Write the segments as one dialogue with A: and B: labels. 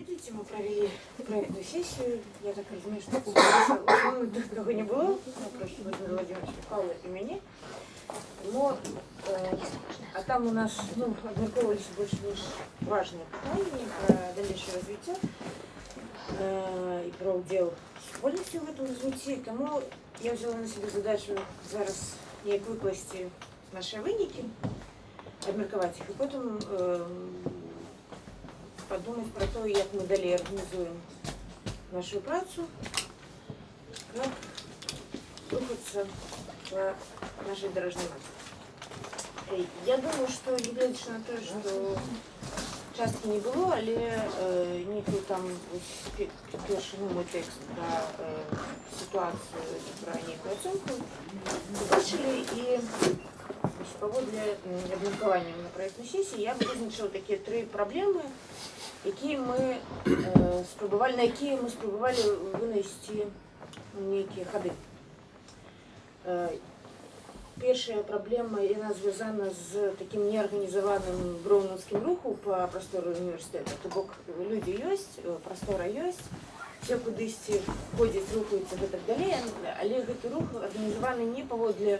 A: Видите, мы провели проектную сессию. Я так разумею, что того не было. Напротив Владимира Владимировича Павла и меня. Но, а там у нас обмірковувалися больше-менш важные питания про дальнейшее развитие и про удел супольності в этом развитии. Тому я взяла на себе задачу зараз як викласти наші виніки, обмірковать їх, і потім подумать про то, як мы далее организуем нашу працу, как рухаться по нашей дорожной мапе. Я думаю, что, не глядячи на то, что частки не было, але ніхто там перший мой текст про ситуацию, про некую оценку бачили, и поводле обміркування на проектной сессии я визначила такі три проблеми, на які ми спробували винести некие ходы. Першая проблема, она звязана з таким неорганізованим броунівським рухом по простору університету. Тобто люди є, простора є, все кудись ходять, рухаються і так далі, але цей рух організований не поводле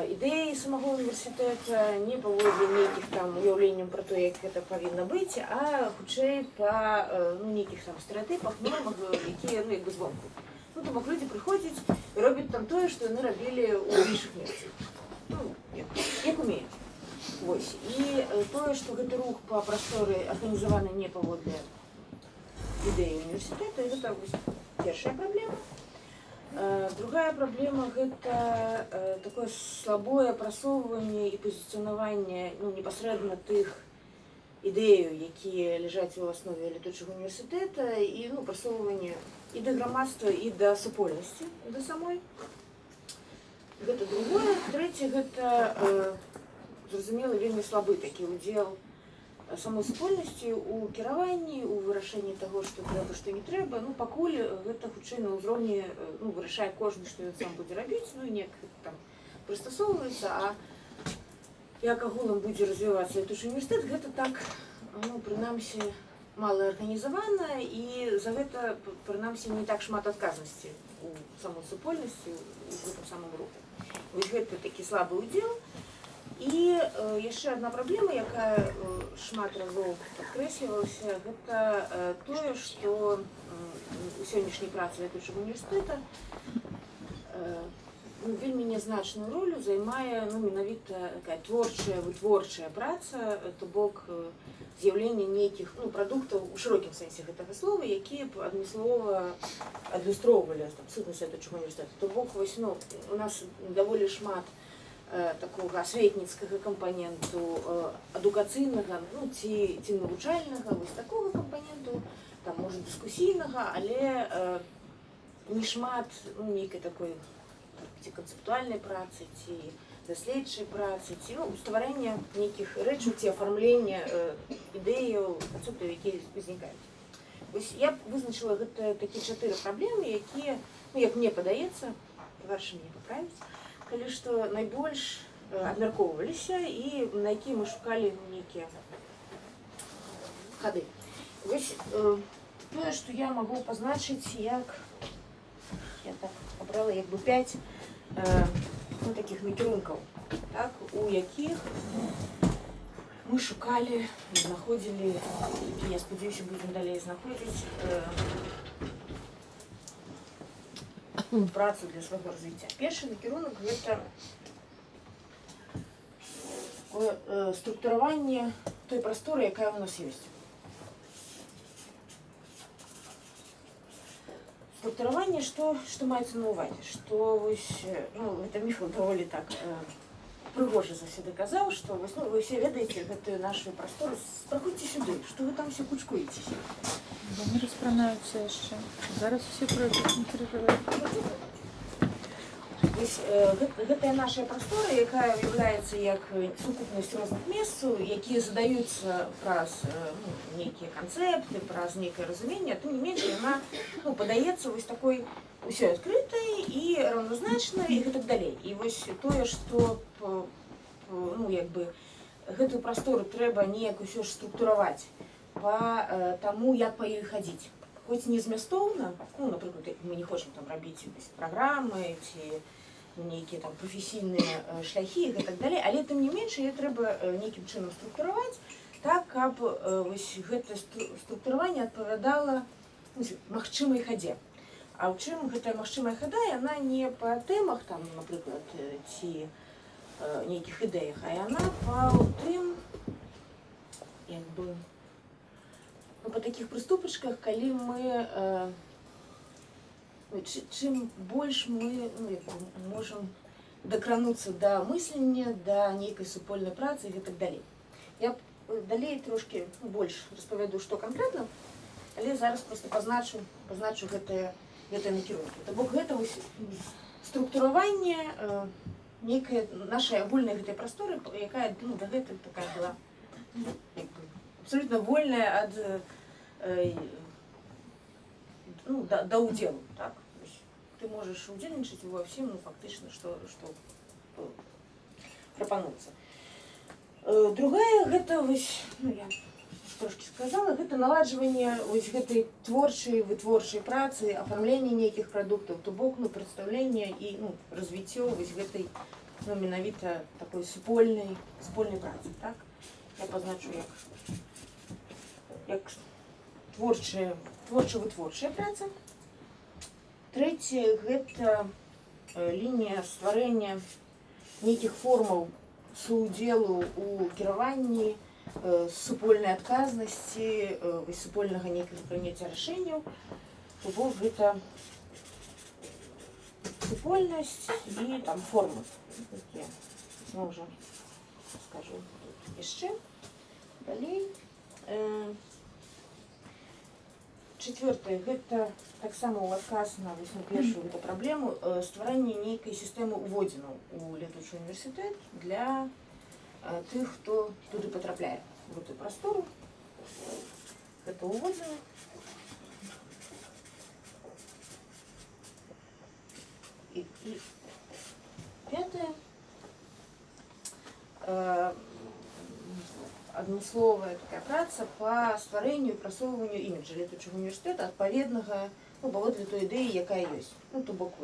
A: ідеї самого університету, не поводле неких там уявленням про те, як це повинно бути, а худшей по неких там стереотипах, нормах, які якби звонку. Тому люди приходять і роблять там те, що вони робили у інших місцях. Як вміють. Ось. І те, що цей рух по просторі організований не поводле ідеї університету, це перша проблема. Другая проблема – это такое слабое просовывание и позиционирование непосредственно тих ідей, які лежать в основі літучого університету, і просовування і до громадства, і до супольності, до самої. Це другое. Третє – це, зрозуміло, вельми слабий такий уділ самой супольності у керуванні, у вирішенні того, що треба, що не треба. Покуль це хутчэй на ўзроўні, вирішає кожен, що він сам буде робити, неяк там пристосовується, а як агулам буде розвиватися літучий університет, це так, принаймні, мало організовано, і за це, принаймні, не так шмат адказності у самой супольності, у цьому самому руху. Ось це такий слабий уділ. І ще одна проблема, яка шмат разів підкреслювалася, це те, що у сьогоднішній праці літучого університету вельми незначную роль займає менавіта така вытворчая праца, то бок з'явлення нейкіх прадуктаў у шырокім сэнсе гэтага слова, якія б адмыслова адлюстроўвалі сутнасць літучага універсітету. То бок у нас даволі шмат такого асветніцкага кампаненту, адукацыйнага, ці навучальнага, вось такого кампаненту, там, можа, дыскусійнага, але не шмат нейкай такой ці канцэптуальнай працы, ці даследчай працы, ці стварэння нейкіх рэчаў, ці афармлення ідэяў, канцэптаў, якія узнікаюць. Вось я вызначыла гэта такі 4 праблемы, якія, як мне падаецца, варш мне паправіць, калі што найбольш абмяркоўваліся і на якія мы шукалі нейкія хады. Вось тое, што я магу пазначыць, як я так абрала як бы 5 таких накірункаў, так, у якіх мы шукалі, знаходзілі, які, я спадзяюся, будзем далей знаходзіць працу для свайго развіцця. Першы накірунак – гэта структураванне той прасторы, якая у нас ёсць. Структураванне, што маецца на ўвазе? Што гэта Міхал даволі так прыгожа заўсёды казаў, што вы все ведаеце гэтую нашу прастору, праходзьце сюды, што вы там все кучкуецеся.
B: Вони розпранаються ще. Зараз всі пройдуть, не переживайте.
A: Гэта наша прастора, якая з'яўляецца як сукупнасць розных месцаў, якія задаюцца праз нейкія канцэпты, праз нейкае разуменне, тым не менш яна падаецца вось такой усё адкрытай і раўназначнай і гэтак далей. І вось тое, што як бы гэтую прастору трэба неяк усё ж структураваць па таму, як па ёй хадзіць. Хоць не змястоўна, ну, напрыклад, мы не хочам там рабіць праграмы ці нейкія там прафесійныя шляхі і так далей, але тым не менш яе трэба нейкім чынам структураваць так, каб вось гэта структураванне адпавядала магчымай хадзе. А ў чым гэтая магчымая хада, яна не па тэмах там, напрыклад, ці нейкіх ідэях, а яна па тым, як бы, ну, па такіх прыступачках, калі мы чым больш мы можам дакрануцца да мыслення, да нейкай супольнай працы і так далей. Я далей трошкі больш распавяду, што канкрэтна, але зараз проста пазначу гэтыя накірункі. То бок гэта структураванне нейкай нашай агульнай гэтай прасторы, якая дагэтуль такая была абсолютно вольная ад да ўдзелу. Так? Ты можаш удзельнічаць ва ўсім, фактычна, што прапануецца. Другая, гэта, я трошкі сказала, гэта наладжванне гэтай творчай, вытворчай працы, афармленне нейкіх прадуктаў, то бок прадстаўленне і развіццё гэтай менавіта такой супольнай працы. Так? Я пазначу як творча-вытворчая праца. Трэцяе, гэта лінія стварэння нейкіх формаў суудзелу ў кіраванні, супольнай адказнасці, супольнага нейкага прыняцця рашэнняў. То бок гэта супольнасць і там формы. Я ўжо скажу яшчэ. Далей. Чацвёртае, гэта таксама ў адказ на першую гэту праблему стварэнне нейкай сістэмы ўводзінаў у летучы універсітэт для тых, хто туды патрапляе в гэтую прастору. Гэта ўводзіны. І пятае. Адмысловая такая праца па стварэнню і прасоўванню іміджа летучага універсітэта адпаведнага паводле той ідэі, якая ёсць. То бок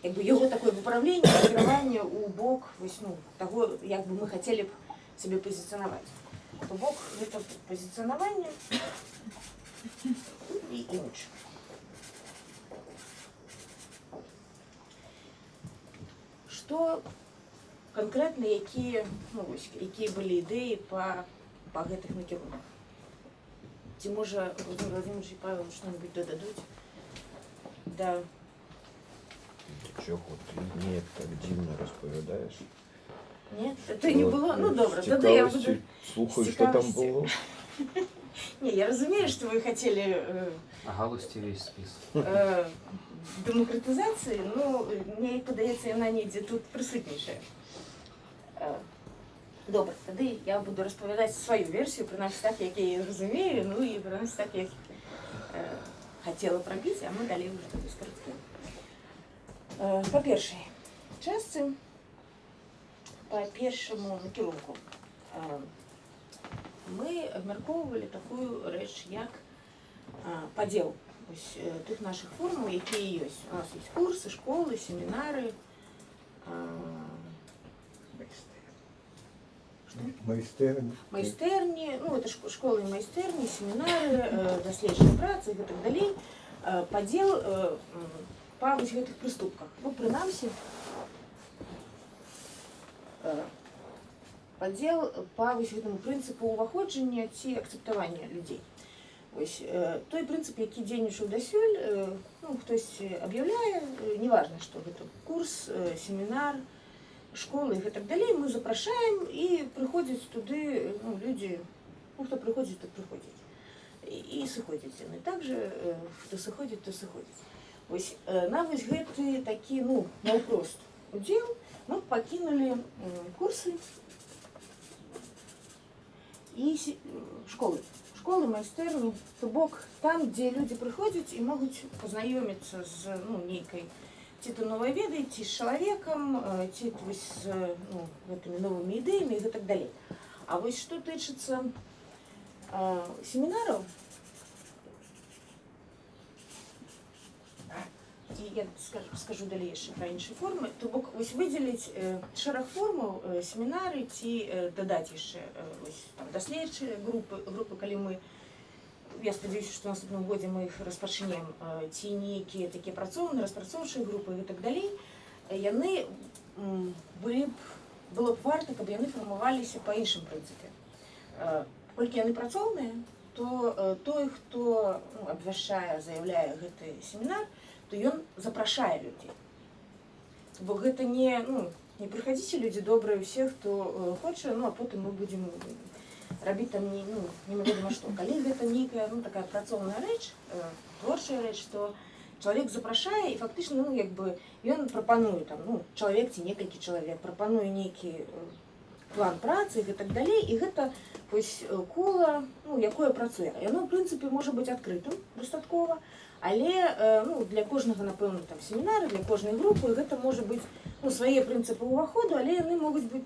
A: як бы яго такое выпраўленне, кіраванне ў бок таго, як бы мы хацелі б сябе пазіцыянаваць. То бок гэта пазіцыянаванне і імідж. Што канкрэтна, якія былі ідэі па гэтых накірунках? Ці можа Владимир Владимирович и Павел что-нибудь дададуць? Да.
C: Чого ти не так дивно розповідаєш?
A: Ні? Це не було? Ну добре, тоді я буду...
C: Слухаю, що там було.
A: Не, я разумею, что вы хотели...
D: Оголосьте весь список.
A: Демократизации, но мне падаецца, яна недзе тут прысутнейшая. Добра, тады я буду распавядаць сваю версію, прынамсі так, як я яе разумею, ну і прынамсі так, як хацела прабіць, а мы далей уже тады скараткуем. Па першай частцы, па першаму накірунку, мы абмяркоўвалі такую рэч, як падзел тых нашых формаў, якія ёсць. У нас ёсць курсы, школы, семінары, майстэрні, ну это школы і майстэрні, семінары, даследчыя працы і так далей. Падзел па вось гэтых прыступках. Ну, прынамсі, падзел па вось гэтаму прынцыпу ўваходжання ці акцэптавання людзей. Вось той прынцып, які дзейнічаў дасюль, ну, хтосьці аб'яўляе, неважна, што гэта курс, семінар, школы і так далей, мы запрашаем і прыходзяць туды людзі, ну, хто прыходзіць, то прыходзіць. І сыходзяць яны. Так жа, хто сыходзіць, то сыходзіць. Вось на вось гэты такі, ну, наўпрост удзел мы пакінулі курсы і школы. Школы, майстэрні, то бок там, дзе людзі прыходзяць і могуць пазнаёміцца з нейкай ці то новай ведай, ці з чалавекам, ці з гэтымі новымі ідэямі і так далей. А вось што тычыцца семінараў. І я скажу далей яшчэ пра іншыя формы. То бок вось выдзеліць шэраг формаў, семінары ці дадаць яшчэ даследчыя групы, калі мы, я спадзяюся, што ў наступным годзе мы іх распачнем, ці нейкія такія працоўныя, распрацоўчыя групы і так далей, яны было б варта, каб яны фармаваліся па іншым прынцыпе. Колькі яны працоўныя, то той, хто абвяшчае, заяўляе гэты семінар, то ён запрашае людзей. Бо гэта не прыходзіце людзі добрыя, усе, хто хоча, а потым мы будзем рабіць там немаведама што. Калі гэта нейкая такая працоўная рэч, творчая рэч, то чалавек запрашае і фактычна ён прапануе чалавек ці некалькі чалавек, прапануе нейкі план працы і так далей, і гэта кола, якое працуе. Яно, в прынцыпе, можа быць адкрытым дастаткова, але для кожнага, напэўна, семінара, для кожнай групы гэта можа быць свае прынцыпы ўваходу, але яны могуць быць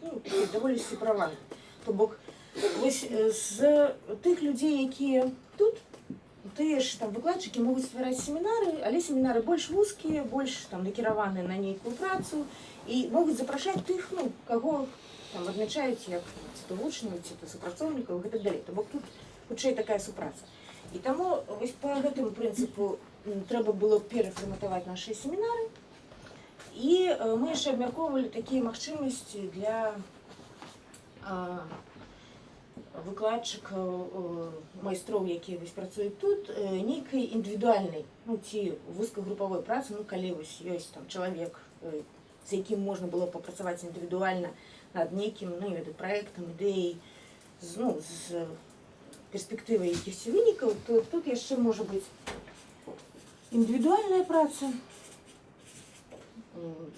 A: даволі сепараваны. То бок, з тых людзей, якія тут, тыя ж выкладчыкі могуць ствараць семінары, але семінары больш вузкія, больш накіраваныя на нейкую працу і могуць запрашаць тых, каго адмячаюць як ці то вучняў, ці то супрацоўнікаў і так далей. То бок тут хутчэй такая супраца. І таму па гэтым прынцыпу трэба было перафарматаваць нашы семінары. І мы яшчэ абмяркоўвалі такія магчымасці для выкладчыкаў, майстроў, якія працуюць тут, нейкай індывідуальнай, ці вузкагрупавой працы, калі ёсць чалавек, з якім можна было папрацаваць індывідуальна над нейкім праектам, ідэяй, з перспектывай якіхось вынікаў, то тут яшчэ можа быць індывідуальная праца,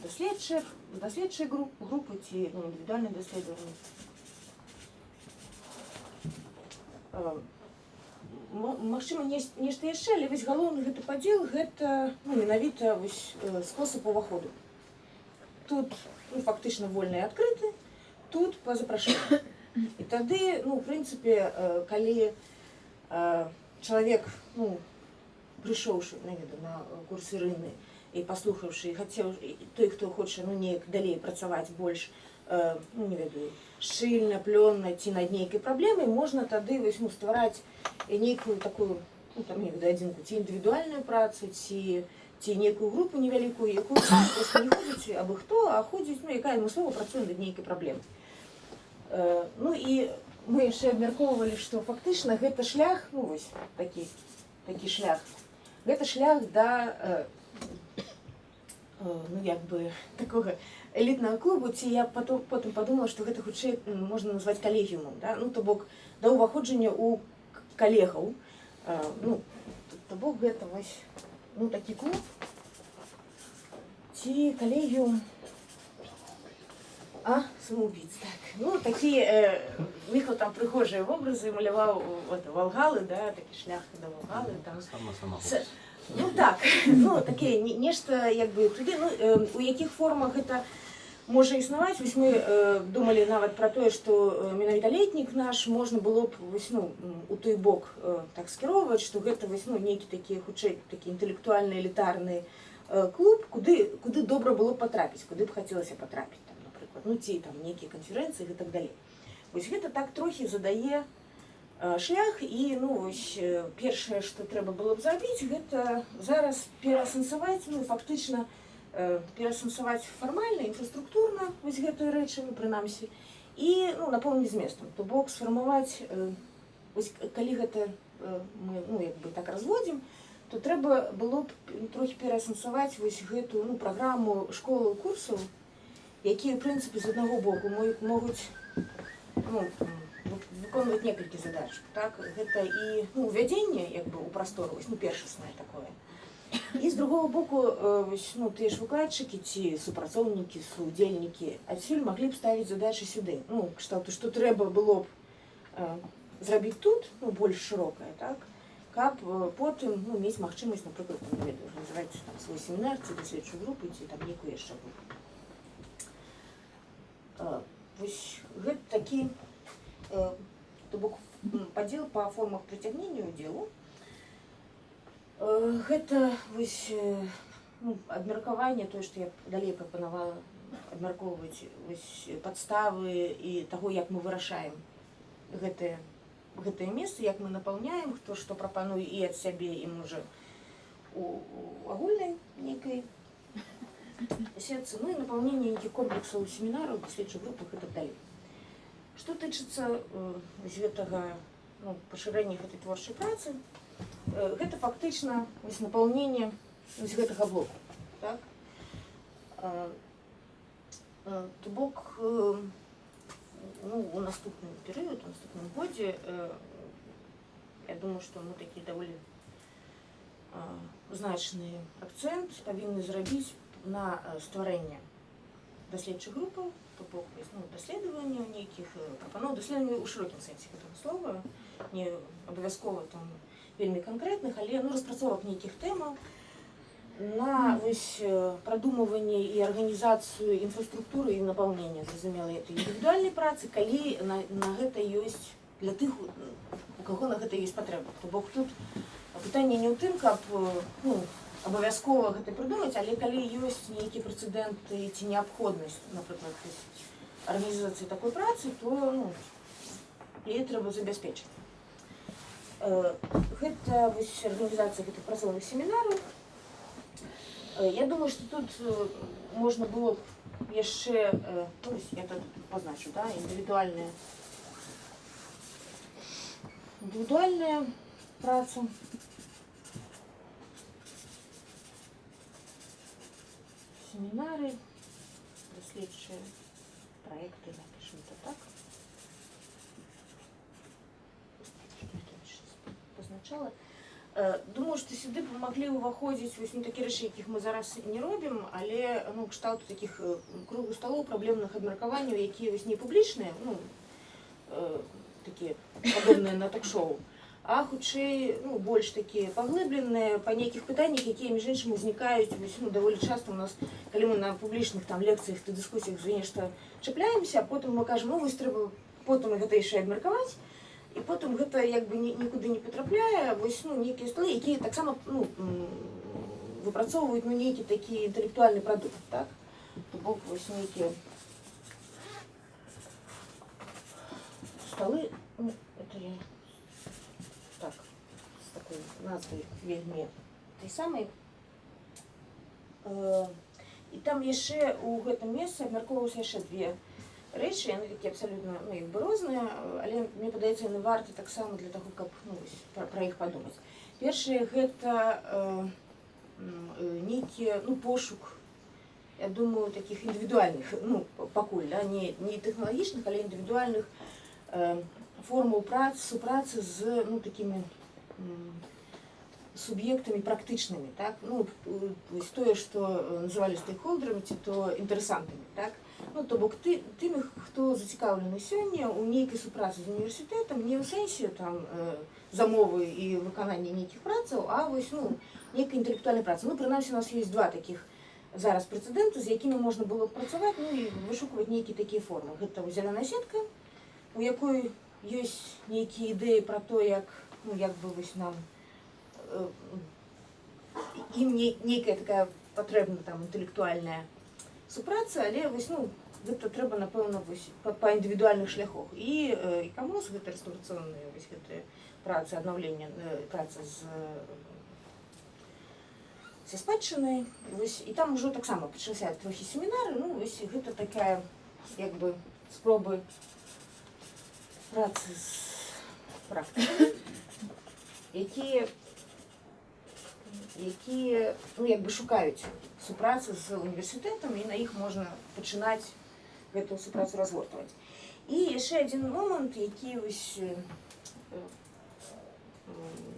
A: даследчыя групы ці індывідуальныя даследаванні. Магчыма, нешта яшчэ, але галоўны гэты падзел гэта менавіта спосаб уваходу. Тут фактычна вольны і адкрыты, тут па запрашэнні. І тады, в прынцыпе, калі чалавек, прыйшоўшы на курсы Ірыны і паслухаўшы, і хацеў той, хто хоча неяк далей працаваць больш, не ведаю, шчыльна, плённа ці над нейкай праблемай, можна тады ствараць нейкую такую, адзінку, ці індывідуальную працу, ці нейкую групу невялікую, якую проста не ходзіць абы хто, а ходзіць, якая адмыслова працуе над нейкай праблемай. І мы яшчэ абмяркоўвалі, што фактычна гэта шлях, такі шлях, гэта шлях да такога элітнага клубу, ці я потым падумала, што гэта хутчэй можна назваць калегіумам, то бок да ўваходжання ў калегаў, то бок гэта такі клуб ці калегіум самоубийц. Такі Міхал там прыгожыя вобразы маляваў Валгалы, такі шлях да Валгалы. Такі нешта туды, у якіх формах гэта можа існаваць. Мы думалі нават пра тое, што менавіта летнік наш можна было б у той бок так скіроўваць, што гэта нейкі такі, хутчэй, такі інтэлектуальны элітарны клуб, куды добра было патрапіць, куды б хацелася патрапіць, ці нейкія канферэнцыі і так далей. Гэта так трохі задае шлях, і першае, што трэба было б зрабіць, гэта зараз пераасэнсаваць, фактычна пераасэнсаваць фармальна, інфраструктурна гэтыя рэчы, прынамсі, і напоўніць зместам. То бок сфармаваць, калі гэта мы так разводзім, то трэба было б трохі пераасэнсаваць гэту праграму школаў, курсаў, якія, в прынцыпе, з аднаго боку могуць выконваць некалькі задач. Гэта і увядзенне у прастору, першаснае такое. І з другого боку, тыя ж выкладчыкі ці супрацоўнікі, суудзельнікі адсюль маглі б ставіць задачы сюды. Кшталту, што трэба было б зрабіць тут, больш шырокае, каб потым мець магчымасць, напрыклад, называць свой семінар, ці даследчую групу, ці нейкую яшчэ групу. Гэта такі, то бок, падзел па формах прыцягнення ўдзелу. Гэта вось, ну, абмеркаванне, тое, што я далей прапанавала абмяркоўваць падставы і таго, як мы вырашаем гэтае месца, як мы напаўняем, хто што прапануе і ад сябе, і можа у агульнай нейкай сетцы, ну і напаўненне нейкіх комплексаў семінараў, даследчых групах і так далей. Што тычыцца гэтага, ну, пашырэння гэтай творчай працы, гэта фактычна напаўненне гэтага блоку. Так? То бок, ну, у наступным перыяд, у наступным годзе, я думаю, што мы такі даволі значны акцэнт павінны зрабіць на стварэнне даследчых групаў, то бок, ну, даследаванняў нейкіх прапаноў, даследаванняў у шырокім сэнсе гэтага слова, не абавязкова там вельмі канкрэтных, але, ну, распрацовак нейкіх тэмаў, на прадумыванне і арганізацыю інфраструктуры і напаўнення, зразумела, этой індывідуальнай працы, калі на гэта ёсць для тых, у каго на гэта ёсць патрэба. То бок тут пытанне не ў тым, каб, ну, абавязкова гэта прыдумаць, але калі ёсць нейкія прэцэдэнты ці неабходнасць, напрыклад, арганізацыі такой працы, то, ну, яе трэба забяспечыць. Гэта вось арганізацыя гэтых працоўных семінараў. Я думаю, што тут можна было б яшчэ, ну, я тут пазначу, да, індывідуальная праца. Семінары, даследчыя праекты, напишем это так. Что я тут сейчас позначала? Думаю, што сюды маглі ўваходзіць вось, ну, такія рэчы, якіх мы зараз не робім, але, ну, кшталту такіх круглых сталоў, праблемных абмеркаванняў, якія вось не публічныя, ну, такія падобныя на ток-шоу, а хутчэй, ну, больш такія паглыбленыя па нейкіх пытаннях, якія, між іншым, узнікаюць вось, ну, даволі часта у нас, калі мы на публічных там лекцыях і дыскусіях за нешта чапляемся, а потым мы кажам, ну, вось трэба потым гэта яшчэ абмеркаваць. І потым гэта як бы нікуды не патрапляе, вось, ну, нейкія столы, якія таксама, ну, выпрацоўваюць, ну, нейкі такі інтэлектуальны прадукт, так? То бок вось нейкія столы, ну, это я так, з такой назвай вельмі той самай. І там яшчэ у гэтым месцы абмяркоўваюцца яшчэ две рэчы, яны такі абсалютна, ну, як бы розныя, але мне падаецца, яны варты таксама для таго, каб, ну, пра іх падумаць. Першае гэта нейкі, ну, пошук, я думаю, такіх індывідуальных, ну, пакуль, да, не тэхналагічных, але індывідуальных формаў супрацы з, ну, такімі суб'ектамі практычнымі, так? Ну, тое, што называлі стейкхолдерамі, ці то інтарэсантамі, так? Ну, то бок тымі, хто зацікаўлены сёння ў нейкай супрацы з універсітэтам, не ў сэнсе там замовы і выканання нейкіх працаў, а вось, ну, нейкай інтэлектуальнай працы. Ну, прынамсі, у нас ёсць два такіх зараз прэцэдэнты, з якімі можна было б працаваць, ну, і вышукваць нейкія такія формы. Гэта зялёная сетка, у якой ёсць нейкія ідэі пра то, як, ну, як бы вось нам ім нейкая такая патрэбна там інтэлектуальная супраца, але вось, ну, гэта трэба, напэўна, вось па індывідуальных шляхах. І камос, гэта рэстаўрацыйныя вось гэтыя працы, аднаўлення працы са спадчынай. І там ужо таксама пачаліся трохі семінары, ну, вось гэта такая, як бы, спробы працы з практыкамі, якія, ну, як бы шукаюць супрацу з універсітэтам, і на іх можна пачынаць гэтую супрацу разгортваць. І яшчэ адзін момант, які вось,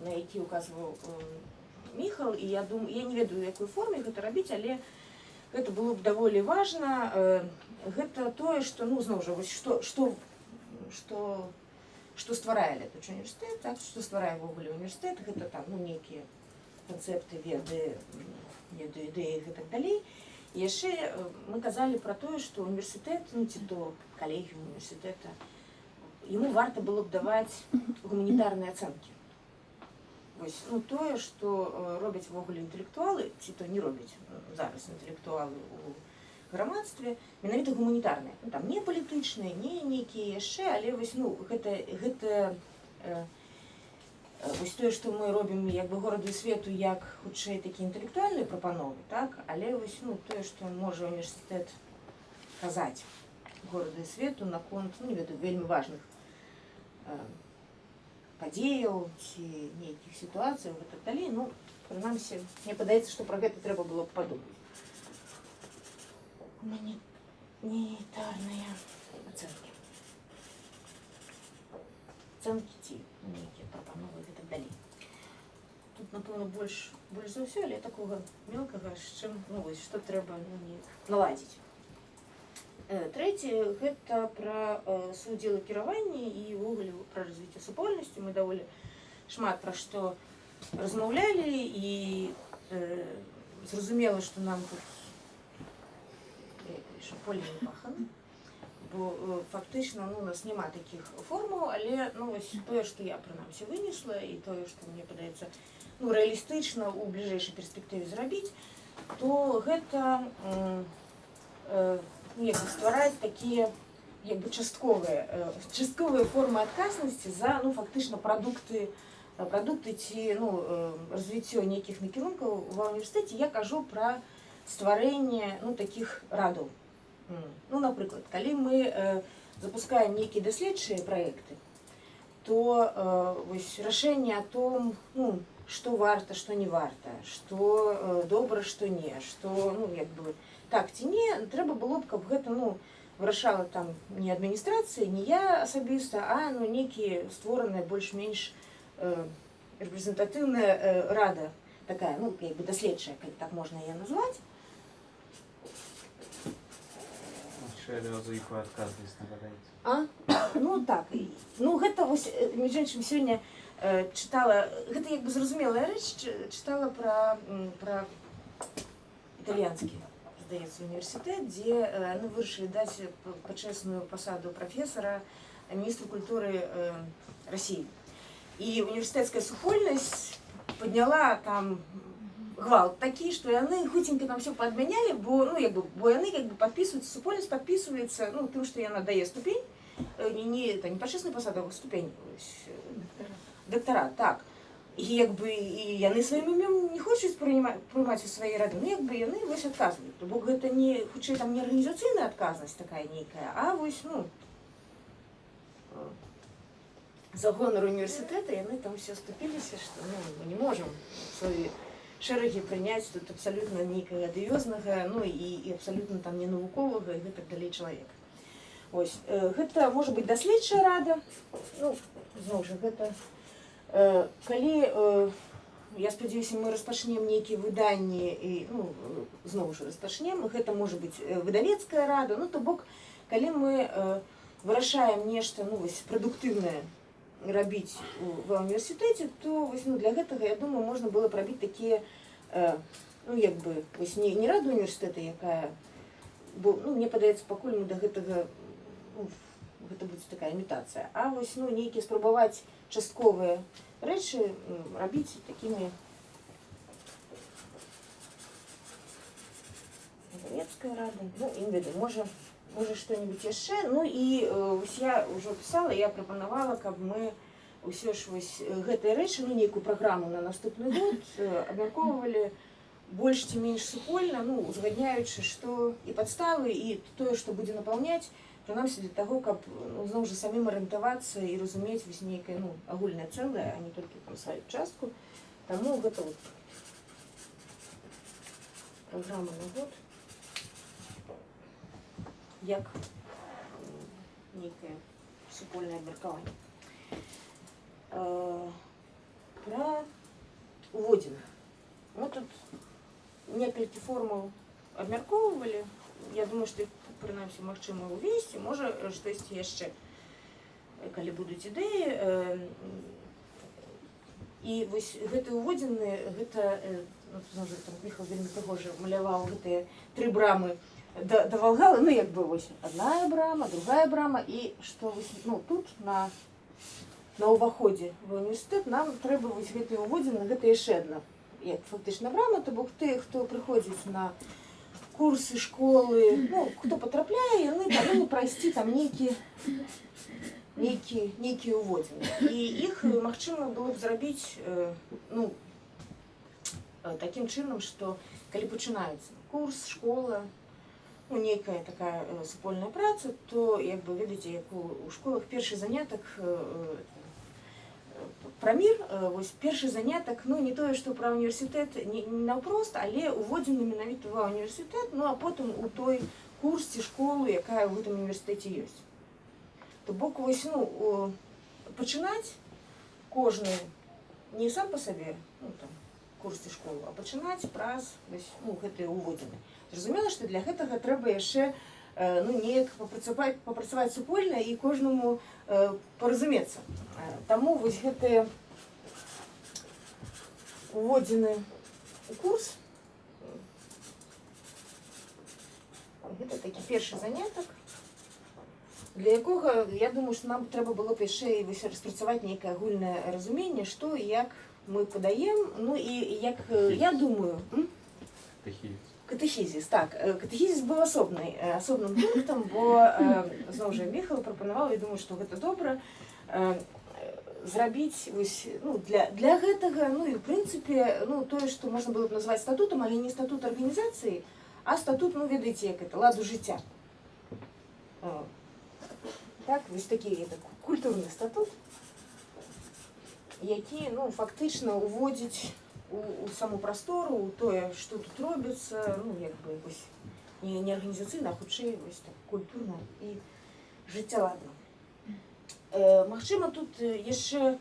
A: на які указваў Міхал, і я думаю, я не ведаю, у якой форме гэта рабіць, але гэта было б даволі важна. Гэта тое, што, ну, зноў жа, вось што стварае летучы універсітэт, так, што стварае ўвогуле універсітэт, гэта там, ну, нейкія канцэпты, веды, ідэі і так далей. І яшчэ мы казалі пра тое, што універсітэт, ну, ці то калегіум універсітэта яму варта было б даваць гуманітарныя ацэнкі. Вось, ну, тое, што робяць увогуле інтэлектуалы, ці то не робяць зараз інтэлектуалы у грамадстве, менавіта гуманітарныя. Ну, там не палітычныя, не нейкія яшчэ, але вось, ну, гэта вось тое, што мы робім як бы гораду і свету, як хутчэй такія інтэлектуальныя прапановы, так? Але вось, ну, тое, што можа універсітэт казаць гораду і свету наконт, ну, не ведаю, вельмі важных падзеяў ці нейкіх сітуацыяў і так далей, ну, прынамсі, мне падаецца, што пра гэта трэба было б падумаць. Гуманітарныя ацэнкі. Ацэнкі ці нейкія прапановы і так далей. Тут, напэўна, больш за ўсё, але такога мелкага, з чым, ну, вось, што трэба наладзіць. Трэцяе, гэта пра суддзелакіраванне і ўвогуле пра развіццё супольнасці. Мы даволі шмат пра што размаўлялі і зразумела, што нам тут поле не пахана, бо фактычна, ну, у нас няма такіх формаў, але, ну, вось тое, што я прынамсі вынесла і тое, што мне падаецца, ну, рэалістычна ў бліжэйшай перспектыве зрабіць, то гэта ствараць такія як бы частковыя формы адказнасці за, ну, фактычна прадукты ці, ну, развіццё нейкіх накірункаў ва ўніверсітэце. Я кажу пра стварэнне, ну, такіх радаў. Ну, напрыклад, калі мы запускаем нейкія даследчыя праекты, то вось рашэнне о том, ну, што варта, што не варта, што добра, што не, што, ну, як бы так ці не, трэба было б, каб гэта, ну, вырашала там не адміністрацыя, не я асабіста, а, ну, нейкія створаная больш-менш рэпрэзентатыўная рада такая, ну, як бы даследчая, калі так можна яе назваць.
D: Адразу якую адказнасць нагадаеце?
A: Ну, так. Ну, гэта вось, між іншым, сёння чытала, гэта як бы зразумелая рэч, чытала пра італьянскі, здаецца, універсітэт, дзе яны вырашылі даць пачэсную пасаду прафесара міністру культуры Расіі. І універсітэцкая супольнасць падняла там гвалт такі, што яны хуценька там все падмянялі, бо, ну, як бы, бо яны як бы падпісваюцца, супольнасць падпісваецца, ну, тым, што яна дае ступень, не пачэсную пасаду, а ступень дактарат, так. І як бы і яны сваім імем не хочуць прымаць у свае рады, ну, як бы яны вось адказваюць. То бок гэта не, хутчэй, там не арганізацыйная адказнасць такая нейкая, а вось, ну, за гонар універсітэта яны там все ступіліся, што, ну, мы не можам свае шэрагі прыняць тут абсалютна нейкага адыёзнага, ну, і абсалютна там не навуковага і гэтак далей чалавека. Ось, гэта можа быць даследчая рада, ну, зноў жа, гэта калі, я спадзяюся, мы распачнем нейкія выданні і, ну, зноў жа распачнем, гэта можа быць выдавецкая рада, ну, то бок, калі мы вырашаем нешта, ну, вось, прадуктыўнае рабіць ва ўніверсітэце, то вось, ну, для гэтага, я думаю, можна было б рабіць такія, ну, як бы, вось, не рада універсітэта, якая, бо, ну, мне падаецца, пакуль мы да гэтага, ну, гэта будзе такая імітацыя, а вось, ну, нейкія спрабаваць частковыя рэчы рабіць такімі выдавецкая рада, ну, і не ведаю, можа што-небудзь яшчэ. Ну, і вось я ўжо пісала, я прапанавала, каб мы ўсё ж вось гэтыя рэчы, ну, нейкую праграму на наступны год абмяркоўвалі больш ці менш супольна, ну, узгадняючы, што і падставы, і тое, што будзе напаўняць, прынамсі для таго, каб, ну, зноў жа самім арыентавацца і разумець вось нейкае, ну, агульнае цэлае, а не толькі там сваю частку. Таму гэта вот праграма на год, як нейкае супольнае абмеркаванне. Пра уводзіны. Мы тут некалькі формаў абмяркоўвалі. Я думаю, што іх, прынамсі, магчыма ўвесці, можа штосьці яшчэ, калі будуць ідэі. І вось гэтыя уводзіны, гэта, там Міхал вельмі прыгожа маляваў гэтыя 3 брамы да Волгалы, ну як бы вось одна брама, другая брама, і што вось, ну тут на ўваходзе в універсітэт нам трэба вось гэты уводзіны, гэта яшчэ адна як фактычна брама, то бок ты, хто прыходзіць на курсы школы, ну хто патрапляе, яны павінны прайсці там нейкія уводзіны. І іх магчыма было б зрабіць ну такім чынам, што калі пачынаецца курс, школа, ну, нейкая такая супольная праца, то як бы ведаеце, як у школах першы занятак пра мір, вось першы занятак, ну не тое, што пра універсітэт не наўпрост, але уводзены менавіта ва універсітэт, ну а потым у той курс ці школу, якая ў гэтым універсітэце ёсць. То бок вось ну пачынаць кожны не сам па сабе, ну там курс ці школу, а пачынаць праз вось ну гэтыя уводзіны. Зразумела, што для гэтага трэба яшчэ ну неяк папрацаваць супольна і кожнаму паразумецца. Таму вось гэтыя уводзіны у курс гэта такі першы занятак, для якога, я думаю, што нам трэба было б яшчэ і распрацаваць нейкае агульнае разуменне, што і як мы падаем, ну і як я думаю, катэхізіс, так, катэхізіс быў асобным пунктам, бо зноў жа Міхал прапанаваў, я думаю, што гэта добра зрабіць вось ну для гэтага, ну і ў прынцыпе, ну тое, што можна было б назваць статутам, але не статут арганізацыі, а статут, ну ведаеце, як это, ладу жыцця. Так, вось такі культурны статут, які ну фактычна уводзіць у саму прастору, у тое, што тут робіцца, ну як бы вось не арганізацыйна, а хутчэй вось так культурна і жыццяладна. Магчыма, тут яшчэ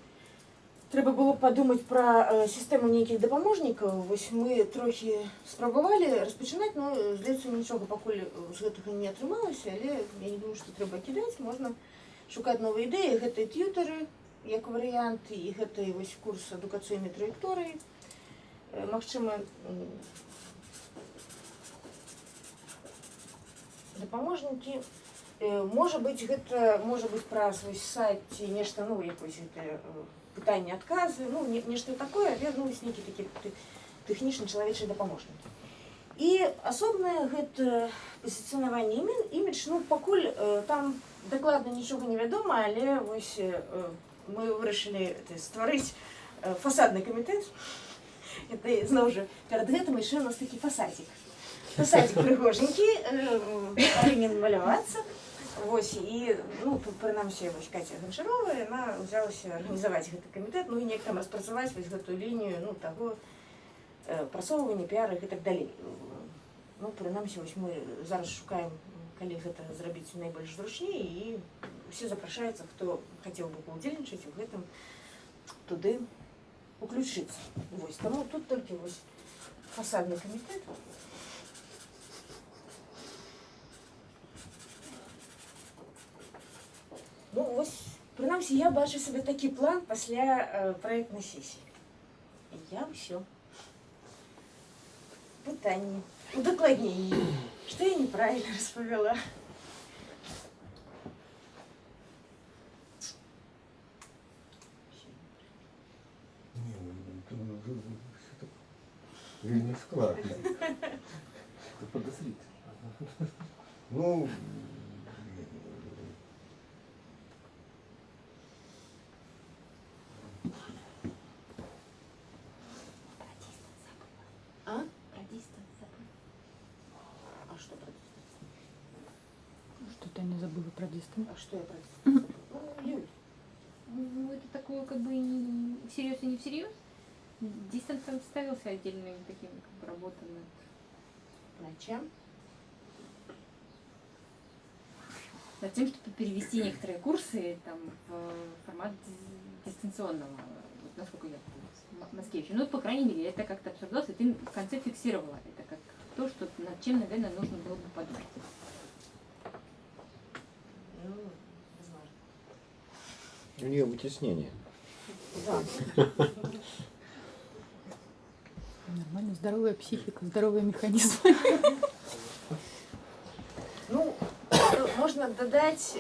A: трэба было падумаць пра сістэму нейкіх дапаможнікаў. Вось мы трохі спрабавалі распачынаць, но здаецца, нічога пакуль з гэтага не атрымалася, але я не думаю, што трэба кідаць, можна шукаць новыя ідэі, гэтыя тьютары як варыянт, і гэты вось курс адукацыйнай траекторыі. Магчыма, дапаможнікі. Можа быць, гэта можа быць праз вось сайт ці нешта, ну, якось гэта пытанне, адказы, ну, нешта такое, але ну, нейкі такі тэхнічны чалавечыя дапаможнікі. І асобнае гэта пазіцыянаванне імідж, ну, пакуль там дакладна нічога не вядома, але вось мы вырашылі стварыць фасадны камітэт. Это, зноў жа, перад гэтым яшчэ у нас такі фасадзік. Фасадзік прыгоженькі, павінен малявацца. Вось, і, ну, прынамсі, вось Каця Ганчарова, яна ўзялася арганізаваць гэты камітэт, ну, і неяк там распрацаваць вось гэтую лінію, ну, таго прасоўвання, піара і так далей. Ну, прынамсі, вось мы зараз шукаем, калі гэта зрабіць найбольш зручней, і усе запрашаюцца, хто хацеў бы паўдзельнічаць у гэтым, туды уключыцца. Вось, таму тут толькі вось фасадны камітэт. Ну, вось, прынамсі, я бачу сабе такі план пасля праектнай сесіі. І я ўсё. Пытанні, удакладненні. Што я неправільна распавяла?
C: Вельми складно.
D: Это подозрительно.
C: Ну,
A: А что про дистанцию?
B: Что ты не забыла про дистанцию?
A: А что я про дистанцию? Ну, Юль.
E: Ну, это такое как бы не всерьез и не всерьез. Дистанс там ставился отдельными такими как бы работами.
A: Над чем?
E: Над тем, чтобы перевести некоторые курсы там, в формат дистанционного. Вот, насколько я помню, в Москве еще. Ну, по крайней мере, это как-то обсуждалось, и ты в конце фиксировала. Это как то, что, над чем, наверное, нужно было бы подумать.
A: Ну, возможно.
C: у нее вытеснение.
A: Да.
B: Нормально, здоровая психика, здоровый механизм.
A: можна дадаць,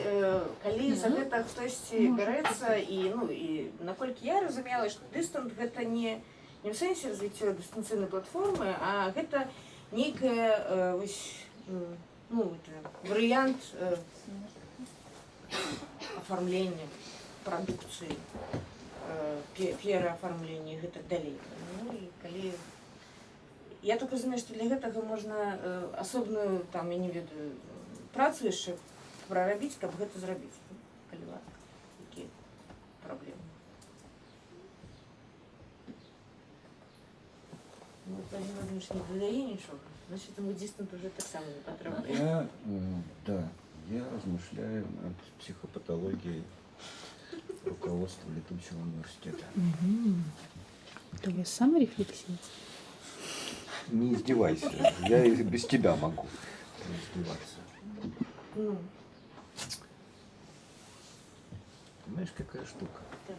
A: калі за гэта хтосьці бярэцца і наколькі я разумела, што дыстант гэта не в сэнсе развіцця дыстанцыйнай платформы, а гэта нейкая варыянт афармлення прадукцыі, пераафармлення і гэтак далей. Ну і калі я так разумею, што для гэтага можна асобную, там, я не ведаю, працу яшчэ прарабіць, каб гэта зрабіць. Калі ласка, якія праблемы. Ну, Владимир Владимирович не дадае нічога, значит, ему дистант уже так само не патрэбны.
C: Я размышляю над психопатологией руководства летучего университета.
B: То есть саморефлексия.
C: Не издевайся, я и без тебя могу не издеваться.
A: Ну,
C: Понимаешь, какая штука?
A: да.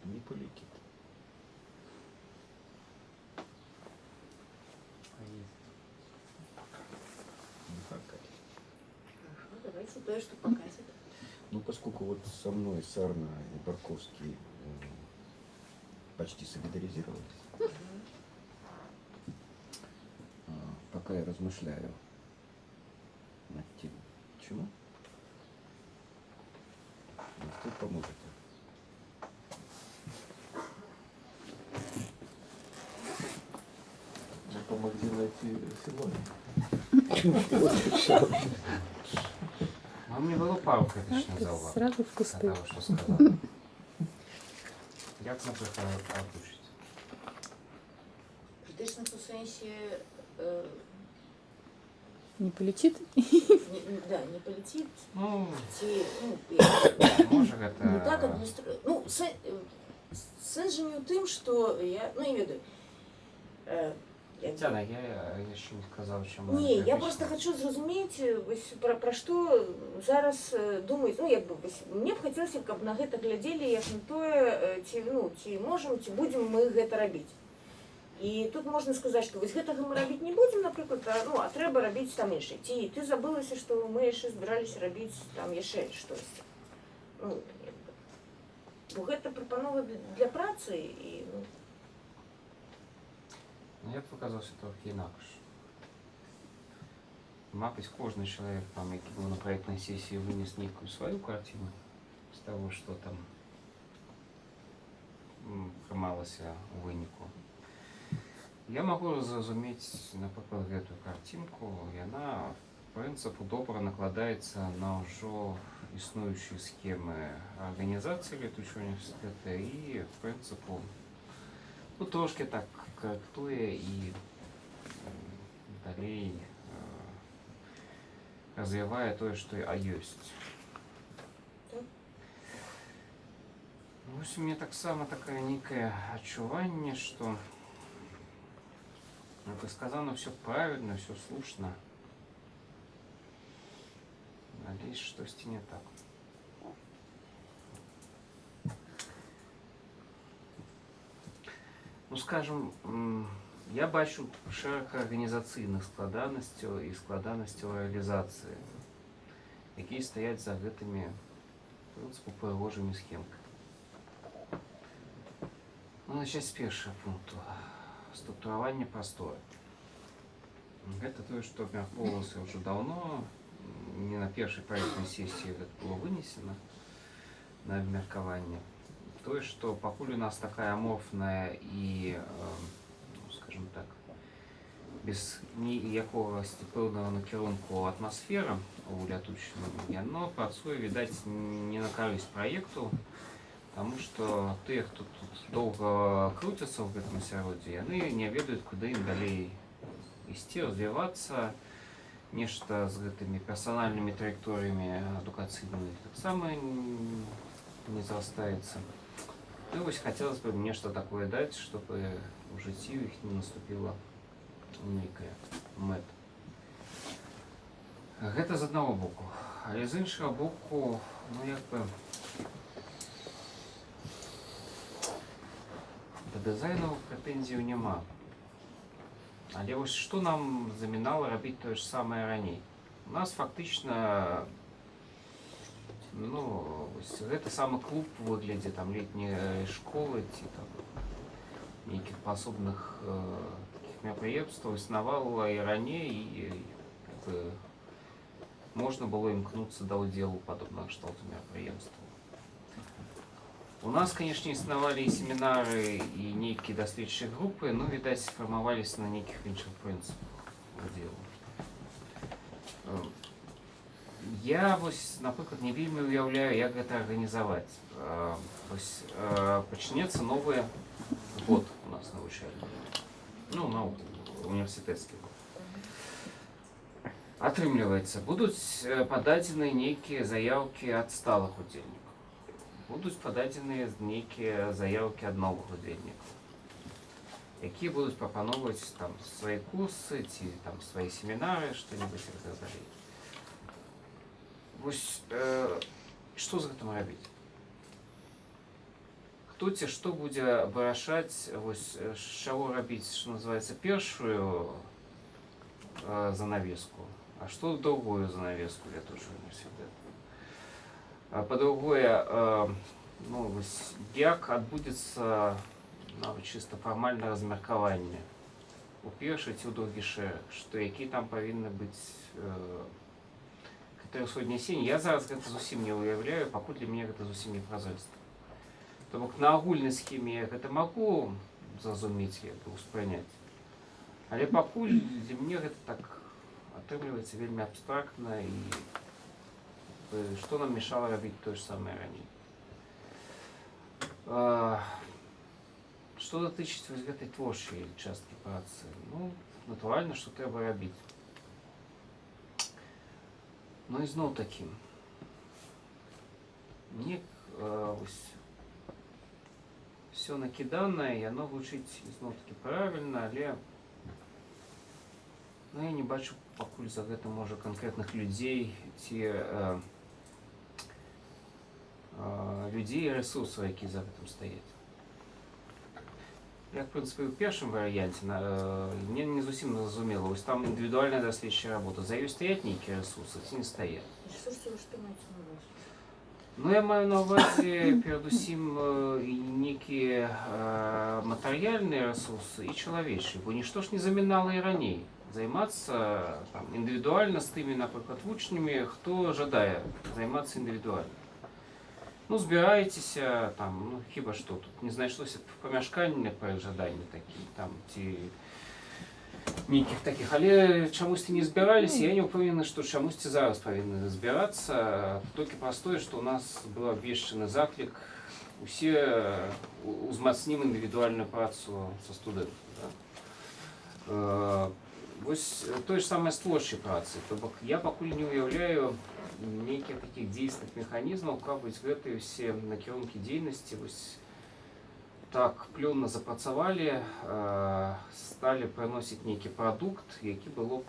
C: Не полетит. Не прокатит.
A: Хорошо, давайте то, что покатит.
C: Ну, поскольку вот со мной Сарна и Барковский почти солидаризировались, пока я размышляю над тем, чему, вы поможете.
D: Вы помогли найти Силоне.
F: Ну, мне было пару критичных
B: Так,
F: зауважень
B: сразу в
F: до
B: кусты.
F: того, що сказала. Як, наприклад, озвучити?
A: Критично в сенсі,
B: Не полетит?
A: не полетит.
F: Ну,
A: Не
F: може гэта...
A: так адміністру... Ну, сенс же не ў тым, што я... Ну, я ведаю.
F: Тяна, я ще не сказав, чому...
A: Не, я просто хочу зразумець, пра што зараз думаюць. Ну, як бы, мне б хацелася, каб на гэта глядзелі як на тое, ці можам, ці будзем мы гэта рабіць. І тут можна сказаць, што вось гэтага мы рабіць не будзем, напрыклад, а трэба рабіць там іншае. Ці ты забылася, што мы яшчэ збіраліся рабіць там яшчэ штосьці. Ну, бо гэта прапанова для працы і...
F: Ну, я б показався трохи інакше. Мабуть, кожен чоловік, там, який був на проєктній сесії, виніс некую свою картину з того, що там приймалося у виніку. Я можу зрозуміти, наприклад, эту картинку, і вона, в принципі, добре накладається на вже існуючі схеми організації летучого університету і, в принципі, ну, трошки так коректує і далі розвиває те, що є. Ось у меня так само такое некое отчувание, что, как сказано, все правильно, все слушно. Надеюсь, что с не так. Ну, скажем, я бачу шэраг арганізацыйных складанасцяў і складанасцяў рэалізацыі, якія стаяць за гэтымі, в прынцыпе, прыгожымі схемкамі. Ну, начать с першага пункту. Структураванне прасторы. Гэта тое, што абмяркоўвалася ўжо даўно, не на першай праектнай сесіі гэта было вынесена на абмеркаванне. Тое, што пакуль у нас такая аморфная і, скажем так, без ніякогасці пэўнага накірунку атмасфера у лятучым, яно працуе, відаць, не на карысць праекту, таму што тыя, хто тут доўга круцяцца ў гэтым асяроддзі, яны не ведаюць, куды ім далей ісці, развівацца, нешта з гэтымі персанальнымі траекторыямі адукацыйнымі таксама не зрастаецца. Ну, вось хотелось бы нешта такое даць, чтобы у жыцці у іх не наступіла нейкая мэта. Гэта з аднаго боку. Але з іншага боку, ну, як бы, да дызайнаў прэтэнзіяў няма. Але вось што нам замінала рабіць тое ж самае раней? У нас фактычна гэты самы клуб у выглядзе там летняй школы ці там нейкіх пасобных такіх мерапрыемстваў існавала і раней, і можна было імкнуцца да ўдзелу падобнага кшталту мерапрыемстваў. У нас, канешне, існавалі і семінары, і нейкія даследчыя групы, ну, відаць, фармаваліся на нейкіх іншых прынцыпах удзелу. Я, вось, напрыклад, не вельмі ўяўляю, як гэта арганізаваць. Пачнецца новы год у нас навучальны. Ну, універсітэцкі год. Атрымліваецца, будуць пададзены нейкія заяўкі ад сталых удзельнікаў. Будуць пададзеныя нейкія заяўкі ад новых удзельнікаў, якія будуць прапаноўваць там свае курсы ці там свае семінары, што-небудзь і так далей. Вось што з гэтым рабіць? Хто ці што будзе вырашаць, вось з чаго рабіць, што называецца, першую занавеску, а што другую занавеску для той жа універсітэту? Па-другое, як адбудзецца нават чыста фармальнае размеркаванне у першы ці ў другі шэраг, што які там павінны быць крытэрыі суаднясення. Я зараз гэта зусім не ўяўляю, пакуль для мяне гэта зусім не празрыста. То бок на агульнай схеме я гэта магу зразумець, успрыняць, але пакуль для мяне гэта так атрымліваецца вельмі абстрактна, і што нам мешала рабіць тое ж самае раней. Што датычыць вось гэтай творчай часткі працы, натуральна, што трэба рабіць. Ну і зноў такі, мне все накіданае, яно гучыць зноў такі правільна, але я не бачу пакуль за гэта, можа, канкрэтных людзей ці людзей і рэсурсаў, якія за гэтым стаяць. Як, в прынцыпе, у першым варыянце мне не зусім зразумела, вось там індывідуальная даследчая работа, за ёй стаяць нейкія рэсурсы ці не стаяць?
A: Ресурсы, што маеце на увазі?
F: Я маю на ўвазе перадусім нейкія матэрыяльныя рэсурсы і чалавечыя, бо нішто ж не замінала і раней займацца індывідуальна з тымі, напрыклад, вучнямі, хто жадае займацца індывідуальна. Збіраецеся, хіба што тут не знайшлося памяшкання па жаданні такі, ці нейкіх такіх, але чамусьці не збіраліся, я не ўпэўнены, што чамусьці зараз павінны збірацца, толькі праз тое, што ў нас быў абвешчаны заклік, усе узмацнім індывідуальную працу са студэнтамі. Вось тое ж самае з творчай працы, то бок я пакуль не ўяўляю нейкіх такіх дзейсных механізмаў, каб гэтыя ўсе накірункі дзейнасці так плённа запрацавалі, сталі прыносіць нейкі прадукт, які было б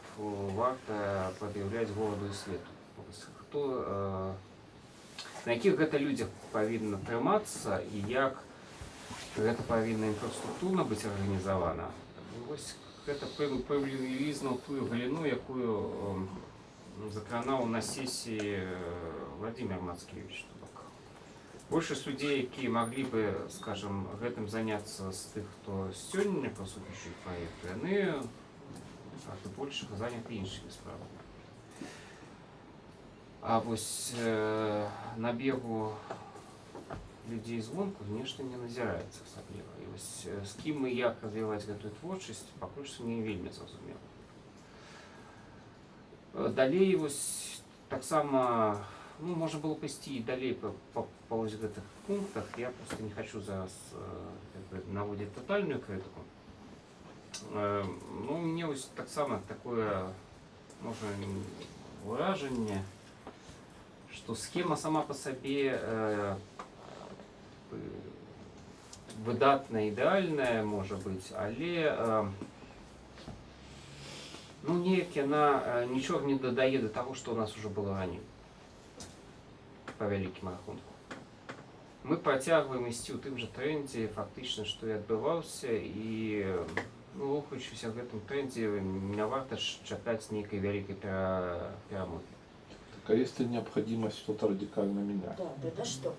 F: варта прад'яўляць гораду і свету. На якіх гэта людзях павінна трымацца і як гэта павінна інфраструктурна быць арганізавана. Вось гэта прывілізна ў тую галіну, якую закранаў на сесіі Владимир Мацкевич. Большасць людзей, якія маглі бы, скажем, гэтым заняцца з тых, хто сёння прысутнічаюць праекту, яны больш заняты іншымі справамі. А вось набегу людзей звонку, знешне, не назіраецца асабліва. І вось з кім і як развіваць гэтую творчасць, пакуль што не вельмі зразумела. Далей вось таксама, можна было пайсці і далей па вось гэтых пунктах. Я проста не хачу зараз наводзіць татальную крытыку. Мне вось таксама такое, можа, ўражанне, што схема сама па сабе выдатная, ідэальная, можа быць, але неяк яна нічога не дадае да таго, што ў нас ужо было раней, па вялікім рахунку. Мы працягваем ісці ў тым жа трэндзе, фактычна, што і адбываўся, і Ну, рухаючыся в гэтым трендзе, не варта ж чакаць нейкай вялікай перамогі.
D: Так, а если необходимость что-то радикально менять?
A: Да, тогда что?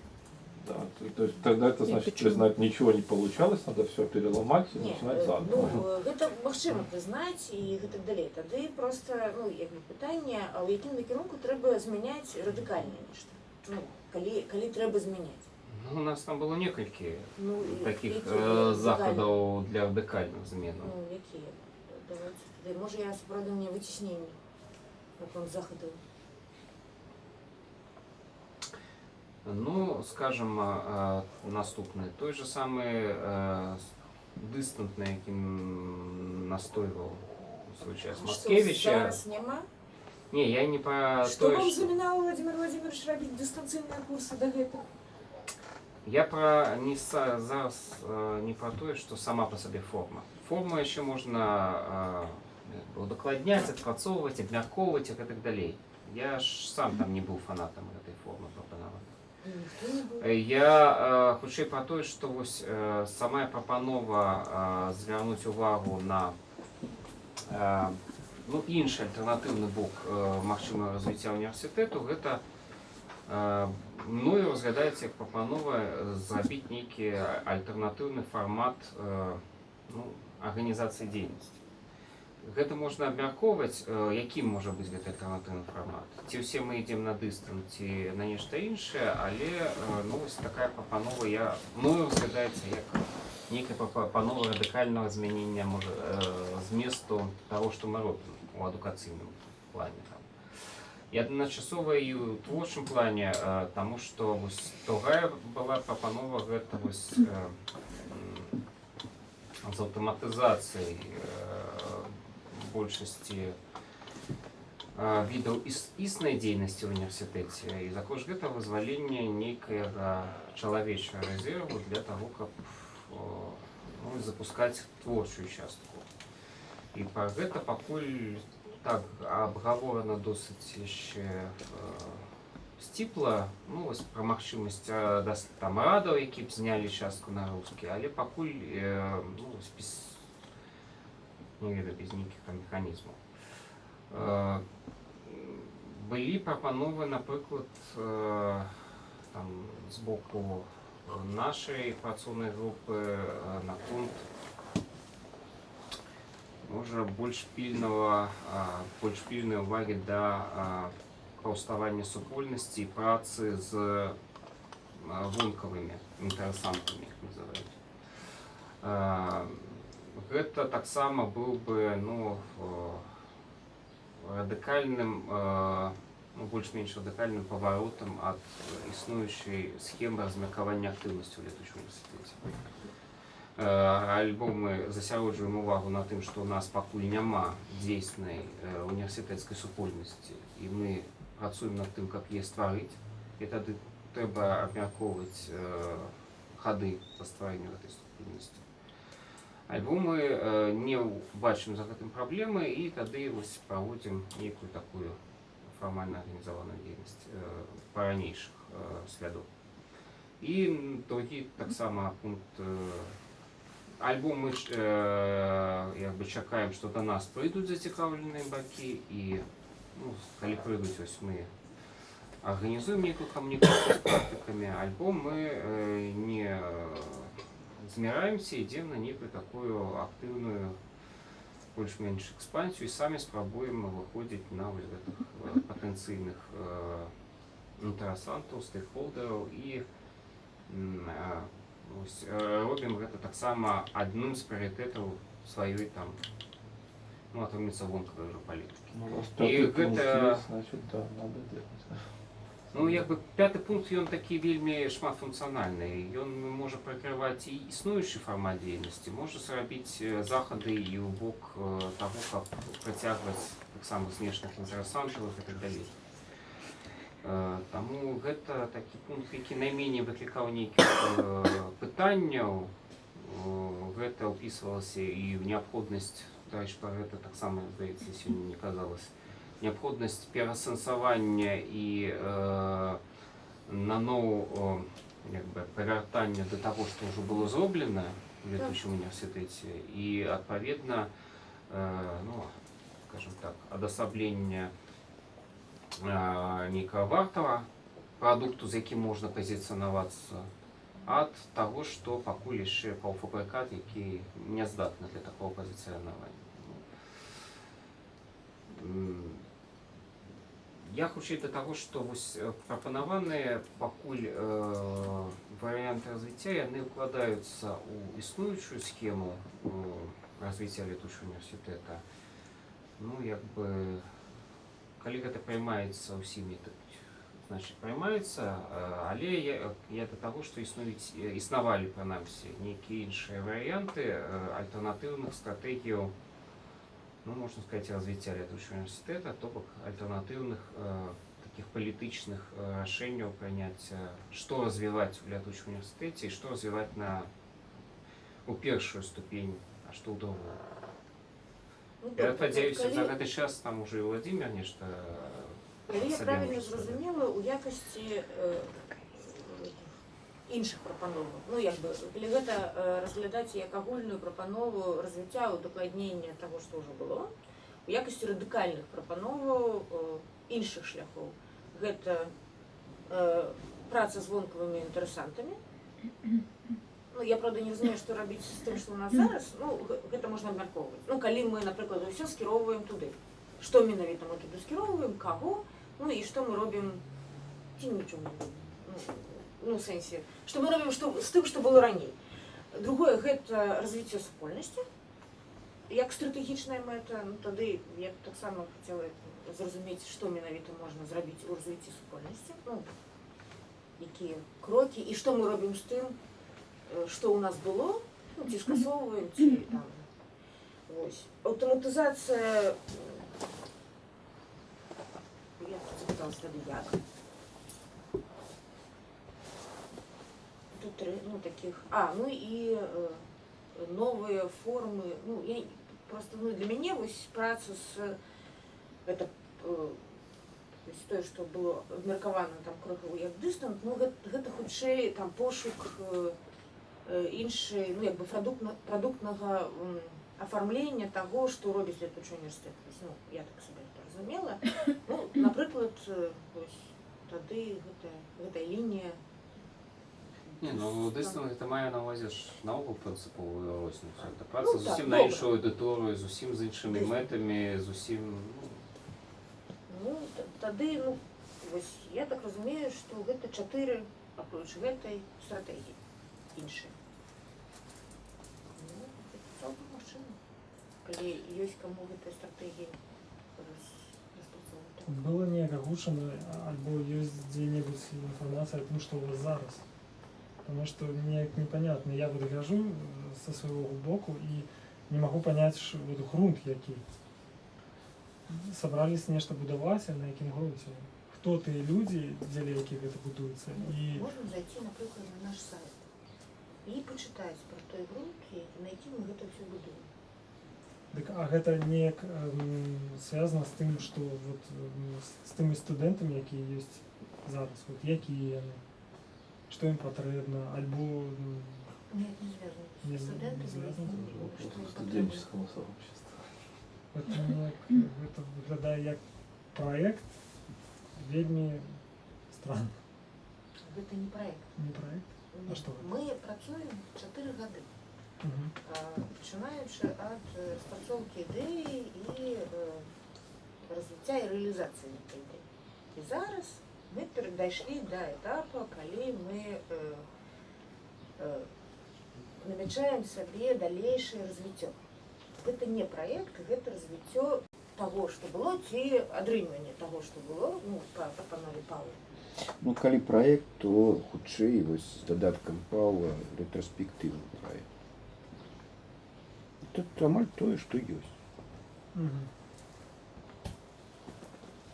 D: Да, то есть тогда это значит
B: почему?
D: признать, ничего не получалось, надо все переломать и
A: Не,
D: начинать заново.
A: ну, гэта магчыма прызнаць і гэтак далей. Тады проста, ну, як бы пытанне, а ў якім накірунку трэба змяняць радыкальна нешта. Ну, калі трэба змяняць.
F: Ну, у нас там было некалькі
A: Ну,
F: таких
A: якія
F: заходаў для радыкальных зменаў.
A: Ну, якія? Давайте тады. Можа, я сапраўднае выцясненне наконт захадаў.
F: Ну, скажем, наступны. Той же самый дыстант, на якім настойваў у свой час
A: А што,
F: Маскевіча.
A: зараз няма?
F: Не, я не про
A: Што
F: то,
A: вам
F: что...
A: замінала Владимир Владимирович рабіць дыстанцыйныя курсы дагэтуль?
F: Я про зараз не про то, что сама по себе форма. Форму еще можно удокладнять, отпрацовывать, обмярковывать и так далее. Я ж сам там не был фанатом этой формы пропанования.
A: Ніхто не быў.
F: Я хутчэй про то, что вось сама прапанова звярнуць увагу на ну, іншы альтэрнатыўны бок магчымага развіцця універсітэту, гэта мною разглядаецца як прапанова зрабіць нейкі альтэрнатыўны фармат ну, арганізацыі дзейнасці. Гэта можна абмяркоўваць, якім можа быць гэты альтэрнатыўны фармат. Ці ўсе мы ідзем на дыстант, ці на нешта іншае, але ну, вось такая прапанова мною разглядаецца як нейкая прапанова радыкальнага змянення зместу таго, што мы робім у адукацыйным плане. І адначасова і ў творчым плане, таму што вось другая была прапанова гэта вось з аўтаматызацыяй большасці відаў існай дзейнасці ў універсітэце і за кошт гэта вызвалення нейкага чалавечага рэзерву для таго, каб ну, запускаць творчую частку. І пра гэта пакуль так абгаворана досыць яшчэ сціпла, ну, вось пра магчымасць там радаў, які б знялі частку на рускі, але пакуль ну, не ведаю, без нейкіх механізмаў. Былі прапановы, напрыклад, там, з боку нашай працоўнай групы наконт можа больш пільнай увагі да паўставання супольнасці і працы з вонкавымі інтарэсантамі, іх называюць. Гэта таксама быў бы ну, радыкальным, ну, больш-менш радыкальным паваротам ад існуючай схемы размеркавання актыўнасці ў летучым універсітэце. Альбо мы засяроджваем увагу на тым, што ў нас пакуль няма дзейснай універсітэцкай супольнасці, і мы працуем над тым, каб яе стварыць, і тады трэба абмяркоўваць хады па стварэнню гэтай супольнасці. Альбо мы не бачым за гэтым праблемы і тады вось праводзім нейкую такую фармальна арганізаваную дзейнасць па ранейшых слядоў. І другі таксама пункт, альбо мы як бы чакаем, што да нас прыйдуць зацікаўленыя бакі і ну, калі прыйдуць, вось мы арганізуем нейкую камунікацыю з практыкамі, альбо мы не зміраемся, ідзем на нейкую такую актыўную больш-менш экспансію і самі спрабуем выходзіць на вось гэтых патэнцыйных інтарэсантаў, стейкхолдераў і робім гэта таксама адным з прыярытэтаў сваёй там, ну, атрымаецца вонкавай ўжо палітыкі.
D: И гэта... Значит, да, надо делать.
F: Ну, як бы пяты пункт, ён такі вельмі шматфункцыянальны. Ён можа прыкрываць і існуючы фармат дзейнасці, можа зрабіць захады і ў бок таго, каб прыцягваць таксама знешніх інтарэсантаў і так далей. Таму гэта такі пункт, які найменей выклікаў нейкіх пытанняў. Гэта ўпісвалася і ў неабходнасць, товарищ пра гэта таксама, здаецца, сёння не казалася, неабходнасць пераасэнсавання і наноў павяртання да таго, што ўжо было зроблена, в летучем университете. И, адпаведна, ну, скажем так, адасаблення нейкага вартага прадукту, з якім можна пазіцыянавацца, ад таго, што пакуль яшчэ паўфабрыкат, які не здатны для такого пазіцыянавання. Я хутчэй да таго, што вось прапанаваныя пакуль варыянты развіцця, яны ўкладаюцца ў існуючую схему развіцця летучего універсітэта. Ну, як бы, калі гэта прымаецца ўсімі, значит, прымаецца, але я да таго, што існавалі, прынамсі, нейкія іншыя варыянты альтэрнатыўных стратэгіяў, ну, можно сказать, развития летучего университета, то бок альтернативных таких политичных решений принять, что развивать в летучем университете и что развивать у первую ступень, а что у другую.
A: Ну,
F: Я надеюсь, за этот час там уже и Владимир нечто.
A: Я правильно зрозумела, у якості інших прапановаў. Ну, як бы, калі гэта разглядаць як агульную прапанову развіцця, удакладнення таго, што ўжо было, у якасці радыкальных прапановаў іншых шляхоў. Гэта праца з вонкавымі інтарэсантамі. Ну, я, правда, не разумею, што рабіць з тым, што у нас зараз. Ну, гэта можна абмяркоўваць. Ну, калі мы, напрыклад, усё скіроўваем туды. Што менавіта мы туды скіроўваем, каго, ну, і што мы робім, ці нічого не робім. Ну, в сэнсе, што мы робім з тым, што было раней. Другое, гэта развіццё супольнасці. Як стратэгічная мэта, ну, тады я таксама хацела зразумець, што менавіта можна зрабіць у развіцці супольнасці. Ну, якія крокі, і што мы робім з тым, што ў нас было, ну, ці скасоўваем, ці там. Вось. Аўтаматызацыя, я запыталась тады, як. Ну, таких, ну и новые формы, ну, я просто, ну, для меня вось праца с, это, то, что было абмеркавана там крыху як дыстант, ну, гэта хутчэй там пошук іншай, ну, як бы прадуктнага афармлення таго, што робіць летучы універсітэт. Ну, я так сабе это разумела. Ну, напрыклад, вось тады гэтая лінія.
F: Не, ну дійсно, це має на увазі ж науку принципову розницю. Це праця з усім на іншу аудиторію, з усім з іншими метами, з усім,
A: ну, тады, ну, ось я так розумію, що гэта 4 апроч гэтай стратегії іншыя. Ну, гэта цалкам магчыма, калі ёсць каму гэтай стратегії распрацоўваць.
G: Было неяк агучана, альбо ёсць дзе-небудзь інфармацыя о том, што у вас зараз. Потому что мне непонятно, я вот гляжу со своего боку и не могу понять, вот грунт який. Собрались нечто будовать, а на якім грунте. Хто ті люди, дзеля яких это будуется. И...
A: Можно зайти, например, на наш сайт и почитать про той грунт, на якім мы гэта все будуем.
G: Так, а гэта неяк связано с тым, что вот с теми студентами, якія ёсць зараз, вот якія яны. Что им потребно, альбо...
A: Нет, не связано.
G: Не
A: студенты,
G: связано.
D: Вопрос студенческого сообщества.
G: Это выглядае як проект вельмі странно.
A: Это не проект.
G: Не проект?
A: Нет.
G: А что это?
A: Мы працуем 4 гады. Пачынаючы ад распрацоўкі ідэі і развіцця і рэалізацыі гэтай ідэі. І зараз мы дайшлі да этапа, калі мы намячаем сабе далейшае развіццё. Гэта не праект, гэта развіццё таго, што было, ці адрыньванне таго, што было, ну, па прапанове Паўла.
C: Ну, калі праект, то хутчэй вось з дадаткам Паўла рэтраспектыўны праект. Тут амаль тое, што ёсць.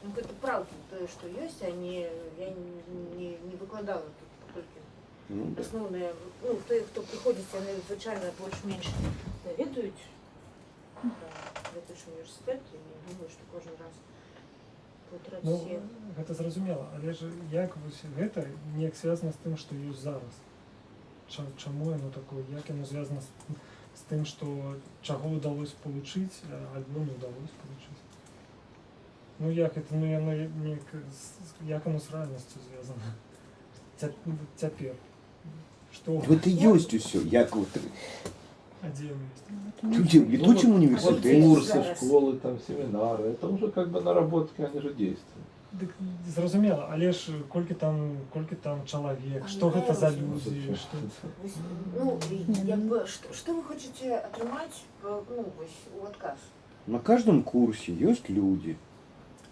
A: Ну, гэта правда тое, што ёсць, а не я не выкладала тут толькі асноўныя, ну, хто прыходзіць, яны звычайна больш-менш ведаюць летучы універсітэт, і не думаю, што кожны раз патраць
G: Ну,
A: все.
G: гэта зразумела, але ж як вось гэта неяк связана з тым, што ёсць зараз. чаму яно такое, як яно звязана з тым, што чаго ўдалося получыць, альбо не ўдалося получыць. Ну як это, ну яно як оно з рэальнасцю звязана цяпер? Што?
C: Это есть усё, як вот.
G: А дзе яно ёсць?
C: Люди в летучем
D: Вот
C: университете.
D: курсы,
A: Зараз.
D: школы, там семинары, это уже как бы наработки, они же действуют.
G: Дык зразумела, але ж колькі там чалавек, што гэта за людзі, што...
A: Ну, якби, что вы хотите атрымаць, ну, вось, у адказ?
C: На каждом курсе есть люди.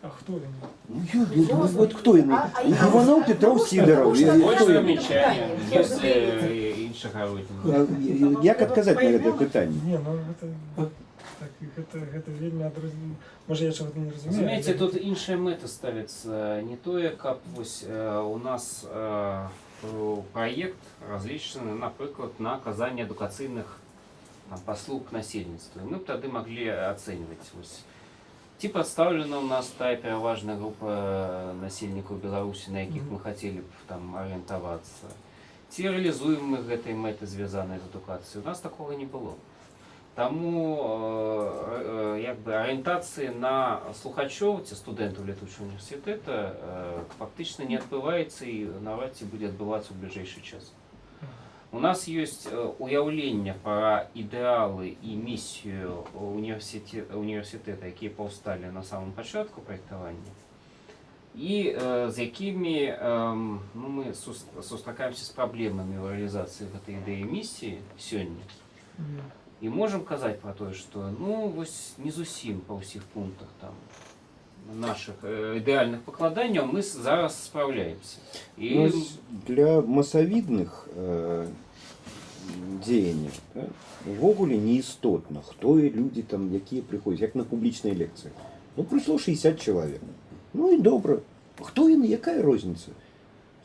G: А хто яны?
C: Ну, вот кто они? Иванов, Петров, Сидоров.
F: Больше
C: Кто
F: замечания,
A: Кто
F: если
A: задает?
F: іншага
C: Як адказаць на гэта пытанне?
G: Не, ну гэта вельмі адрозненне. Можа я чого не разумею.
F: Разумееце, тут іншая мэта ставіцца, не тое, каб вось у нас праект разлічаны, напрыклад, на аказанне адукацыйных паслуг насельніцтву. Мы б тады маглі ацэньваць вось. Ці прадстаўлена ў нас тая пераважная група насельнікаў Беларусі, на якіх мы хацелі б там арыентавацца. Ці рэалізуем мы гэтай мэты, звязанай з адукацыяй? У нас такога не было. Таму арыентацыі на слухачоў ці студэнтаў летучага універсітэта фактычна не адбываецца і наврад ці будзе адбывацца ў бліжэйшы час. У нас ёсць уяўленне пра ідэалы і місію універсітэта, якія паўсталі на самым пачатку праектавання, і з якімі мы сустракаемся з праблемамі ў рэалізацыі гэтай ідэі місіі сёння. І можам казаць пра тое, што ну вось не зусім па ўсіх пунктах там наших ідэальных пакладанняў мы зараз спраўляемся. І
C: для масавідных дзеянняў увогуле неістотна, хто і людзі там, якія прыходзяць, як на публічнай лекцыі. Ну прыйшло 60 чалавек. Ну і добра. Хто яны, якая розніца?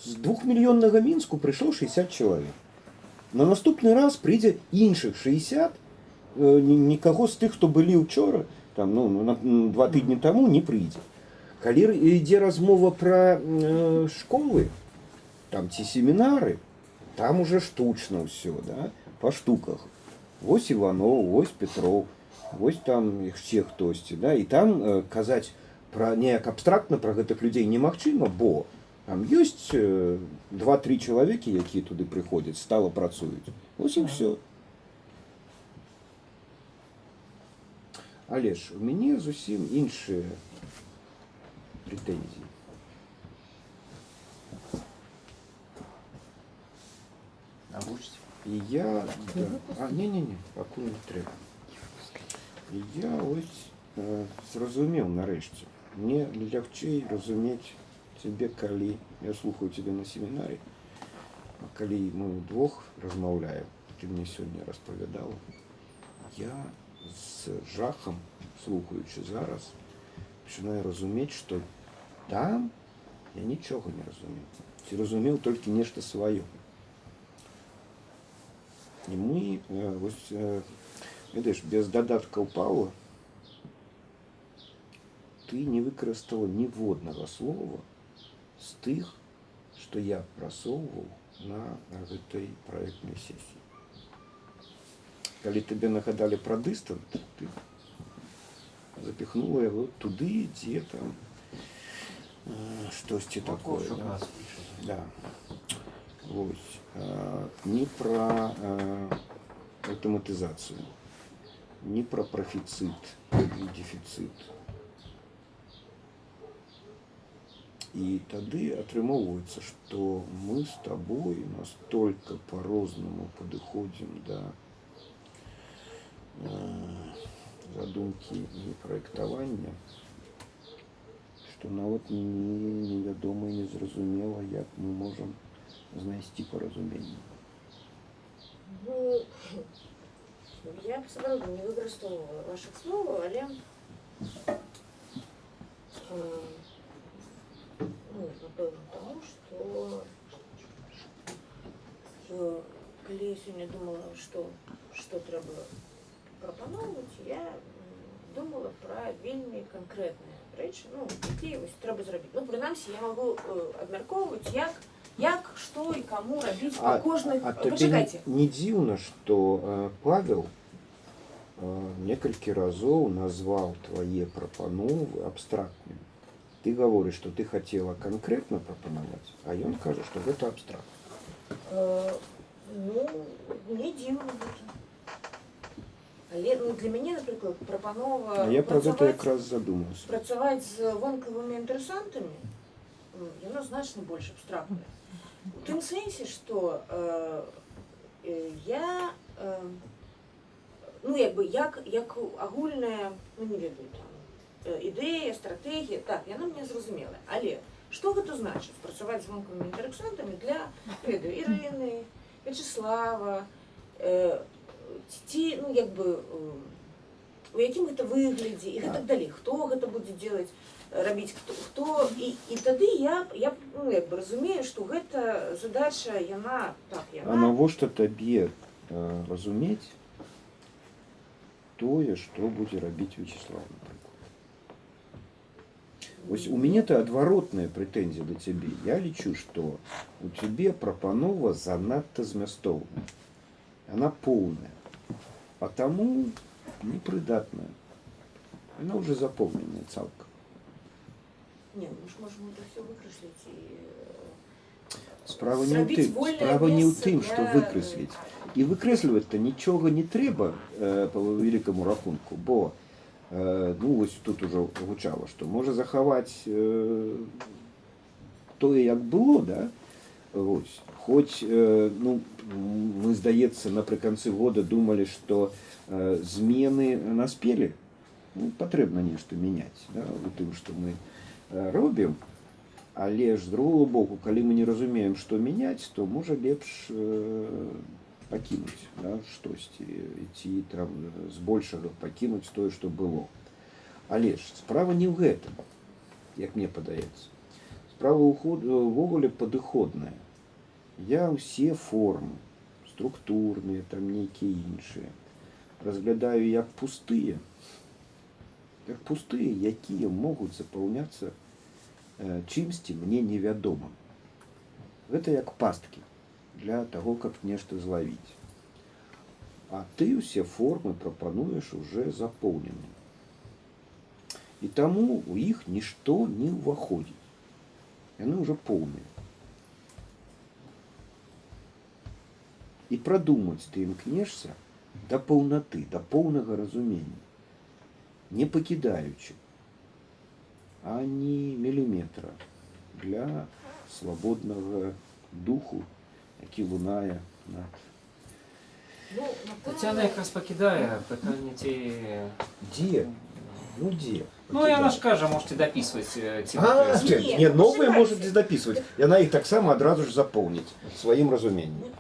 C: З 2-мільённага Мінску прыйшло 60 чалавек. На наступны раз прыйдзе іншых 60, нікаго з тых, хто былі ўчора, там, ну, 2 тыдні таму не прыйдзе. Калі ідзе размова пра школы, там ці семінары, там уже штучна ўсё, да, па штуках. Вось Іванов, вось Петров, вось там яшчэ хтосьці, да, і там казаць пра неяк абстрактна пра гэтых людзей немагчыма, бо там ёсць 2-3 чалавекі, якія туды прыходзяць, стала працуюць. Вось і ўсё. Але ж у мяне зусім іншыя прэтэнзіі.
F: навучыць.
C: І я... Да. Не, пакуль не трэба. І я ось зразумеў нарэшце. Мне лягчэй разумець цябе, калі я слухаю цябе на семінарі, а калі мы ўдвох размаўляем, ты мне сёння распавядала, я з жахам, слухаючы зараз, пачынаю разумець, што там я нічога не разумеў. Ці разумеў толькі нешта сваё. І мы, вось, ведаеш, без дадаткаў Павла ты не выкарыстала ніводнага слова з тых, што я прасоўваў на гэтай праектнай сесіі. Калі табе нагадалі пра дыстант, ты запихнула яго туды, дзе там штосьці такое. Да. Вось. Не пра аўтаматызацыю, не пра профіцыт і дэфіцыт. І тады атрымоўваецца, што мы з табой настолькі по-рознаму падыходзім да задумкі і праектавання, што нават невядома і незразумела, як мы можам знайсці паразуменне.
A: Ну, я б сапраўды не выкарыстоўвала вашых словаў, але ну, напэўна, таму, што калі я сёння думала, што трэба прапаноўваць, я думала пра вельмі канкрэтныя рэчы, ну, якія вось трэба зрабіць. Ну, прынамсі, я магу абмяркоўваць, як як, што і каму рабіць
C: А-
A: па кожнай...
C: А табе
A: Пачакайце.
C: не дзіўна, што Павел некалькі разоў назваў твае прапановы абстрактнымі. Ты гаворыш, што ты хацела канкрэтна прапанаваць, а ён кажа, што гэта абстракт.
A: Ну, не дзіўна гэта. Але ну, для мяне, напрыклад, прапанова
C: А я пра гэта
A: працаваць-
C: якраз задумаўся.
A: працаваць з вонкавымі інтарэсантамі, яно значна больш абстрактнае. У тым сэнсе, што я, ну, як бы, як агульная, ну, не ведаю, там, ідэя, стратэгія, так, яна мне зразумела. Але што гэта значыць? Працаваць з вонкавымі інтарэсантамі для, ведаю, Ірыны, Вячеслава, ці, ну, як бы, у якім гэта выглядзе і гэтак далей. Хто гэта будзе делать, рабіць, хто і тады я ну, як бы разумею, што гэта задача, яна, так,
C: А
A: яна...
C: навошта табе разумець тое, што будзе рабіць Вячеслав, напрыклад? Вось у мяне-то адваротная прэтэнзія да цябе. Я лічу, што у цябе прапанова занадта змястоўная. Яна поўная, а таму непрыдатная. Яна ўжо запоўненая цалкам.
A: Не, мы ж можем это все выкреслить и...
C: Справа не ў
A: Зрабіць
C: тым,
A: вольнае
C: справа не ў
A: месца
C: тым,
A: для-
C: што выкрэсліць. І выкрэсліваць-то нічога не трэба па великаму рахунку, бо ну вось тут ужо гучала, што можа захаваць тое, як было, да? Вось. Хоць, ну, мы, здаецца, напрыканцы года думалі, што змены наспелі, ну, патрэбна нешта мяняць, да, у тым, што мы робім. Але ж з другого боку, калі мы не разумеем, што мяняць, то можа лепш пакінуць, да, штосьці, ці там збольшага пакінуць тое, што было. Але ж справа не ў гэтым, як мне падаецца. Справа ўвогуле падыходная. Я ўсе формы, структурныя, там нейкія іншыя, разглядаю як пустыя, якія могуць запаўняцца чымсьці мне невядомым. Гэта як пасткі для таго, каб нешта злавіць. А ты ўсе формы прапануеш уже запоўненыя. І таму у іх нішто не ўваходзіць. Яны ўжо поўныя. І прадумаць ты імкнешся да паўнаты, да поўнага разумення, не пакідаючы ані міліметра для свабоднага духу, які лунае над.
A: Ну,
F: Тетяна якраз пакідае пытанне ці...
C: Дзе? Ну дзе?
F: Ну, яна ж кажа, можете дапісваць ці
C: Не, новыя можаце дапісваць. Яна іх таксама адразу ж запоўніць сваім разуменнем.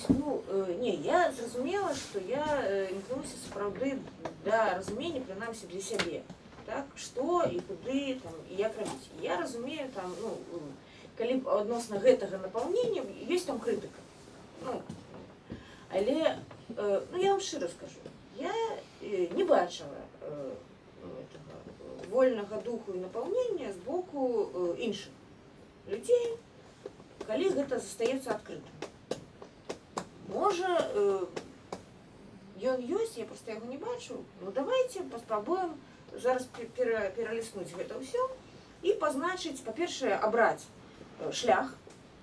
A: Ну, не, я зразумела, што я імкнуся сапраўды да разумення, прынамсі для сябе. Так, што і куды, там, і як рабіць. Я разумею, там, ну, калі адносна гэтага напаўнення, ёсць там крытыка. Ну, але, ну, я вам шчыра скажу, я не бачыла вольнага духу і напаўнення з боку іншых людзей, калі гэта застаецца адкрытым. Можа, ён ёсць, я проста яго не бачу. Ну, давайте паспрабуем зараз пераліснуць гэта ўсё і пазначыць, па-першае, абраць шлях,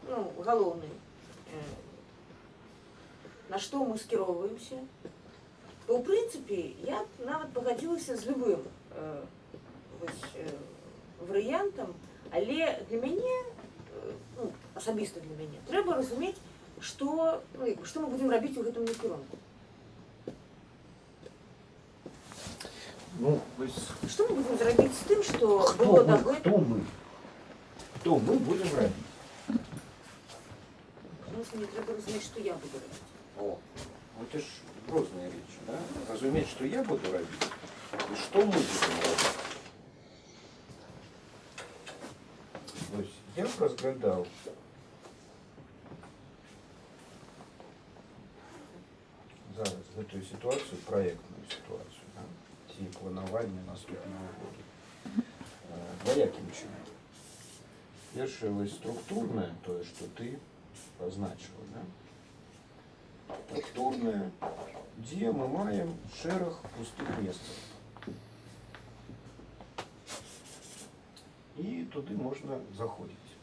A: ну, галоўны, на што мы скіроўваемся. Бо, ў прынцыпе, я нават пагадзілася з любым варыянтам, але для мяне, ну, асабіста для мяне, трэба разумець, што мы будзем рабіць у гэтым накірунку.
C: Ну,
A: Што мы будзем зрабіць з тым, што было да гэтага?
C: Хто мы будзем рабіць?
A: Потому что мне трэба разумець, што я буду рабіць.
C: О, это ж розныя рэчы, да? Разумець, што я буду рабіць, і што мы будзем рабіць. Вось, я б разглядаў зараз гэтую сітуацыю, праектную сітуацыю, да? Ці планаванне наступнага года. Дваякім чынам. Першае вось структурнае, тое, што ты пазначыла, да? Структурнае, дзе мы маем шэраг пустых месцаў. І туды можна заходзіць.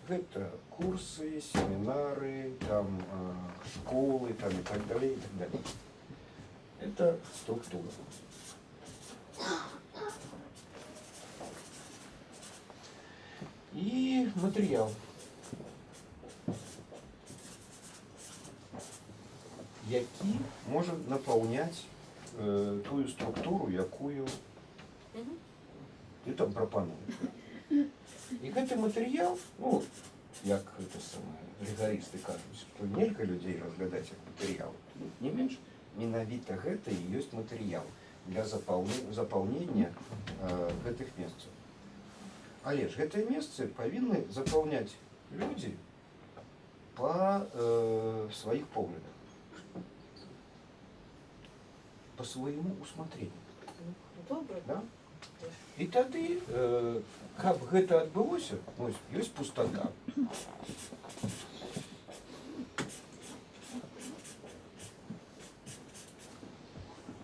C: Гэта курсы, семінары, там школы, там і так далее, і так далее. Это структура. І матэрыял, які можа напаўняць тую структуру, якую ты там прапануеш. І гэты матэрыял, ну, як гэта самае, рыгарысты кажуць, што нельга людзей разглядаць як матэрыял. Не менш, менавіта гэта і ёсць матэрыял для запаўнення гэтых месцаў. Але ж гэтыя месцы павінны запаўняць людзі па сваіх поглядах, по свайму усмотренню.
A: Добре.
C: Да? І тады, каб гэта адбылося, ёсць пустата.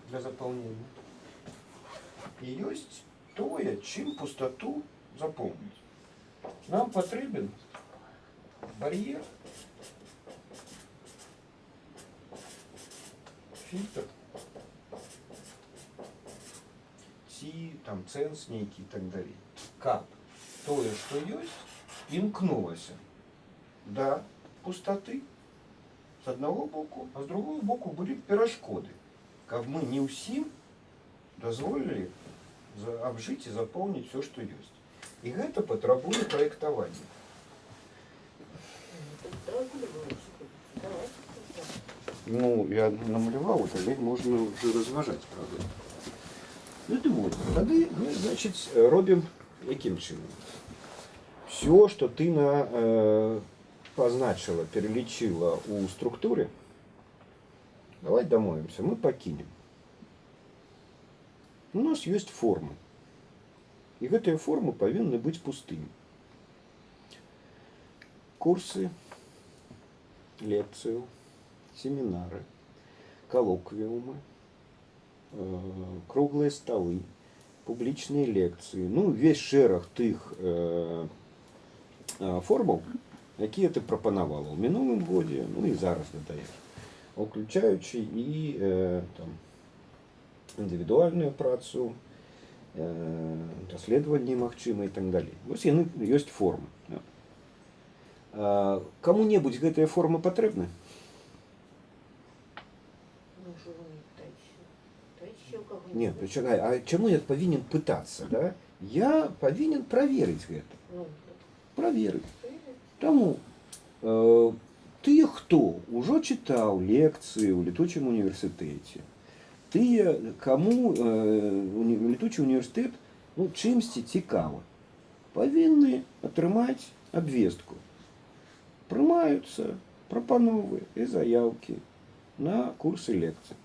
C: Для запаўнення. І ёсць тое, чым пустату запомнить. Нам потребен барьер, фильтр, ці там ценз нейкі і так далее. Каб тое, што ёсць, імкнулася да пустаты з аднаго боку, а з другого боку былі перашкоды, каб мы не ўсім дазволілі абжыць і запоўніць все, што ёсць. І гэта патрабуе праектавання. Ну, я намаляваў, але можна ўжо разважаць пра гэта. Ну, і вот, тады мы, значыць, робім якім чынам? Все, што ты пазначыла, пералічыла ў структуре, давай дамовімся, мы пакінем. У нас ёсць формы. І гэтыя формы павінны быць пустымі. Курсы, лекцыі, семінары, калоквіумы, круглыя сталы, публічныя лекцыі, ну, весь шэраг тых формаў, якія ты прапанавала ў мінулым годзе, ну і зараз дадаеш, уключаючы і там індывідуальную працу, даследаванні магчыма і так далей. Вось яны ёсць формы. Каму-небудзь гэтыя формы патрэбны? Не, пачакай, а чаму я павінен пытацца, да? Я павінен праверыць гэта. Праверыць. Таму тыя, хто ўжо чытаў лекцыі ў летучым універсітэце, тыя, каму летучы універсітэт, ну, чымсьці цікава, павінны атрымаць абвестку. Прымаюцца прапановы і заяўкі на курсы лекцый.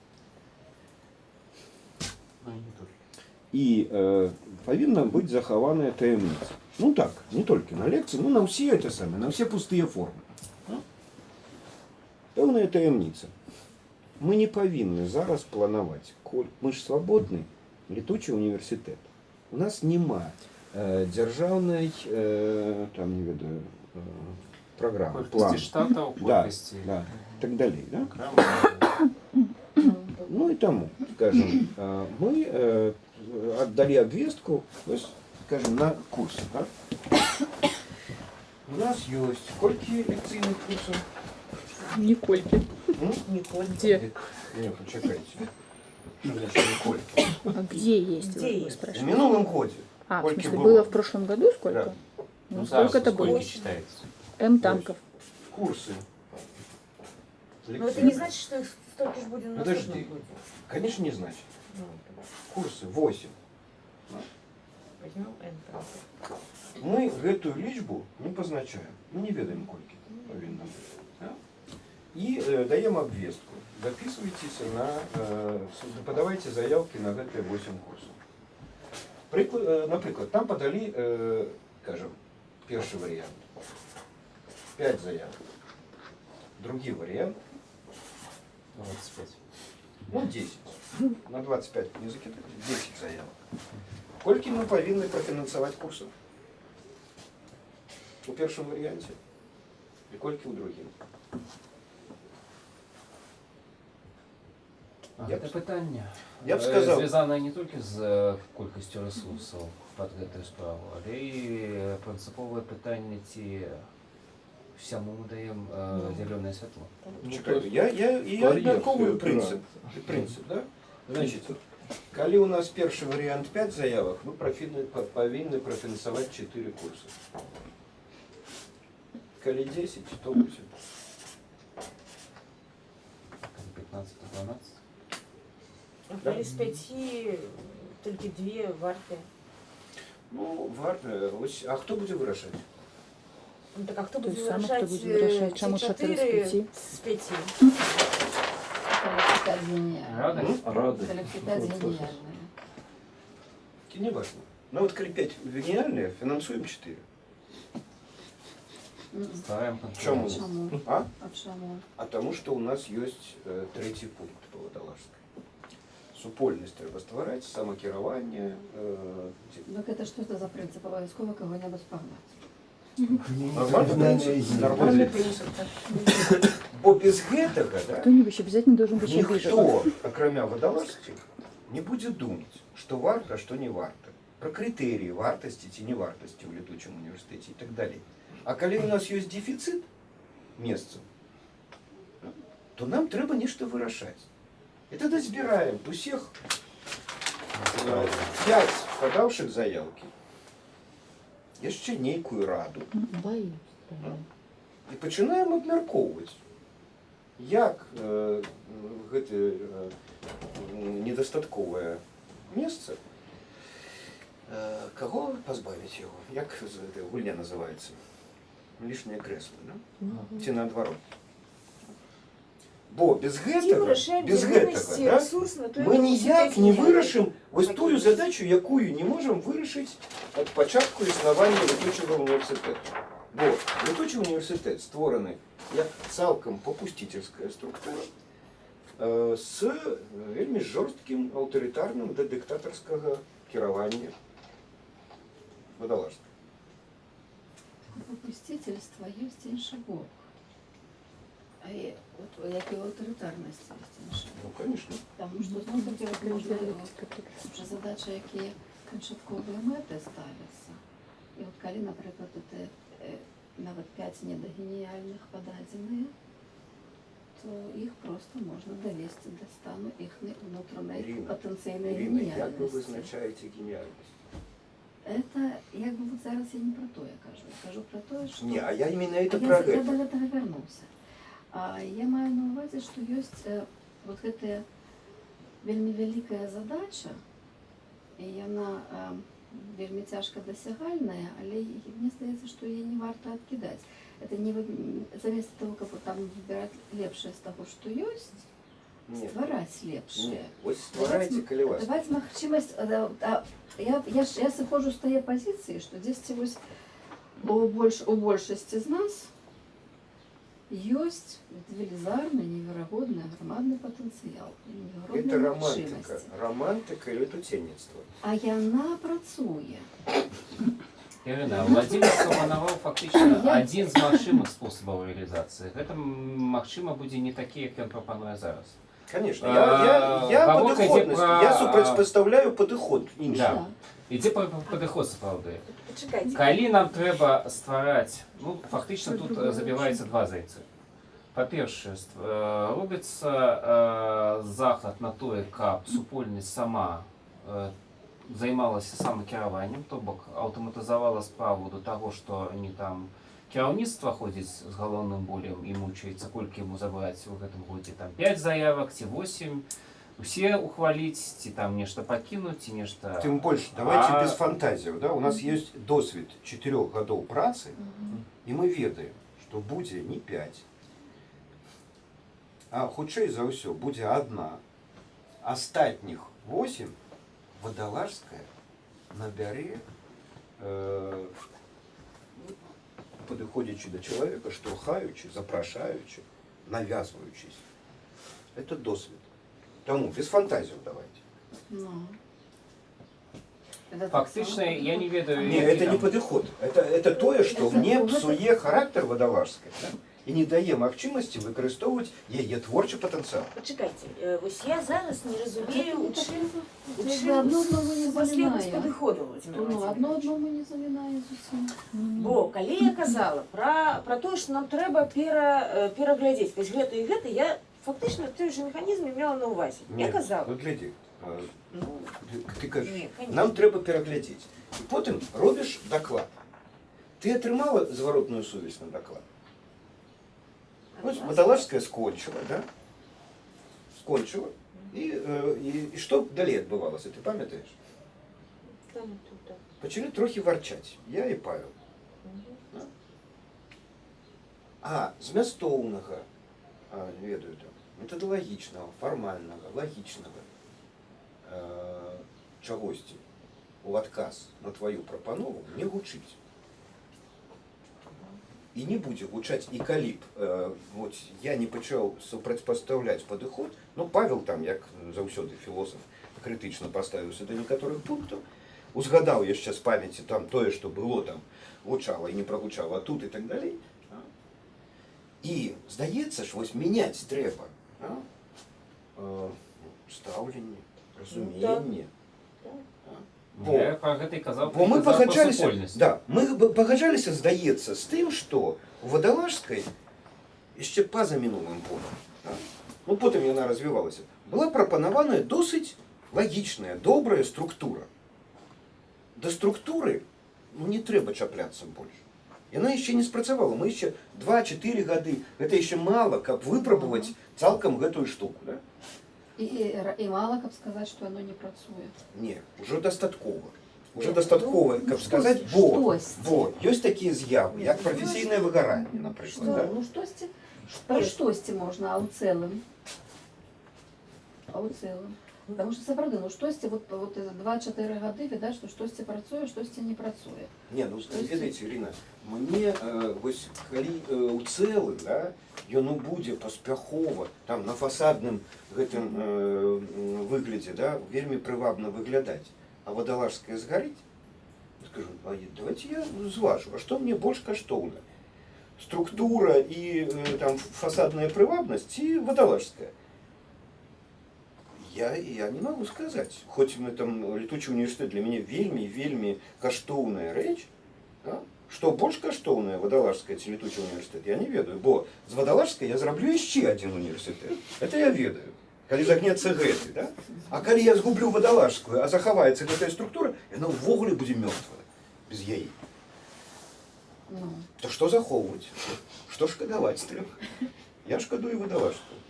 C: І павінна быць захаваная таямніца. Ну так, не толькі на лекцыі, но на ўсе это самае, на ўсе пустыя формы. Пэўная таямніца. Мы не павінны зараз планаваць. Мы ж свабодны летучы універсітэт. У нас няма дзяржаўнай, там, не ведаю, праграмы, план.
F: Штатаў, колькасці.
C: Да, так далей, да? Ну і таму, скажем, мы аддалі абвестку, скажем, на курсы, да? У нас ёсць колькі лекцыйных курсаў?
B: Никольки.
A: Никольки.
B: Где?
C: Не, почекайте. Что значит Никольки?
B: А где есть?
A: Где
B: Вы
A: есть?
C: В
B: спрашиваете?
C: минулом годе.
B: А, в
C: Сколько
B: смысле,
C: было?
B: было в прошлом году сколько?
C: Да.
B: Ну, сколько это было?
F: Считается?
B: М танков.
C: Курсы.
A: Но это не значит, что их столько же будет на
C: Подожди.
A: наступном году.
C: Конечно, не значит.
A: Ну,
C: Курсы 8.
A: возьмем N.
C: Мы гэтую лічбу не пазначаем. Мы не ведаем, колькі павінна быць. Да? І даем абвестку. Записывайтесь на... Подавайте заявки на гэтыя 8 курсаў. Напрыклад, там падалі, скажем, Первый вариант. 5 заявок. Другий вариант.
F: 25.
C: Ну, 10. На 25 не закидать. 10 заявок. Колькі мы павінны профінансаваць курсаў? У першым варыянце і колькі ў другім?
F: Гэта пытанне.
C: Я б сказаў-
F: Звязанае не толькі з колькасцю рэсурсаў пад гэтую справу, але і прынцыповае пытанне, ці всяму мы даем зялёнае святло.
C: Чекай, я абмяркоўваю прынцып, да? Значит, калі у нас першы варыянт 5 заявак, мы павінны профінансаваць 4 курсы. Калі 10, то 8.
F: 15, 12.
A: Калі з 5 толькі 2 варты.
C: Ну, варта. Ось, а хто будзе вырашаць?
A: Ну, так а хто
B: Той
A: будзе
B: самы, хто
A: вырашаць
B: будзе вырашаць, чаму
A: ці
B: 4 з
A: 4
B: 5?
A: з 5?
E: Это гениально.
F: Рады?
D: Рады.
E: Коллективизация гениальная.
C: Не важно. Ну вот коли 5 гениальные, финансуем 4.
F: Ставим
C: Чому?
E: Чому?
C: А?
E: А чому?
C: А тому что у нас есть третий пункт по Водолажской. Супольность треба ствараць, самакіраванне.
E: Так это что это за принцип? Обов'язково кого-нибудь погнать.
C: Нормальный принцип. Бо без гэтага, да,
B: Кто-нибудь обязательно должен быть обижен.
C: ніхто, акрамя Водолажкі, не будзе думаць, што варта, што не варта. Пра крытэрыі вартасці ці не вартасці ў летучым універсітэце і так далей. А калі у нас ёсць дэфіцыт месцаў, то нам трэба нешта вырашаць. І тады збіраем усіх 5 падаўшых заяўкі, яшчэ нейкую раду. І пачынаем абмяркоўваць, як гэта недастатковае месца, каго пазбавіць яго? Як гульня называецца? Лішняе крэсла, да? Ці наадварот? Бо без гэтага, да, мы ніяк не вырашым вось тую задачу, якую не можам вырашыць ад пачатку існавання летучага універсітэту. Бо летучы універсітэт створаны як цалкам попусцительская структура з вельмі жорсткім аўтарытарным да дыктатарскага кіравання Водолажскай.
E: Попустительство есть інший бок. А і от як і авторитарність є інший
C: Ну,
E: бок.
C: конечно.
E: Тому що знову таки от можна вже задача, які канчаткові мети ставляться. І от коли, наприклад, це навіть 5 недогеніальних подадених, то їх просто можна довести до стану їхньої внутрішньої
C: Ірина,
E: потенційної
C: Ірина, як ви
E: геніальності.
C: визначаєте геніальність?
E: Это, як би, от зараз я не про то я кажу. Я кажу про те, що...
C: Ні, а я іменно це
E: Я
C: про
E: до
C: гэта.
E: этого вернуся. А я маю на увазі, що є вот гэта вельмі великая задача, і вона вельмі тяжко досягальная, але мне здається, що її не варто откидать. Это не заместо того, как там выбирать лепшее з того, що є,
C: Ні.
E: створать лепшее.
C: Ні. Ось створайте, коли вас.
E: Давайте махчимость, я сыхожу з тієї позиції, що десь у большості з нас есть велизарный, невероятный, громадный потенциал.
C: Это романтика. Романтика и летуценництво.
E: А яна працуе.
F: Ірина, Владимир прапанаваў фактычна адзін з магчымых спосабаў рэалізацыі. Гэта, магчыма, будзе не такі, як ён прапануе зараз.
C: Конечно. Я
F: Гаворка ідзе
C: падыходнасць.
F: пра-
C: Я супрацьпастаўляю падыход іншы.
F: Да. Ідзе падыход сапраўды.
A: Почекайте.
F: Калі нам трэба ствараць, ну, фактычна тут забіваецца два зайцы. Па-першае, робіцца захад на тое, каб супольнасць сама займалася самакіраваннем, то бок аўтаматызавала справу до таго, што не там кіраўніцтва ходзіць з галоўным болем і мучаецца, колькі яму забраць у гэтым годзе, там 5 заявак ці 8, усе ухваліць, ці там нешта пакінуць, ці нешта...
C: Тым больш, давайте без фантазіяў, да? У нас есть досвед 4 гадоў працы, і мы ведаем, што будзе не 5, а хутчэй за ўсё будзе 1. Астатніх 8 Водолажская набярэ падыходзячы да чалавека, штурхаючы, запрашаючы, навязваючись. Это досвід. Тому без фантазію давайте.
H: Ну. Это так
F: Фактично,
H: само.
F: я не ведаю...
C: Не,
F: які
C: это не
F: там-
C: падыход. Это тое, што
H: Это
C: мне
H: вот
C: псуе характар вадалажскай, да? І не дае магчымасці выкарыстоўваць яе творчы патэнцыял.
A: Почекайте, ось я зараз не розумію, у чим
H: Це одно одного не
A: послідність
H: замінає.
A: підходу, Володимир
H: Ну, одно
A: Володимирович.
H: одному не замінає зовсім.
A: Бо калі я казала про те, що нам треба пераглядзець вось гэта і гэта, я фактично той же механізм мела на увазі. Я казала.
C: Ну глядзі,
A: Ну,
C: ты кажаш,
A: ні, конечно.
C: нам трэба пераглядзець. І потым робіш даклад. Ты атрымала зваротную сувязь на даклад. Вось вадалажская скончыла, да? Скончыла. І што далей адбывалася, ты памятаеш?
A: Там і тут, так.
C: Пачалі трохі варчаць, я і Павел.
A: Мгм.
C: А змястоўнага, не ведаю там, метадалагічнага, фармальнага, лагічнага чагосьці у адказ на тваю прапанову не гучыць. І не будзе гучаць і калі б вот, я не пачаў супрацьпастаўляць падыход, ну Павел там, як заўсёды філосаф, крытычна паставіўся да некаторых пунктаў, узгадаў яшчэ з памяці там тое, што было там, гучала і не прагучала тут і так далей. І здаецца ж, вось мяняць трэба стаўленне, разуменне.
F: Я про гэта і казаў.
C: Бо мы
F: казаў про
C: пагаджаліся,
F: супольнасць.
C: да, мы пагаджаліся, здаецца, з тым, што у вадалажскай яшчэ па-за мінулым полем, ну потым яна развівалася, была прапанаваная досыць лагічная, добрая структура. Да структуры ну, не трэба чапляцца больш. Яна яшчэ не спрацавала, мы яшчэ 2-4 гады, гэта яшчэ мала, каб выпрабаваць цалкам гэтую штуку. Да?
H: І мало, каб сказаць, што яно не працуе.
C: Не, уже дастаткова. Уже дастаткова, каб сказаць, бо ёсць такія з'явы, як прафесійнае выгаранне, напрыклад. Да?
H: Ну, штосьці, пра штосьці можна, а ў цэлым? А ў цэлым? Потому што сапраўды, ну штосьці, вот 2-4 гады відаць, што штосьці працуе, штосьці не працуе.
C: Не, ну ведаеце, Ірина, мне вось калі ў цэлым, да, ён будзе паспяхова там на фасадным гэтым выглядзе, да, вельмі прывабна выглядаць, а вадалажская згарыць, скажу, давайте я зважу, а што мне больш каштоўна? Структура і там фасадная прывабнасць ці вадалажская? Я не могу сказаць. Хоць мы там летучы універсітэт для мяне вельмі каштоўная рэч, да? Што больш каштоўная вадалажская ці летучы універсітэт, я не ведаю, бо з вадалажскай я зраблю яшчэ адзін універсітэт. Это я ведаю. Калі загнецца гэты, да? А калі я згублю вадалажскую, а захаваецца гэтая структура, яна ўвогуле будзе мёртвая без яе.
H: Ну.
C: То што захоўваць? Што шкадаваць трэба? Я шкадую вадалажскую.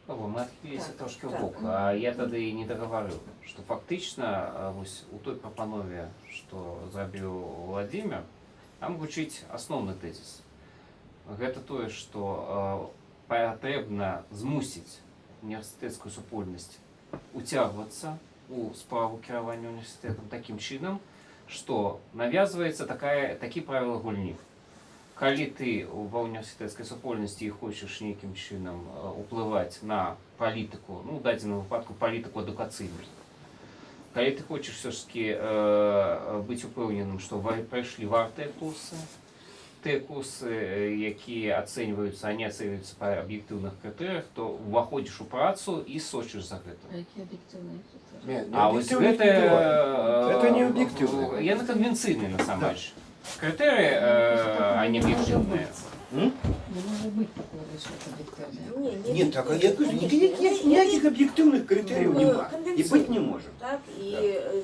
F: Мы адхіліліся трошки
A: так,
F: ў бок, а я тады не дагаварыў, што фактычна вось у той прапанове, што зрабіў Владзімир, там гучыць асноўны тэзіс. Гэта тое, што патрэбна змусіць універсітэцкую супольнасць уцягвацца ў справу кіравання універсітэтам такім чынам, што навязваецца такі правіла гульні. Калі ты ва універсітэцкай супольнасці хочаш нейкім чынам уплываць на палітыку, ну, у дадзеным выпадку палітыку адукацыйную, калі ты хочаш все ж таки быць упэўненым, што прайшлі вартыя курсы, тыя курсы, якія ацэньваюцца, а не ацэньваюцца па аб'ектыўных крытэрыях, то уваходзіш у працу і сочыш за гэта.
H: А які аб'ектыўныя крытэрыі?
C: А
F: вось гэта...
C: Это не аб'ектыўна.
F: Яны канвенцыйныя насамрэч. Крытэрыі, а не аб'ектыўныя.
H: Не можа быць такого, што аб'ектыўныя.
C: Нет, так, я говорю, никаких объективных критериев нема. И быть не может.
A: Так, і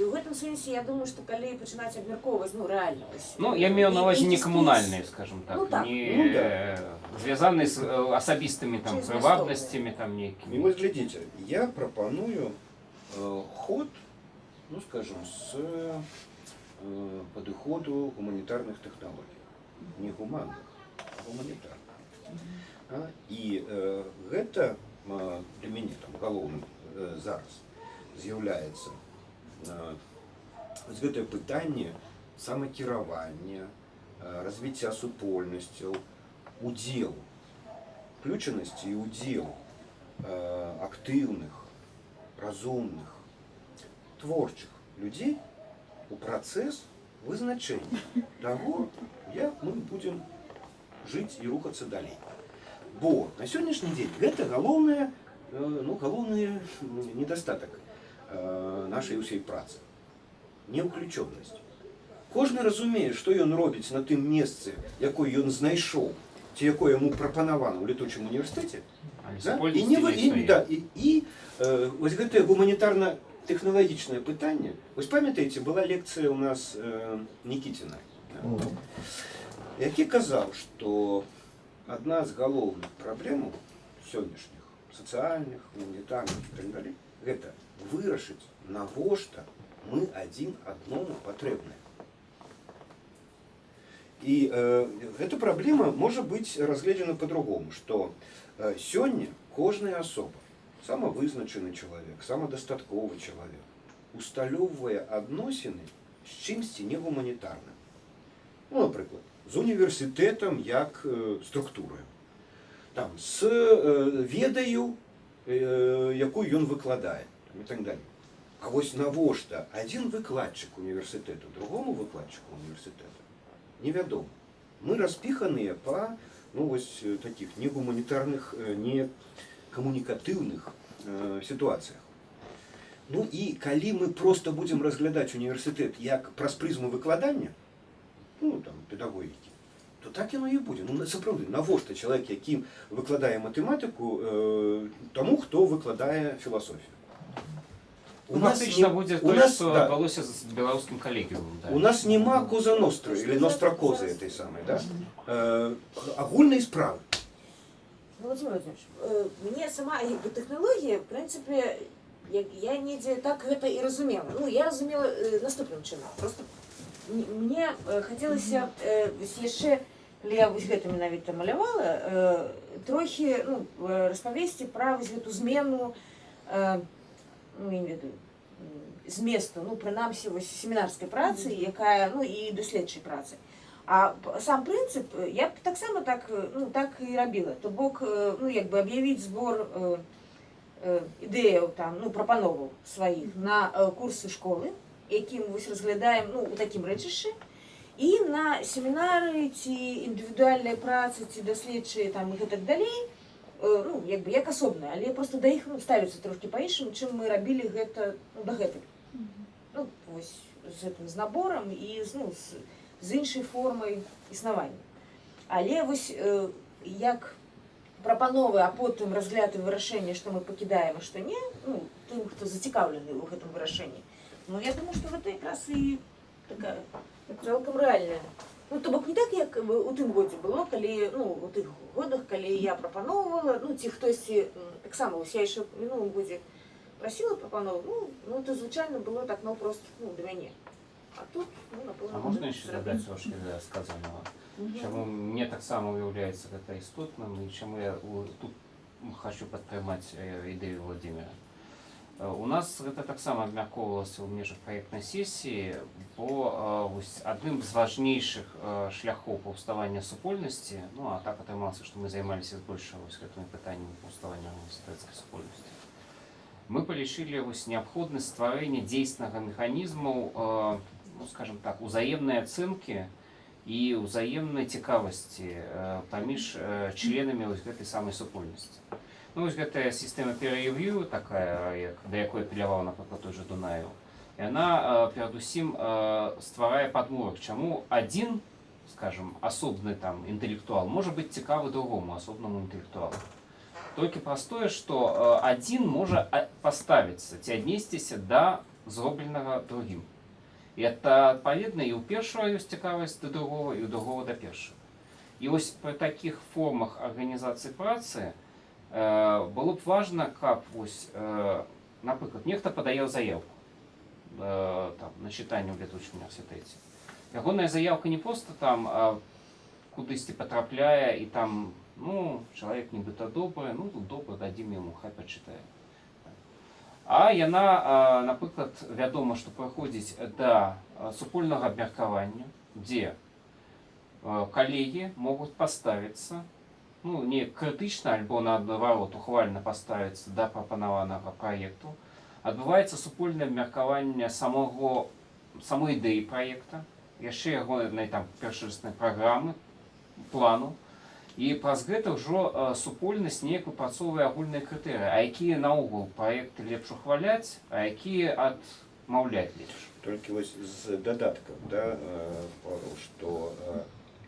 A: в этом сенсі я думаю, що коли починати обмірковувати, ну реально ось.
F: Ну, я маю на увазі не комунальные, скажем так,
A: Ну, так.
F: не звязанные с особистыми там
A: Через
F: приватностями там
C: И
F: некими.
C: вот глядите, я пропоную ход, ну скажем, с подыходу гуманитарных технологий. Не гуманных, а гуманитарных. І гэта для мяне там галоўным зараз з'яўляецца гэтае пытанне самакіравання, развіцця супольнасцяў, удзелу, включанасці і удзелу актыўных, разумных, творчых людзей у працэс вызначэння таго, як мы будзем жыць і рухацца далей. Бо на сённяшні дзень гэта галоўны недастатак нашай усей працы. Неўключонасць. Кожны разумее, што ён робіць на тым месцы, якое ён знайшоў, ці якое яму прапанавана ў летучым універсітэце. І вось гэтае гуманітарна-тэхналагічнае пытанне. Вось памятаеце, была лекцыя ў нас Нікіціна, які казаў, што адна з галоўных праблемаў сённяшніх сацыяльных, гуманітарных і так далей, гэта вырашыць, навошта мы адзін аднаму патрэбныя. І эта праблема можа быць разгледжана по-другому, што сёння кожная асоба, самавызначаны чалавек, самадастатковы чалавек, усталёўвае адносіны з чымсьці негуманітарным. Ну, напрыклад, з універсітэтам як структурай, там, з ведаю, якую ён выкладае, і так далее. А вось навошта адзін выкладчык універсітэту другому выкладчыку універсітэта невядома. Мы распіханыя па такіх негуманітарных, некамунікатыўных сітуацыях. Ну і калі мы проста будзем разглядаць універсітэт як праз прызму выкладання, педагогікі, то так яно і будзе. Сапраўды, навошта чалавек, які выкладае матэматыку, таму, хто выкладае філасофію?
F: У нас будет то, что удалось с белорусским коллегиумом. Да.
C: У нас нема коза ностры, или нострокозы этой самой, да? Агульной справы.
A: Владимир Владимирович, мне сама технология, в принципе, я не так это и разумела. Ну, я разумела наступным чином. Просто мне хотелось яшчэ, калі я вось гэта менавіта малявала, трохи распавесці пра вось гэту змену зместу, прынамсі вось семінарскай працы, якая, і даследчай працы. А сам прынцып я б таксама так і рабіла. То бок, аб'явіць збор ідэяў, прапановаў сваіх на курсы школы, які мы разглядаем у такім рэчышчы, і на семінары ці індывідуальныя працы, ці даследчыя і гэтак далей, як асобныя, але просто да іх ставіцца трошки па-іншаму, чым мы рабілі гэта дагэтуль. Вось з гэтым наборам і з іншай формай існавання. Але вось як прапановы, а потым разгляд і вырашэнне, што мы пакідаем, а што не, тым, хто зацікаўлены ў гэтым вырашэнні. Я думаю, што гэта якраз і такая цалкам рэальная. То бок не так, як у тым годзе было, калі, у тых годах, калі я прапаноўвала, ці хтосьці, таксама, я яшчэ ў мінулым годзе прасіла прапанову, то звычайна было так наўпрост да мяне. А тут, напэўна...
F: А можна яшчэ дадаць трошки сказанага? Чаму мне таксама уяўляецца гэта істотным, і чаму я тут хочу падтрымаць ідэю Владимира? У нас гэта таксама абмяркоўвалася ў межах праектнай сесіі, бо адным з важнейшых шляхоў паўставання супольнасці, а так атрымалася, што мы займаліся збольшага гэтымі пытаннямі паўставання універсітэцкай супольнасці. Мы палічылі неабходнасць стварэння дзейснага механізму, скажем так, узаемнай ацэнкі і ўзаемнай цікавасці паміж членамі гэтай самай супольнасці. Вось гэтая сістэма peer-review, такая, да якой апеляваў, напрыклад, той жа Дунаеў, яна перадусім стварае падмурак, чаму адзін, скажем, асобны інтэлектуал можа быць цікавы другому асобнаму інтэлектуалу. Толькі праз тое, што адзін можа паставіцца ці аднесціся да зробленага другім. І адпаведна і ў першага ёсць цікавасць да другого, і ў другого да першага. І вось пры такіх формах арганізацыі працы было б важна, каб, напрыклад, нехта падае заявку на чытанне ў летучым універсітэце. Ягоная заявка не проста кудысьці патрапляе і чалавек нібыта добры, тут добры, дадзім яму, хай пачытае. А яна, напрыклад, вядома, што прыходзіць да супольнага абмеркавання, дзе калегі могуць паставіцца, ну, не крытычна, альбо наадварот ухвальна паставіцца да прапанаванага праекту. Адбываецца супольнае абмеркаванне самой ідэі праекта, яшчэ ягонай там першаснай праграмы, плану. І праз гэта ўжо супольнасць неяк выпрацоўвае агульныя крытэрыі, а якія наогул праекты лепш ухваляць, а якія адмаўляць лепш.
C: Толькі вось з дадаткам, да, Павел, што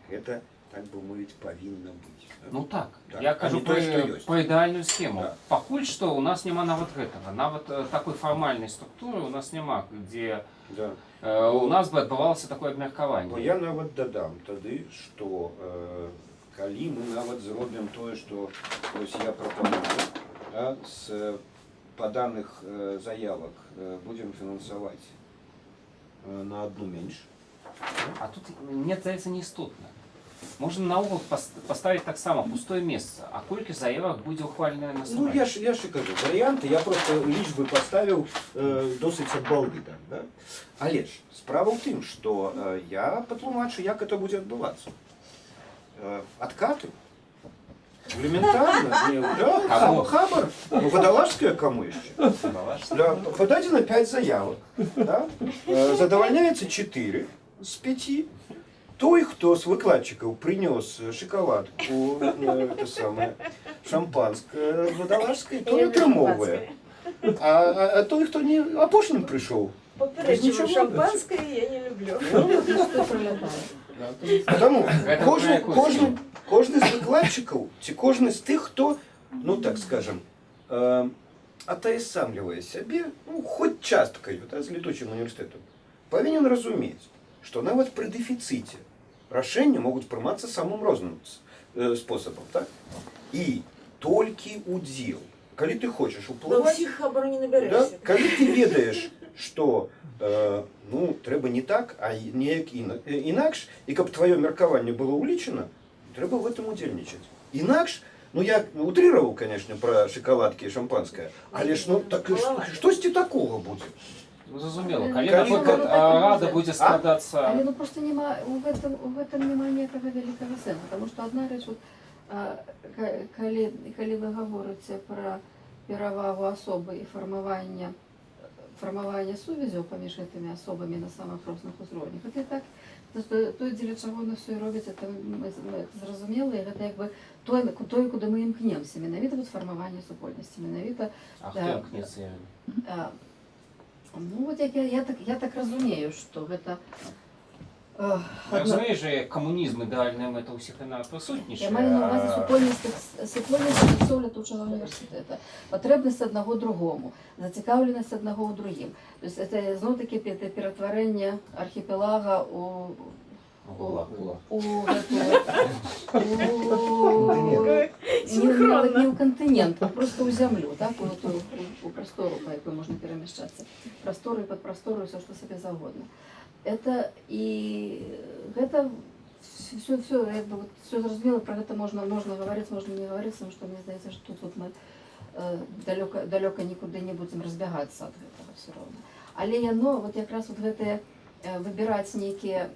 C: гэта, так бы мовіць, павінна быць. Да?
F: Ну так,
C: Так,
F: я
C: а
F: кажу
C: не тое, што ёсць.
F: пра ідэальную схему.
C: Да.
F: Пакуль што ў нас няма нават гэтага, нават такой фармальнай структуры ў нас няма, дзе
C: Да.
F: у нас бы адбывалася такое
C: Бо
F: абмеркаванне.
C: я нават дадам тады, што калі мы нават зробім тое, што ось я прапаную, да, з паданых заявак будзем фінансаваць на одну менш.
F: А тут, мне здаецца, не істотна. Можна наогул паставіць таксама пустое месца, а колькі заявак будзе ухваленае на
C: Ну, я ж і кажу, варыянты, я просто лічбы паставіў досыць ад балды. Так, да? Але ж, справа ў тым, што я патлумачу, як это будзе адбывацца. Адкаты. Элементарно. Да, хабар. Вадалажская каму яшчэ. Да, подадено 5 заявок. Да? Задавальняецца 4 з 5. Той, хто з выкладчикаў прынёс шакаладку, это самое, шампанское вадалажскае, той атрымоўвае. А той, хто не апошнім прыйшоў,
A: Поперечного шампанское я не люблю.
H: Что пролетает?
C: Таму кожны з выкладчыкаў ці кожны з тых, хто, ну так скажем, атаясамлівае сябе, ну, хоць часткаю, да, з летучым універсітэтам, павінен разумець, што нават пры дэфіцыце рашэнні могуць прымацца самым розным спосабам, так? І толькі удзел. Калі ты хочаш
A: Но
C: уплываць,
A: всех хабару не
C: да,
A: наберешься.
C: калі ты ведаеш, што ну, трэба не так, а неяк інакш, і каб тваё меркаванне было ўлічана, трэба в этом удзельнічаць. Інакш, ну я утрыраваў, конечно, пра шакаладкі і шампанскае, але ж, ну, так, штосьці такога будзе.
F: Зразумела, калі,
C: Калі
F: напрыклад, рада будзе складацца...
H: Але ну просто нема, у гэтым няма ніякага вялікага сэнсу, потому что одна рэч, вот, калі вы гаворыце пра перавагу асобы і фармаванне сувязяў паміж гэтымі асобамі на самых розных узроўнях, гэта так, то, дзеля чаго на ўсё робіць, это зразумела, і гэта як бы тое, куды мы імкнемся, менавіта вот фармаванне супольнасці, менавіта...
F: А хто імкнецца?
H: Ну, вот я так разумею, што гэта...
F: Разумееш же, камунізм ідэальная мэта ўсіх яна прысутнічае.
H: Я маю на увазе супольнасць ўсё летучага універсітэта, патрэбнасць аднаго другому, зацікаўленасць аднаго ў другім. То есть это зноў-такі ператварэнне архіпелага у не ў кантынент, а просто ў зямлю, так, у прастору, па якой можна перамяшчацца. Прастору і падпрастору, ўсё, што сабе загодна. Это і гэта все зразумела, про гэта можна гаварыць, можна не гаварыць, тому што мне здаецца, што тут мы далёка нікуды не будзем разбягацца ад гэтага все роўна. Але яно вот якраз вот гэтыя выбіраць нейкія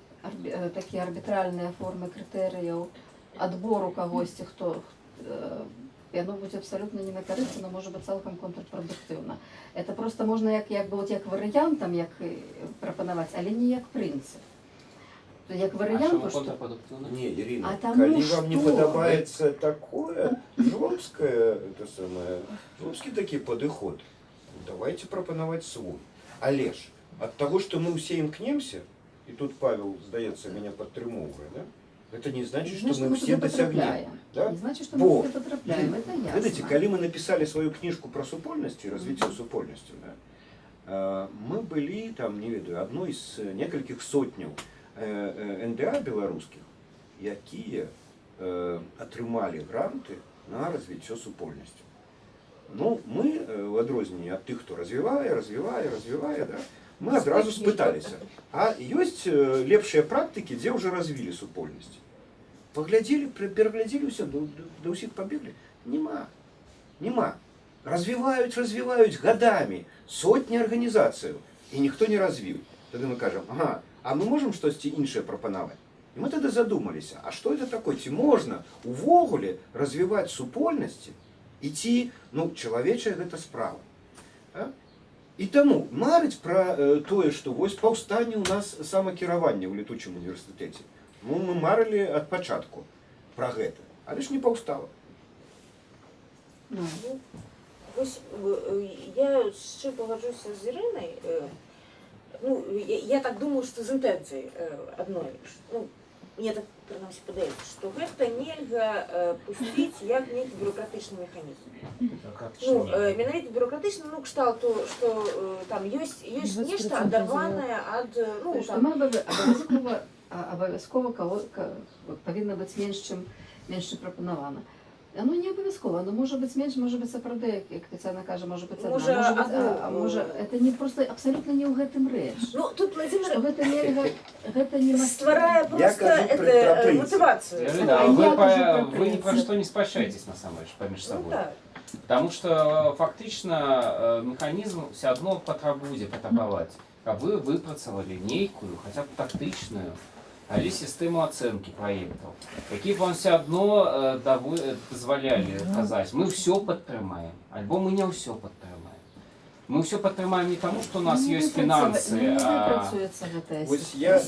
H: такія арбітральныя формы крытэрыяў адбору кагосьці, хто яно будзе абсалютна не на карысць, но можа быць цалкам контрпрадуктыўна. Это просто можна як варыянтам як прапанаваць, але не як прынцып. Як варыянту, што...
C: Не, Ирина,
H: А тому
C: калі вам не
H: что?
C: падабаецца такое, жлобское, это самое, жлобскі такі падыход, давайте прапанаваць свой. Але ж, ад таго, што мы ўсе імкнемся, і тут Павел, здаецца, мяне падтрымоўвае, да? Это не значит, что мы все досягнем. Да?
H: Не значит, что мы все потрапляем, это ясно.
C: Видите, когда мы написали свою книжку про супольность и развитие супольности, да, мы были, там, не ведаю, одной из нескольких сотняў НДА белорусских, якія атрымалі гранты на развіццё супольнасці. Ну, мы, в адрозненне ад тых, хто развівае, да, мы адразу спыталіся, а ёсць лепшыя практыкі, дзе ўжо развілі супольнасць? Паглядзелі, пераглядзелі ўсё, да ўсіх пабеглі? Нема. Развіваюць гадамі, сотні арганізацыяў, і ніхто не развіў. Тады мы кажам, ага, а мы можам штосьці іншае прапанаваць? І мы тогда задумались, а что это такое? Ці можна увогуле развивать супольнасці і ці, ну, чалавечая гэта справа. А? І таму марыць пра тое, што вось паўстанне ў нас самакіраванне ў летучым універсітэце. Ну, мы марылі ад пачатку пра гэта, але ж не паўстала.
H: Ну,
A: Вось, я ще погоджуся з Іриною. Ну, я так думаю, що з інтенцією одної. Ну, мне так, принаймні, подається, що гэта нельга пустить як некий бюрократичний механізм. Ну, менавіта бюрократичний, ну, кшталту, що там ёсць нешта адарванае ад, ну,
H: што
A: там...
H: мы абавязкова павінна быць менш, чым прапанавана. Оно не обов'язково, оно може бути менше, може бути сапраўды, як Тетяна каже, може бути одна, а може, это не просто абсолютно не ў гэтым рэч.
A: Ну, тут Владимир
H: Што гэта нельга, гэта не
A: стварае просто мотивацию.
F: Вы ни про что не спрощаетесь, на самом деле, поміж собой. Потому что фактично механизм все одно потребует потребовать, каб вы выпрацавалі нейкую, хотя бы тактичную, але систему оценки проектов, які б вам все одно дозволяли казать, мы все подтрымаем, альбо мы не все подтрымаем. Мы все подтрымаем не тому, что у нас есть финансы,
H: не працуецца гэтая
A: система.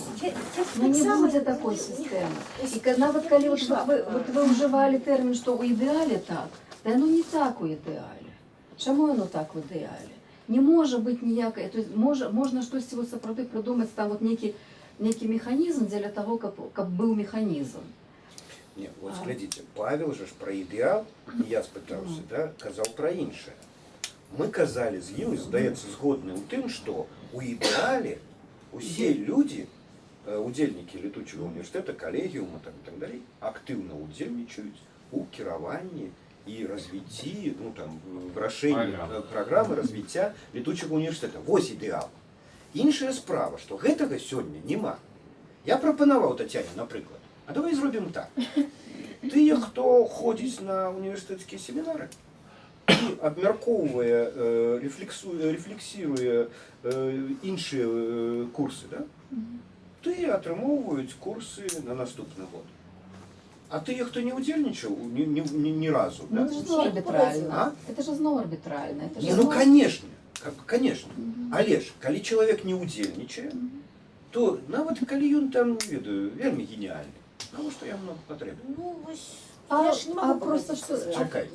H: Не будзе такой системы. І нават калі вы ўжывалі тэрмін, што ў ідэале так, да оно не так у ідэале. Чаму оно так у ідэале? Не можа быць ніякай, то есть можна штосьці вот сапраўды придумаць там вот нейкі механизм для того, каб быў механизм.
C: Не, вот глядите, Павел же про идеал, и я спытаўся, да, казал про іншае. Мы казали з ім, здаецца, згодны ў тым, што у ідэале усе людзі, удзельнікі летучего універсітэта, калегіума і так далей, актыўна удзельнічаюць у кіраванні і развіцці, ну там, вырашэнні праграмы развіцця летучего універсітэта. Вось ідэал. Іншая справа, што гэтага сёння няма. Я прапанаваў Тацяне, напрыклад, а давай зробім так. Тыя, хто ходзіць на універсітэцкія семінары і абмяркоўвае, рефлексіруе іншыя курсы, да? Тыя атрымоўваюць курсы на наступны год. А тыя, хто не удзельнічаў ні разу, да?
H: Это же зноў арбітральна. Это же зноў арбітральна.
C: Ну, конечно. Конечно. Але ж, калі чалавек не удзельнічае, то нават калі ён там, ведаю, вельмі геніальны, навошта яму патрэбна?
A: Ну, вось, я ж не могу
H: просто что...
C: Чакай.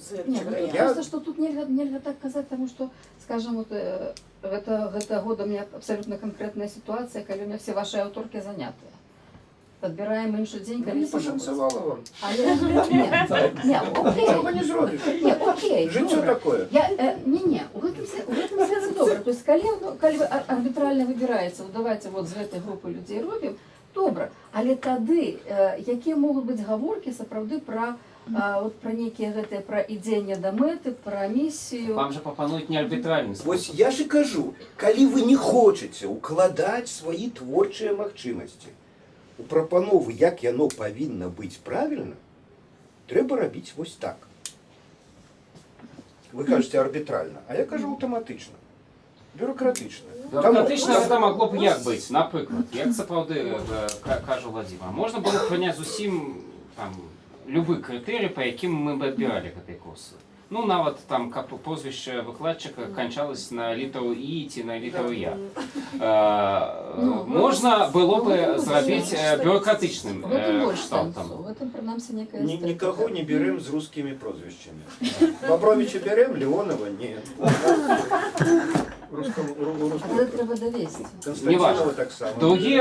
H: Просто что тут нельга так казаць, потому что, скажем, вот, гэта года у меня абсолютно конкретная ситуация, калі у меня все ваши аўторкі занятыя. Подбираем іншы дзень, калі
C: не пашанцавала вам.
H: Нічога
C: не зробіш.
H: Окей.
C: Жыццё такое.
H: У гэтым свеце добра. То есть, калі вы арбітральна выбіраеце, давайте вот з гэтай групы людзей робім, добра. Але тады, якія могуць быць гаворкі сапраўды пра нейкія гэтыя, пра ідзенне да мэты, пра місію.
F: Вам же прапануюць не арбітральны спосаб.
C: Вось я ж і кажу, калі вы не хочаце укладаць свае творчыя магчымасці у прапановы, як яно павінна быць правільна, трэба рабіць вось так. Вы кажаце арбітральна, а я кажу аўтаматычна, бюрократычна.
F: Бюрократычна гэта магло б як быць, напрыклад, як сапраўды кажа Владзіма. Можна было б прыняць зусім любы крытэрый, па якім мы б адбіралі гэтай курсы. Ну, нават там, каб прозвішча выкладчыка канчалось на літару І ці на літару Я. Можна было бы зрабіць бюрократычным кшталтам.
H: В этом, прынамсі, некая
C: Никого не берем с русскими прозвищами. Бобровича берем, Леонова нет.
H: Але трэба давесці.
C: Константинова так само.
F: Другі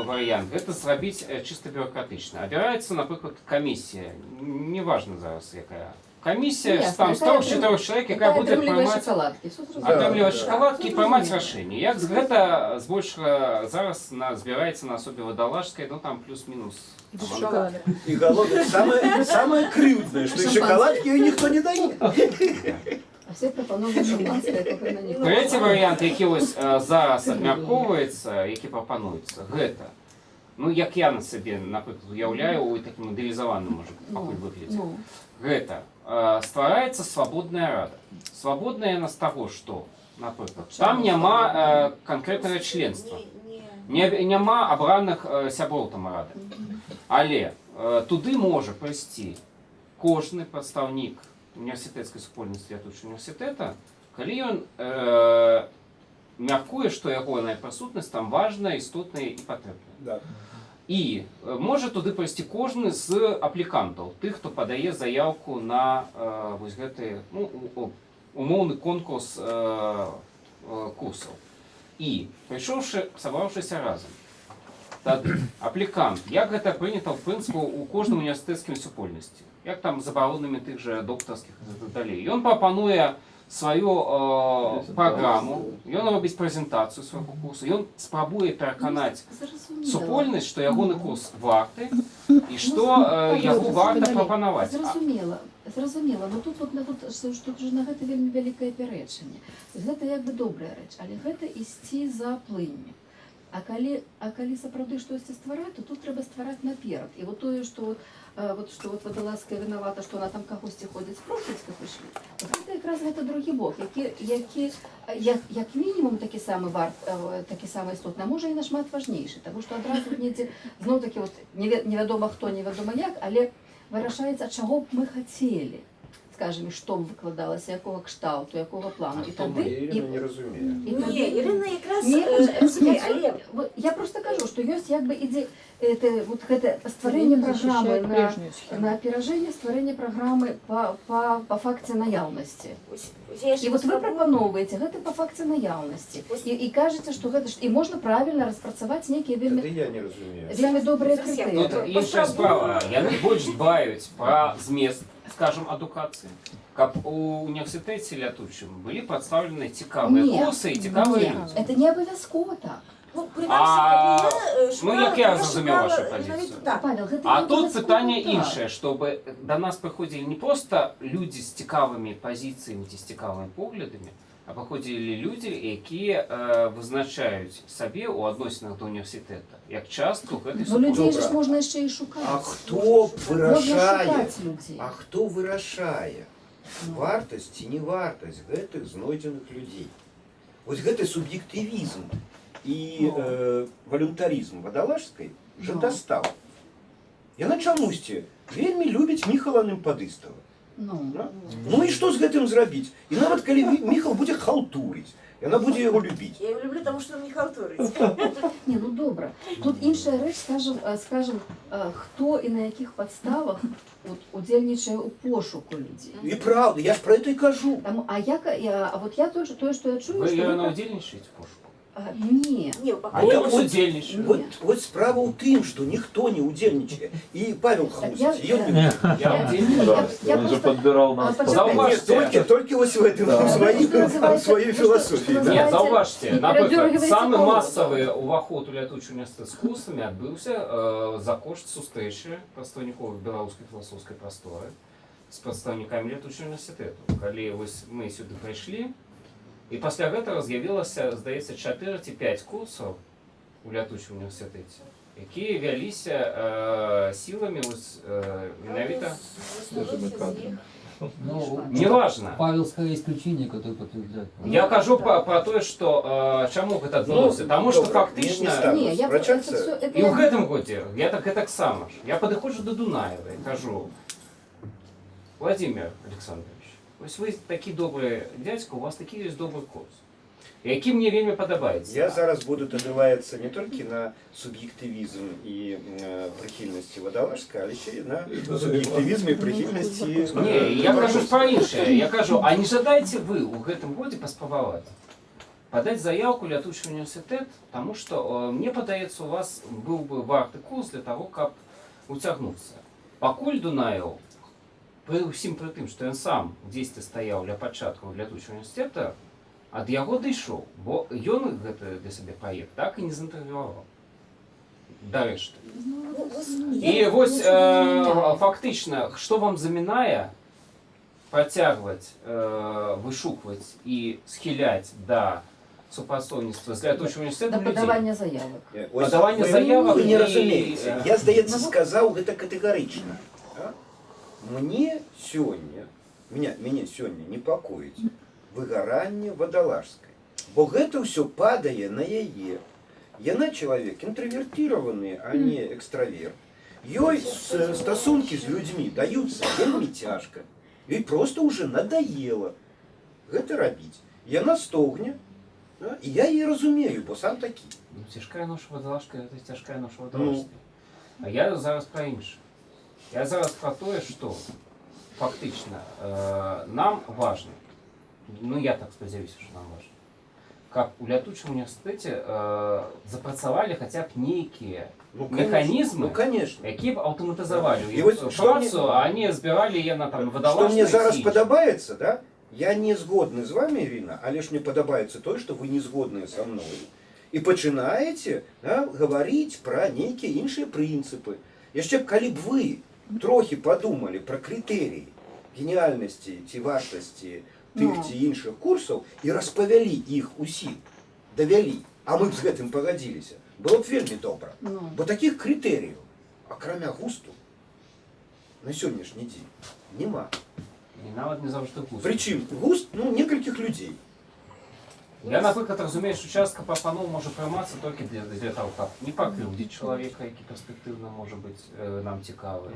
F: варыянт гэта зрабіць чыста бюрократычна. Абіраецца, напрыклад, камісія. Неважна зараз якая. Комиссия там 104 человек, якая будзе атрымліваць шакаладкі і прымаць рашэнні. Як гэта збольшага зараз збіраецца на асобе Вадалажскай, ну там плюс-мінус.
C: И голодный. Самое крыўднае, што і шакаладкі ніхто не дае.
H: А все прапановы шампанскае, только на них.
F: Трэці варыянт, які вось зараз абмяркоўваецца, які прапануецца, гэта. Ну, як я на сабе, напрыклад, уяўляю у такім мадэлізаваным, можа, пакуль выглядзе. Гэта. Ствараецца свабодная рада. Свабодная яна з таго, што, напрыклад, там няма канкрэтнага членства. Няма абраных сяброў там рады. Але туды можа прыйсці кожны прадстаўнік універсітэцкай супольнасці лятучага універсітэта, калі ён мяркуе, што ягоная прысутнасць там важная, істотная і патрэбная.
C: Да.
F: І можа туды прыйсці кожны з аплікантаў, тых, хто падае заяўку на вось гэты умоўны конкурс курсаў. І прыйшоўшы, сабраўшыся разам, тады аплікант, як гэта прынята ў прынцыпу у кожным універсітэцкім супольнасці, як там забаронамі тых жа доктарскіх і далей. Ён прапануе сваю праграму, ён робіць прэзентацыю свайго курсу, ён спрабуе пераканаць супольнасць, што ягоны курс варты і што яго варта прапанаваць.
H: Зразумела, но тут же на гэта вельмі вялікае пярэчанне. Гэта як бы добрая рэч, але гэта ісці за плынню. А калі сапраўды штосьці ствараць, то тут трэба ствараць наперад. І вот тое, што Вадалазская вінавата, што она там кагосьці ходзіць з профільска прыйшлі, гэта якраз гэта другі бок, які як мінімум такі самы істотны, а можа і нашмат важнейшы, таму што адразу недзе зноў-такі невядома хто, невядома як, але вырашаецца, чаго б мы хацелі, скажем, што б выкладалася, якога кшталту, якога плану. І тады
C: Ірина не разумее.
A: Не, Ірина якраз...
H: Я просто кажу, што ёсць як бы ідзе гэта стварэнне праграмы на аперажэнне, стварэнне праграмы па факце наяўнасці. І вот вы прапаноўваеце гэта па факце наяўнасці. І кажаце, што гэта і можна правільна распрацаваць нейкія вельмі добрыя крытэрыі.
F: Іншая справа, яны больш дбаюць пра змест, скажем, адукацыі. Каб у універсітэце лятучым былі прадстаўлены цікавыя курсы і цікавыя людзі.
H: Это не абавязкова так.
F: Як я зразумеў вашу пазіцыю. А тут пытанне іншае, чтобы да нас прыходзілі не проста людзі з цікавымі пазіцыямі ці з цікавымі поглядамі, а прыходзілі людзі, якія вызначаюць сабе ў адносінах да універсітэта як частку гэтай
H: супольнасці. Людзей ж можна яшчэ і шукаць.
C: А хто вырашае вартасць ці не вартасць гэтых знойдзеных людзей? Вось гэты суб'ектывізм і валюнтарызм Вадалажскай жа дастаў. Яна чамусьці вельмі любіць Міхала Немпадыстава. Ну і што з гэтым зрабіць? І нават калі Міхал будзе халтурыць, яна будзе яго любіць.
A: Я его люблю, тому что он не халтурыць.
H: Не, ну добра. Тут іншая рэч, скажем, хто і на якіх падставах удзельнічае ў пошуку людзей.
C: І правда, я ж про это і кажу.
H: А вот я тое, што я чую,
F: што... Вы яна удзельнічаеце ў пошуку?
H: Не.
C: Вот справа ў тым, што ніхто не удзельнічае. І Павел Хрусіць,
D: он же подбирал нас.
C: Только вот в этом своей философии.
F: Нет, зауважьте, например, самый массовый уваход у лятучага універсітэта з курсамі адбыўся за кошт сустрэчы прадстаўнікоў беларускай філасофскай прасторы з прадстаўнікамі лятучага універсітэту. Калі мы сюды прыйшлі, і пасля гэтага з'явілася, здаецца, 4 ці 5 курсаў у лятучым універсітэце, якія вяліся сіламі менавіта... Неважно.
I: Павелское исключение, которое подтверждает.
F: Я кажу про тое, што чаму гэта адбылося. Таму што фактычна... І ў гэтым годзе я таксама ж. Я падыходжу да Дунаева і кажу: Владимир Александрович, ось вы такі добры дядзька, у вас такі ёсць добры курс, які мне вельмі падабаецца.
C: Я зараз буду тадылаецца не толькі на суб'ектывізм і прыхільнасці Вадалажскай, але ще і на суб'ектывізм і прыхільнасці...
F: Не, я кажу пра іншае. Я кажу, а не жадаеце вы ў гэтым годзе паспрабаваць падаць заяўку ў лятучы універсітэт, таму што мне падаецца, у вас быў бы варты курс для того, каб уцягнуцца. Пакуль Дунаеў, пры ўсім пры тым, што ён сам дзесьці стаяў ля пачатку лятучага універсітэта, ад яго дайшоў, бо ён гэты для сябе праект так і не заінтэрв'юваў да рэшты. І вось фактычна, што вам замінае працягваць вышукваць і схіляць да супрацоўніцтва з лятучым універсітэтам людзей?
H: Да падавання заявак.
F: Падавання заявак...
C: Вы не разумееце. Я, здаецца, сказаў гэта катэгарычна. Мяне сёння непакоіць выгаранне Вадалажскай, бо гэта ўсё падае на яе. Яна чалавек інтравертированы, а не экстраверт. Ёй стасункі з людзьмі даюцца вельмі цяжка. Ёй просто уже надоело гэта рабіць. Яна стогне, да? І я її розумію, бо сам такі.
F: Ну, цяжкая ноша вадалашка, гэта цяжкая ноша вадалашка. А я зараз пра іншае. Я зараз пра тое, што фактычна нам важна, ну я так спадзяюся, што нам важна, каб у лятучым універсітэце запрацавалі хаця б нейкія механізмы, якія б аўтаматызавалі працу, а не збіралі яе на там вадалашку.
C: Што мне зараз падабаецца, да? Я не згодны з вами, Ирина, але ж мне падабаецца тое, што вы не згодныя са мной. І пачынаеце, да, гаварыць пра нейкія іншыя прынцыпы. Яшчэ б калі б вы трохі падумалі пра крытэрыі геніальнасці ці вартасці тых ці іншых курсаў і распавялі іх усім, давялі, а мы б з гэтым пагадзіліся, было б вельмі добра. Бо такіх крытэрыяў, акрамя густу, на сённяшні дзень няма.
F: І нават не заўжды густ.
C: Прычым густ, ну, некалькіх людзей.
F: Я, напрыклад, разумею, што частка прапаноў можа прымацца толькі для таго, каб не паклюдзіць чалавека, які перспектыўна можа быць нам цікавы.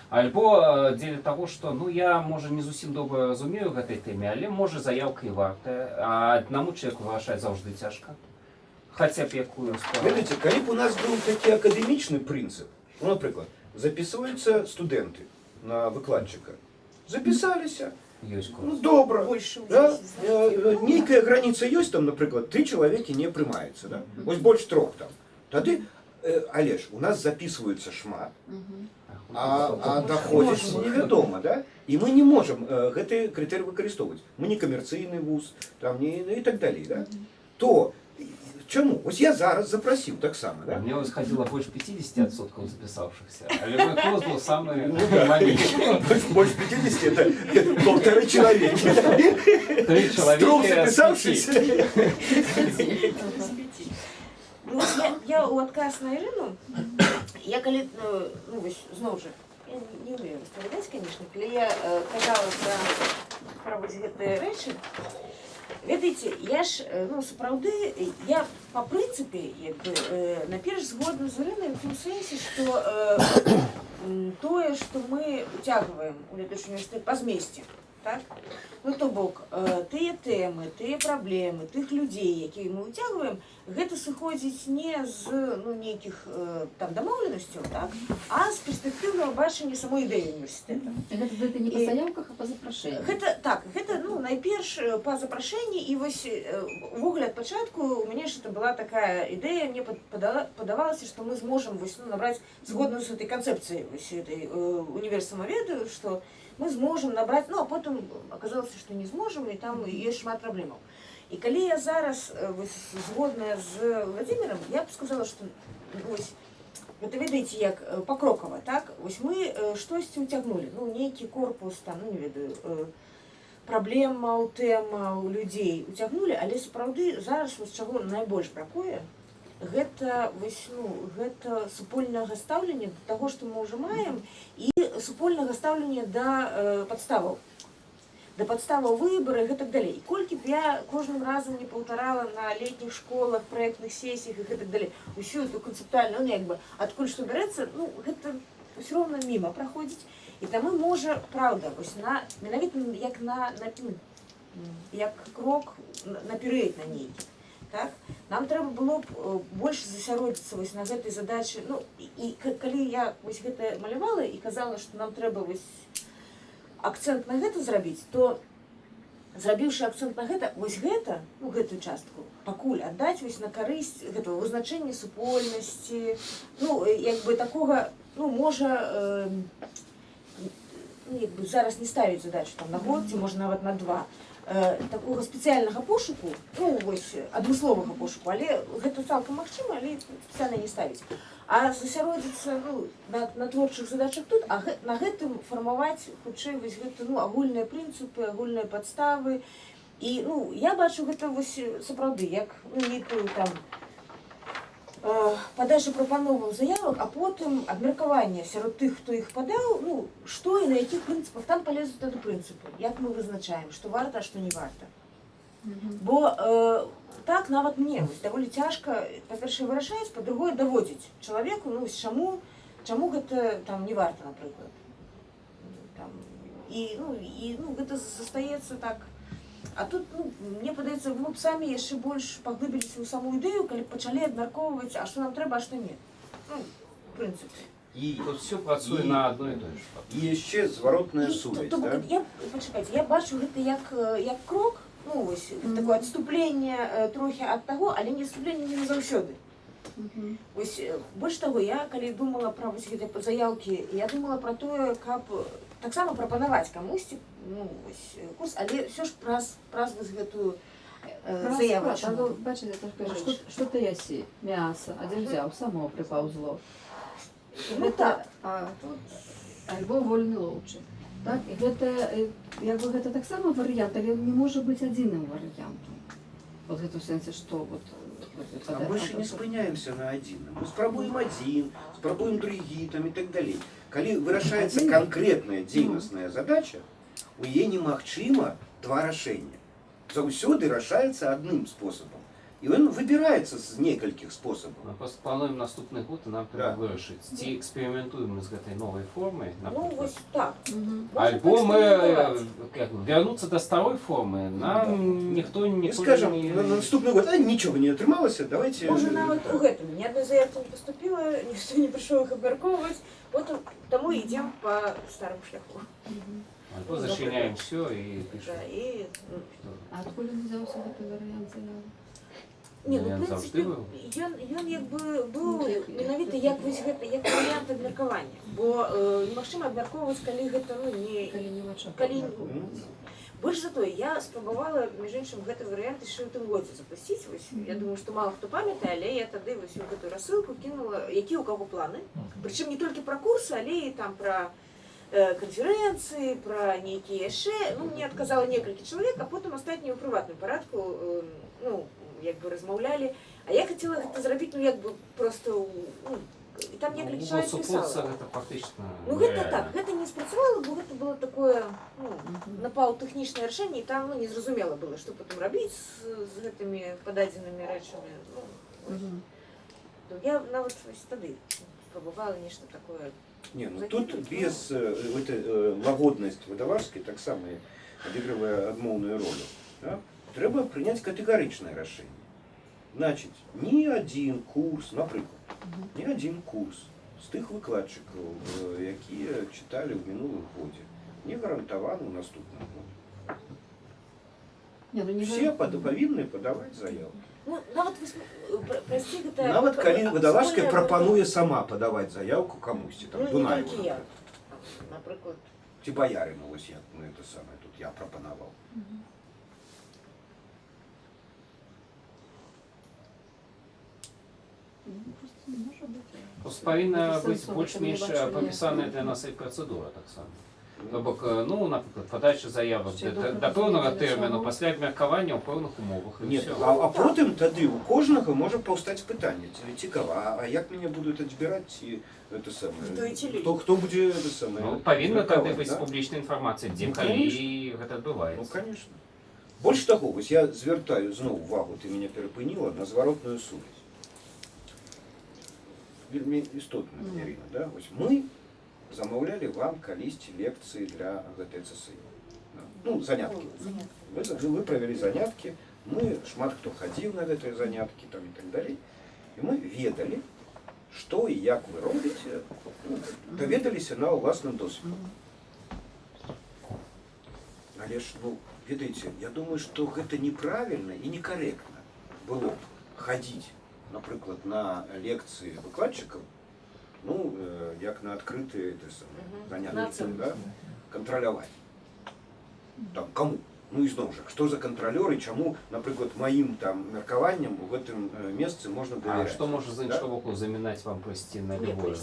F: Альбо дзеля таго, што ну я, можа, не зусім добра разумею гэтай тэме, але можа заяўка і вартая, а аднаму чалавеку вырашаць заўжды цяжка. Хаця б якую справу.
C: Ведаеце, калі б у нас быў такі акадэмічны прынцып, ну, напрыклад, запісваюцца студэнты на выкладчыка, запісаліся, ну, добра, да? Нейкая граніца ёсць там, напрыклад, 3 чалавекі не прымаюцца, да? Вось больш 3 там. Тады, але ж, у нас запісваюцца шмат, а даходзіць невядома, да? І мы не можам гэты крытэрый выкарыстоўваць. Мы не камерцыйны вуз, там, не, і так далей, да? То, чаму? Вось я зараз запрасіў таксама, да?
F: Мне вось хадзіла больш 50% запісаўшыхся, але мой клас быў самы маленькі.
C: Больш 50 это 1,5 чалавекі.
F: 3 чалавекі
C: запісаўшыся.
A: Ну, я у адказ на Ірину, я калі, ну, вось, зноў жа, я не умею распавядаць, конечно, калі я казала пра вось гэтыя рэчы, ведаеце, я ж, ну, сапраўды, я па прынцыпе, як бы, наперш згодна з Ірынай у тым сэнсе, што тое, што мы уцягваем у лятучы універсітэт па змесце, так? Ну, то бок, тыя тэмы, тыя праблемы, тых людзей, якія мы уцягваем, гэта сыходзіць не з, ну, нейкіх там дамоўленасцяў, так? А з перспектыўнага бачання самой ідэі універсітэта.
H: Гэта не па заяўках, а па запрашэнні.
A: Гэта, так, гэта, ну, найперш па запрашэнні, і вось увогуле ад пачатку у мяне ж это была такая ідэя, мне падавалася, што мы зможам вось, ну, набраць згодна з этой канцэпцыяй вось этой універсамаведу, што мы зможам набраць, ну, а потым аказалася, што не зможам, і там ёсць шмат праблемаў. І калі я зараз вось, згодная з Владимиром, я б сказала, што вось, гэта ведаеце, як пакрокава, так? Вось мы штосьці ўцягнулі, ну, нейкі корпус, там, ну, не ведаю, праблемаў, тэмаў, людзей уцягнулі, але сапраўды зараз вось чаго найбольш бракуе, гэта, вось, ну, гэта супольнага стаўлення да таго, што мы ўжо маем, і супольнага стаўлення да падставаў. Да падставаў выбары і гэтак далей. І колькі б я кожным разам не паўтарала на летніх школах, праектных сесіях і гэтак далей, усю эту канцэптуальную, ну, як бы, адкуль што бярэцца, ну, гэта ўсё роўна міма праходзіць. І таму можа, праўда, вось менавіта як як крок наперад на нейкі. Так? Нам трэба было б больш засяродзіцца вось на гэтай задачы. Ну, і калі я вось гэта малявала і казала, што нам трэба вось акцэнт на гэта зрабіць, то зрабіўшы акцэнт на гэта, вось гэта, ну, гэтую частку пакуль аддаць вось на карысць гэтага вызначэння супольнасці, ну, як бы такога, ну, можа, ну, як бы зараз не ставіць задачу там на год, ці можа нават на 2. Такого спецыяльнага пошуку, ну, вось, адмысловага пошуку, але гэта цалкам магчыма, але спецыяльна не ставіць. А засяродзіцца, ну, на творчых задачах тут, а на гэтым фармаваць хутчэй вось гэта, ну, агульныя прынцыпы, агульныя падставы. І, ну, я бачу гэта вось сапраўды, як, ну, нейкую там падачу прапановаў заявак, а потым абмеркаванне сярод тых, хто іх падаў, ну, што і на якіх прынцыпах, там палезуць тады прынцыпы, як мы вызначаем, што варта, а што не варта. Бо так нават мне вось даволі цяжка, па-першае, вырашаць, па-другое, даводзіць чалавеку, ну, чаму гэта там не варта, напрыклад. Там, ну, гэта застаецца так. А тут, ну, мне падаецца, мы б самі яшчэ больш паглыбіліся ў саму ідэю, калі пачалі абмяркоўваць, а што нам трэба, а што не. Ну, в прынцыпе.
C: І,
F: Тут все працуе на одной и той же.
C: і яшчэ зваротная сувязь,
A: То бок,
C: да?
A: пачакайце, я бачу гэта як крок, ну, вось, такое адступленне трохі ад таго, але не адступленне не назаўсёды. Вось, больш таго, я калі думала пра вось гэтыя заяўкі, я думала пра тое, каб таксама прапанаваць камусьці, ну, вось, курс, але ўсё ж праз вось гэтую заявачку.
H: Бачите, это ж кажу, что-то ясі, мясо, один взяв, само припавзло.
A: Ну так.
H: Альбо вольны лоўчы. Так, і гэта, як бы гэта таксама варыянт, але не можа быць адзіным варыянтам. Вот гэта ў сэнсе, што вот...
C: А мы ж не спыняемся на адзіным. Мы спрабуем адзін, спрабуем другі там і так далей. Калі вырашаецца канкрэтная дзейнасная задача, у яе немагчыма два рашэння. Заўсёды рашаецца адным спосабам. І ён выбіраецца з некалькіх спосабаў.
F: Мы просто плануем наступны год, і нам трэба вырашыць, ці эксперыментуем мы з гэтай новай формай,
A: Ну, вось так.
F: альбо мы вярнуцца да старой формы, нам ніхто
C: І
F: ніколі
C: скажам, на наступны год, нічога не атрымалася, давайте...
A: Можа, нават у гэтым ні адной заявкі не паступіла, ніхто не прыйшоў іх абмяркоўваць, потым таму ідзем па старым шляху.
F: Альбо зачыняем все і пішем.
A: Да, і...
H: А адкуль не взяўся гэты варыянт заявы?
A: Не, ну,
F: Ён
A: в
F: заўжды
A: прынцыпе,
F: быў.
A: ён як бы быў менавіта як вось гэта, як варыянт абмеркавання. Бо немагчыма абмяркоўваць, калі гэта, ну, не...
H: Калі не вачах.
A: Калі... Больш за тое, я спрабавала, між іншым, гэты варыянт яшчэ ў тым годзе запусціць. Вось, я думаю, што мала хто памятае, але я тады вось у гэтую рассылку кінула, якія ў каго планы. Прычым не толькі пра курсы, але і там пра канферэнцыі, пра нейкія яшчэ. Ну, мне адказала некалькі чалавек, а потым астатнія ў прыватным парадку, ну, як бы размаўлялі. А я хацела гэта зрабіць, ну, як бы проста, ну, і там некалькі чалавек пісала.
F: Гэта фактычна
A: Ну, гэта так, гэта не спрацавала, бо гэта было такое, ну, напаўтэхнічнае рашэнне, і там, ну, незразумела было, што потым рабіць з гэтымі пададзенымі рэчамі. Ну, я нават вось тады спрабавала нешта такое.
C: Не, ну тут без лагоднасць выдаварскай таксама адыгрывае адмоўную ролю. Да? Трэба прыняць катэгарычнае рашэнне. Значыць, ні адзін курс, напрыклад, ні адзін курс з тых выкладчыкаў, якія чыталі ў мінулым годзе, не гарантаваны ў наступным годзе. Все павінны падаваць заяву.
A: Ну, нават, прасці, гэта...
C: Нават калі выдаварская прапануе сама падаваць заявку камусьці, там, Дунаеву,
A: напрыклад.
C: Ці Баярыну, вось як, ну, это самае, тут я прапанаваў.
F: Просто павінна быць больш-менш прапісаная для нас і працэдура таксама. То бок, ну, напрыклад, падача заявак да пэўнага тэрміну, пасля абмеркавання ў пэўных умовах і ўсё.
C: А потым тады у кожнага можа паўстаць пытанне, цікава, а як мяне будуць адбіраць, ці гэта самае? Хто будзе гэта самае?
F: Ну, павінна тады быць публічная інфармацыя, дзе калі гэта адбываецца.
C: Ну, конечно. Больш таго, вось я звяртаю зноў увагу, ты мяне перапыніла, на зваротную сувязь. Вельмі істотна, Ірына, да? Вось мы замаўлялі вам калісьці лекцыі для гэтай ЦСІ. Ну, заняткі. Вы правялі заняткі, мы, шмат хто хадзіў на гэтыя заняткі, там і так далей. І мы ведалі, што і як вы робіце, даведаліся на ўласным досведзе. Але ж, ну, ведаеце, я думаю, што гэта неправільна і некарэктна было б хадзіць, напрыклад, на лекцыі выкладчыкаў, ну, як на адкрытыя заняткі, да, кантраляваць. Там, каму? Ну, і зноў жа, што за кантралёр і чаму, напрыклад, маім там меркаванням у гэтым месцы можна давяраць.
F: А што можа з іншага боку замінаць вам прыйсці на любое?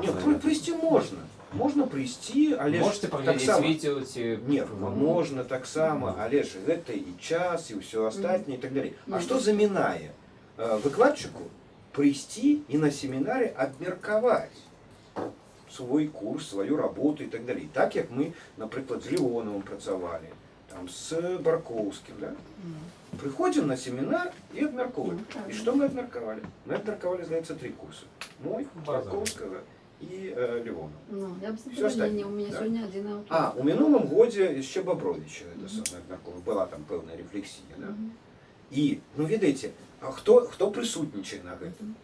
C: Не, прыйсці можна. Можна прыйсці, але ж
F: можете паглядзець відео ці...
C: Не, можна таксама, але ж гэта і час, і ўсё астатняе і так далей. А што замінае выкладчыку прыйсці і на семінары абмеркаваць свой курс, сваю работу і так далей. Так, як мы, напрыклад, з Леонавым працавалі. там, с Барковским, да? Приходим на семинар и обмерковываем. И что мы обмерковали? Мы обмерковали, знаете, 3 курса. Мой, Барковского и Леонова.
H: Ну, я бы
C: Всё
H: сказала,
C: остальное,
H: у меня
C: да.
H: сегодня один автор.
C: А, у минулому годі ще Бобровича була там певна рефлексія. Да? І, ну, видите, а хто присутнічає на гэтым?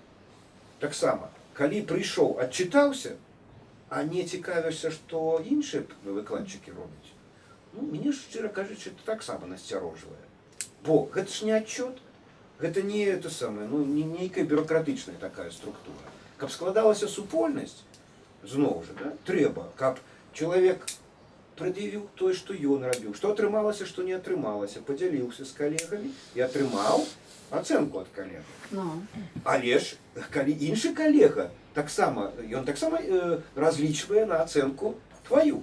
C: Так само, коли прийшов, отчитався, а не цікавишся, що інші викладчики роблять, ну, мені, щиро кажучи, це так само насторожує. Бо це ж не отчет, це не те саме, ну, не нейка бюрократична така структура. Каб складалася супольність, знову ж, да, треба, каб чоловік пред'явив те, що ён робив, що атрымалася, що не атрымалася, поділився з колегами і атрымав оценку від колег.
H: Ну.
C: Але ж, калі іншы калега ён таксама разлічвае на ацэнку твою,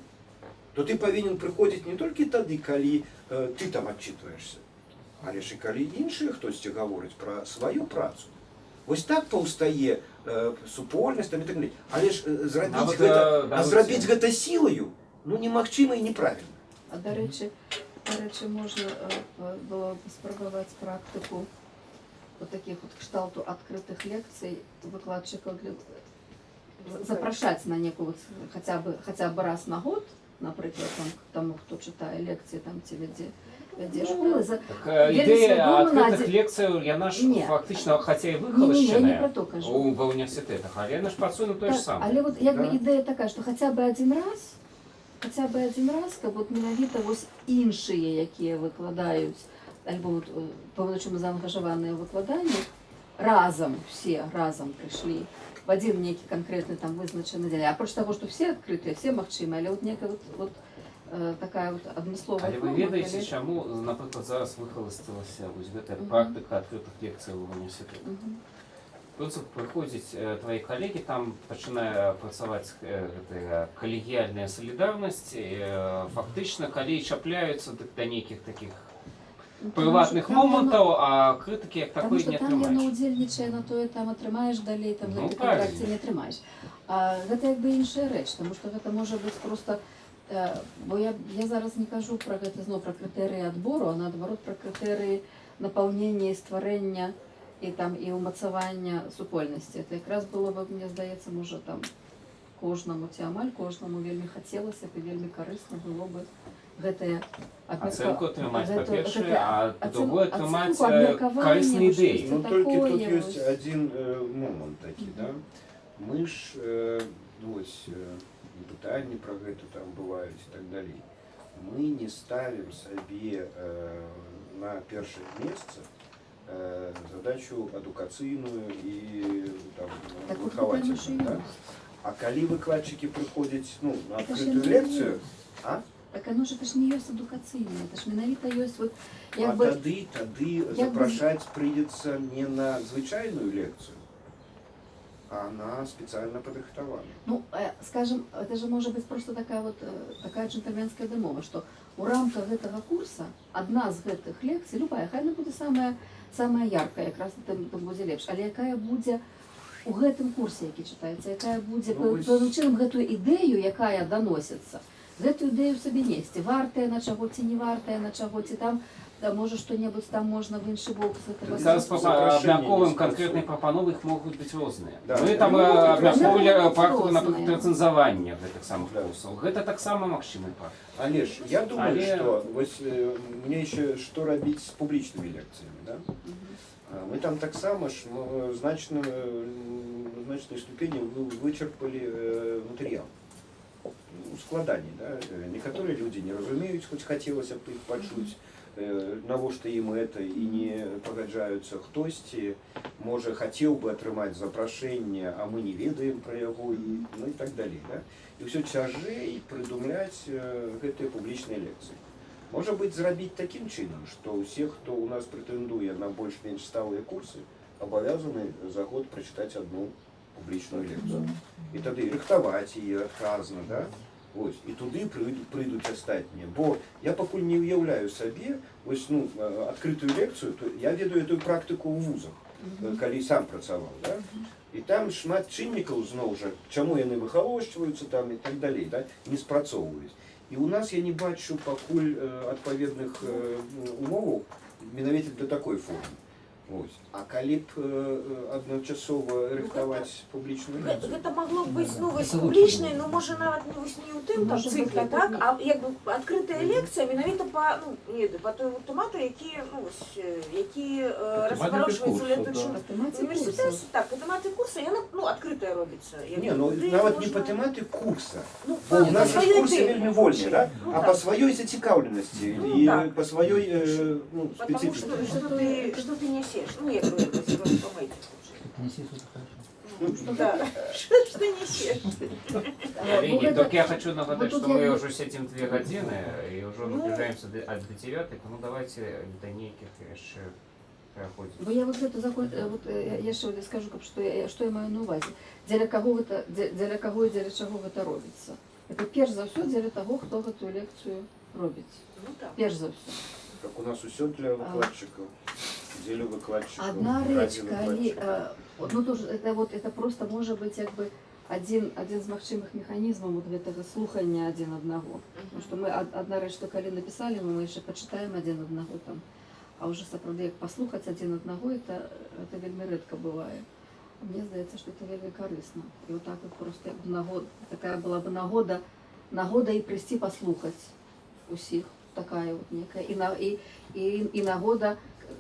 C: то ты павінен прыходзіць не толькі тады, калі ты там адчытваешься, але ж і калі іншыя хтосьці гаворыць пра сваю працу. Вось так паўстае супольнасць там і так далей. Але ж зрабіць гэта сілаю, ну, немагчыма і неправільна.
H: А до речі, можна було б спробувати практику вот таких вот кшталту открытых лекций выкладчиков, запрошать на некую вот хотя бы раз на год, например, там, к тому, кто читает лекции, там тебе де школи.
F: Ідея открытых лекцій, яна ж фактично, хоча і вихолощена в університетах, але яна ж працює на те ж саме.
H: Але от якби ідея така, що хоча б один раз, каб от менавіта ось іншыя, якія выкладаюць, альбо по-величому заангажаваныя выкладанні, все разом пришли в один некий конкретный там вызначенный день. Апроч того, что все открытые, все магчымыя, але вот некая вот такая вот адмысловая
F: Але вы ведаеце, чаму, напрыклад, зараз выхаластылася вось гэтая практыка адкрытых лекцый в універсітэтах? Просто прыходзяць твои коллеги, там пачынае працаваць гэтая калегіяльная солідарнасць, фактычна, калі чапляюцца да нейкіх таких прыватных момантаў, а крытыкі як такой не
H: атрымаеш. Там яно
F: атрымаеш.
H: удзельнічае на тое, там атрымаеш далей, там
F: Ну,
H: гэты контракт ці не атрымаеш. Гэта як бы іншая рэч, тому што гэта можа быць просто, бо я зараз не кажу пра гэта зноў пра крытэрыі адбору, а наадварот пра крытэрыі напаўнення і стварэння і там і ўмацавання супольнасці. Это якраз было бы, мне здаецца, можа там кожнаму ці амаль кожнаму вельмі хацелася б і вельмі карысна было бы гэтае
F: Ацэнку атрымаць па-першае, а па-другое атрымаць карысныя ідэі.
C: Ну, толькі тут ёсць адзін момант такі, да? Мы ж, вось, і пытанні пра гэта там бываюць і так далей. Мы не ставім сабе на першае месца задачу адукацыйную і выхавательную. Да? А калі выкладчыкі прыходзяць, ну, на адкрытую лекцыю,
H: так оно ж не ёсць адукацыйнае, это ж менавіта ёсць вот
C: а тады запрашаць прыйдзецца не на звычайную лекцыю, а на специально падрыхтаваную.
H: Ну, скажем, это же может быть просто такая джентльменская дамова, что у рамках гэтага курса одна з гэтых лекцый, любая, хай она будзе самая яркая, якраз там будзе лепш, але якая будзе у гэтым курсе, які чытаецца, якая будзе пэўным чынам гэтую ідэю, якая даносіцца, гэтую ідэю сабе несці, вартая на чаго ці не вартая на чаго, ці там можа што-небудзь там можна в іншы бок з гэтага.
F: Зараз абмярковваем канкрэтныя прапановы, іх могуць быць розныя. Мы там абмярковвалі практыку, напрыклад, рэцэнзавання гэтых самых курсаў. Гэта таксама магчымы практыка.
C: Але ж, я думаю, что мне еще что рабіць з публічнымі лекцыямі, да? Мы там таксама ж в значной ступені вычерпали материал. Складаний, да? Некоторые люди не разумеюць, хоць хацелася б іх пачуць, навошта ім это і не пагаджаюцца. Хтосьці, можа, хацеў бы атрымаць запрашэнне, а мы не ведаем пра яго, ну і так далей. Да? І ўсё цяжэй прыдумляць гэтыя публічныя лекцыі. Можа быць, зрабіць такім чынам, што ўсе, хто ў нас прэтэндуе на больш-менш сталыя курсы, абавязаны за год прачытаць одну публічную лекцыю. І тады рыхтаваць яе адказна, да? Вось, і туды прыйдуць астатнія. Бо я пакуль не ўяўляю сабе вось, ну, адкрытую лекцыю, то я ведаю эту практыку ў вузах, калі сам працаваў. Да? І там шмат чыннікаў, зноў жа, чаму яны выхалошчваюцца там і так далей, да? Не спрацоўваюць. І у нас я не бачу пакуль адпаведных умоваў менавіта для такой формы. Ось. А калі б адначасова рыхтаваць публічную лекцыю,
A: Гэта магло б быць, ну, вось
I: Це
A: публічнай,
I: лучше.
A: ну, можа, нават не вось не ў тым там
H: Можа быць,
A: цыкле,
H: так,
A: так,
H: і-
A: а як бы адкрытая лекцыя менавіта па, ну, не ведаю, па той тэмату, які, ну, вось, які распарошваецца ў летучым універсітэце. Так, па тэматы курса, яна, ну, адкрытая робіцца. Як
C: не, ну
A: туды
C: нават не
A: можна-
C: па тэматы курса.
A: Ну,
C: Бо
A: па
C: у нас же
A: сваёй
C: курсы
A: тэме.
C: вельмі вольны, да?
A: Ну,
C: А
A: так.
C: па сваёй зацікаўленасці
A: Ну,
C: і
A: так.
C: па сваёй ну,
A: Потому что,
C: спецыфіцы.
A: что ты несешь? Ну, я говорю, это сегодня помыть.
I: Неси что-то хорошо.
A: Ну, да. Что несешь?
F: Коллеги, только я хочу нагадать,
H: вот
F: что
H: тут
F: мы
H: я-
F: уже сидим 2 годины и уже
A: Ну.
F: наближаемся до 9, ну давайте до неких еще переходим.
H: Бо я вот гэта я ще скажу, што я маю на увазе. Дзеля каго і дзеля чаго гэта робіцца. Гэта перш за ўсё дзеля таго, хто гэтую лекцыю робіць.
A: Ну, да.
H: Перш за ўсё.
C: Так у нас усё для выкладчиков. Дзеля выкладчиков.
H: Одна рэч,
C: ради
H: калі
C: выкладчиков.
H: ну тоже это просто можа быць як бы адзін з магчымых механізмаў вот гэтага слухання адзін аднаго. Потому што мы адна рэч, што калі напісалі, мы яшчэ пачытаем адзін аднаго там. А ўжо сапраўды як паслухаць адзін аднаго, это вельмі рэдка бывае. Мне здаецца, што это вельмі карысна. І вот так вот просто як бы такая была бы нагода і прыйсці паслухаць усіх, такая вот некая і нагода,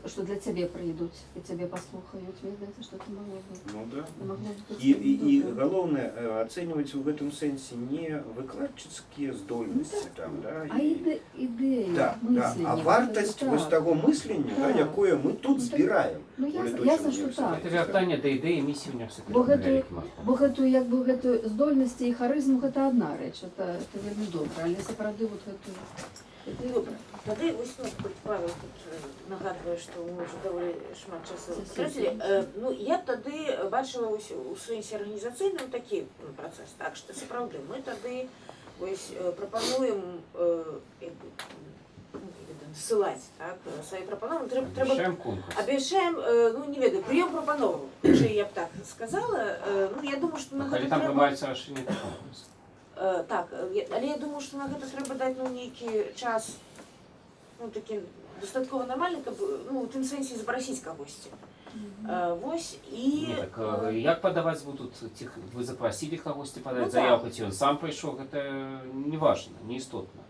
H: што для цябе прыйдуць і цябе паслухаюць. Мне здаецца, што это магло бы.
C: Ну да.
H: Магло б быць
C: І
H: добра.
C: галоўнае ацэньваць у гэтым сэнсе не выкладчыцкія здольнасці там, да,
H: А ідэя,
C: да,
H: мыслення.
C: а вартасць
H: так.
C: вось таго мыслення, да,
H: Так.
C: якое мы тут
H: Ну, так.
C: збіраем.
H: Ну
C: у
H: ясна,
C: летучым
H: што
C: універсітэце.
H: так.
F: Это вертание до идеи миссии университета.
H: Бо гэтую,
F: Марк.
H: бо гэтую здольнасці і харызму гэта адна рэч, это вельмі добра, але сапраўды вот гэтую.
A: Добре. Тады ось, ну, тут Павел тут нагадвае, што мы ўжо даволі шмат часу страцілі. Ну, я тады бачыла ось у сэнсе арганізацыйным такі працэс. Так што сапраўды мы тады ось прапануем ссылаць, так, свае прапановы. Трэба
F: Обещаем конкурс.
A: абвяшчаем, ну, не ведаю, прыём прапановаў. Я б так сказала. Ну, я думаю, што на
F: Коли
A: гэта
F: там
A: трэба...
F: приймається рішення про конкурс.
A: Так, але я думаю, що на гэта трэба даць, ну, нейкі час, ну, такі дастаткова нармальны, каб, ну, у тым сэнсе запрасіць кагосьці. Вось, і...
F: Ні, так, як подаваць будут тих, вы запросили кагосьці подать
A: Ну,
F: заявку, ці он сам прийшов, это не важно, не істотно.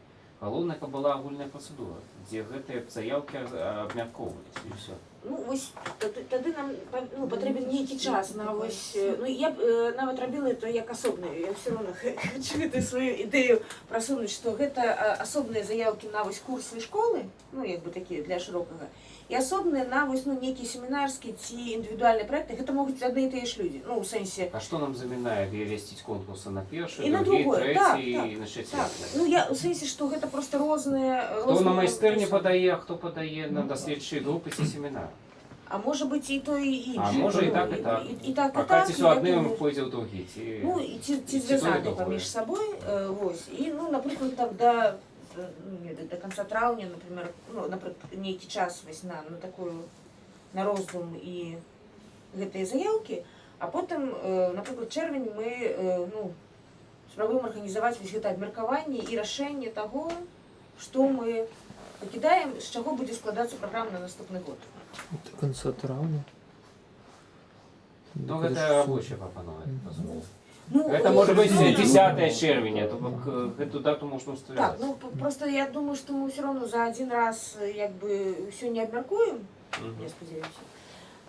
F: Галоўнае, каб была агульная працэдура, дзе гэтыя заявкі абмяркоўваліся і ўсё.
A: Ну, вось, тады нам, ну, патрэбен нейкі час на вось... Ну, я б нават рабіла это як асобную. Я ўсё роўна хочу гэтую сваю ідэю прасунуць, што гэта асобныя заявкі на вось курсы школы, ну, як бы такія для шырокага, і асобныя на вось, ну, нейкія семінарскія ці індывідуальныя праекты. Гэта могуць адны і тыя ж людзі. Ну, у сэнсе...
F: А што нам замінае перевесціць конкурсы на першы,
A: І на
F: другі,
A: другое, так,
F: трэці
A: так,
F: і на
A: Так,
F: чацвярты?
A: ну я у сэнсе, што гэта просто розныя...
F: Хто на майстэрні падае, а хто падае на даследчыя групы ці семінар?
A: А можа быць і то, і інше.
F: А можа і так, і так.
A: І так,
F: Пока ці
A: я
F: у адным
A: думаю,
F: пойдзе ў другі, ці...
A: Ну, і ці
F: ці
A: звязаны
F: тое, другое.
A: паміж сабой, вось. І, ну, напрыклад, так до конца траўня, например, ну, напрыклад, нейкі час вось на такую, на роздум і гэтыя заявкі, а потым, напрыклад, чэрвень мы, ну, спрабуем арганізаваць вось гэта абмеркаванне і рашэнне таго, што мы пакідаем, з чаго будзе складацца праграма на наступны год.
B: До конца травня.
F: Ну, гэта рабочая прапанова.
A: Ну,
F: Гэта можа быць 10 чэрвеня, то бок гэту дату можна
A: Так,
F: ўставляць.
A: ну просто я думаю, что мы все равно за один раз як бы все не абмяркуем, я спадзяюся.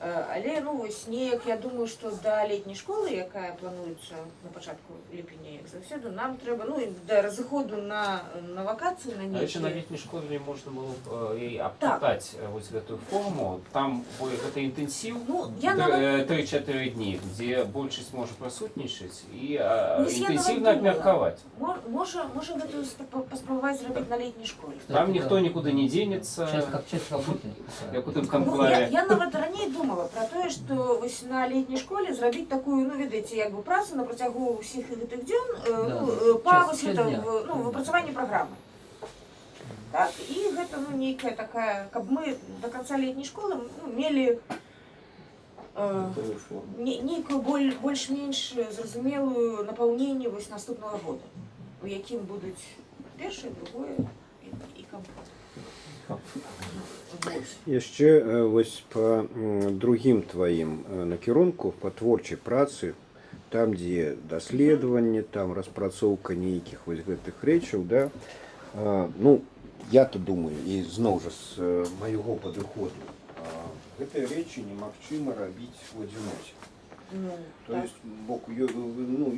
A: Але, ну, вось неяк, я думаю, што да летняй школы, якая плануецца на пачатку ліпеня, як заўсёды, нам трэба, ну, і да разыходу на вакацыі, на
F: А яшчэ на
A: нейкія...
F: летняй школе можна было б і абкатаць вось гэтую форму. Там гэта інтэнсіў
A: Ну, я нават...
F: 3-4 дні, дзе большасць можа прысутнічаць і
A: Ну, я
F: інтэнсіўна
A: нават
F: абмеркаваць.
A: Можа гэтую паспрабаваць зрабіць на летняй школе.
F: Там ніхто нікуды не дзенецца,
I: Часть работы.
F: як у тым
A: Ну,
F: канклаве.
A: я нават раней думала про тое, што вось на летняй школе зрабіць такую, ну, ведаеце, як бы працу на працягу ўсіх гэтых дзён, ну, па вось гэта, ну, выпрацаванні праграмы. Так, і гэта, ну, нейкая такая, каб мы до конца летняй школы, ну, мелі нейкую больш-менш зразумелую напаўненне вось наступнага года, у якім будуць першае, другое і кампот.
C: Яшчэ вось па другім тваім накірунку па творчай працы, там дзе даследаванне, там распрацоўка нейкіх вось гэтых рэчаў, да, ну я-то думаю, і зноў жа з майго падыходу, гэтыя рэчы немагчыма рабіць у адзіноце.
A: Ну,
C: То
A: так.
C: есть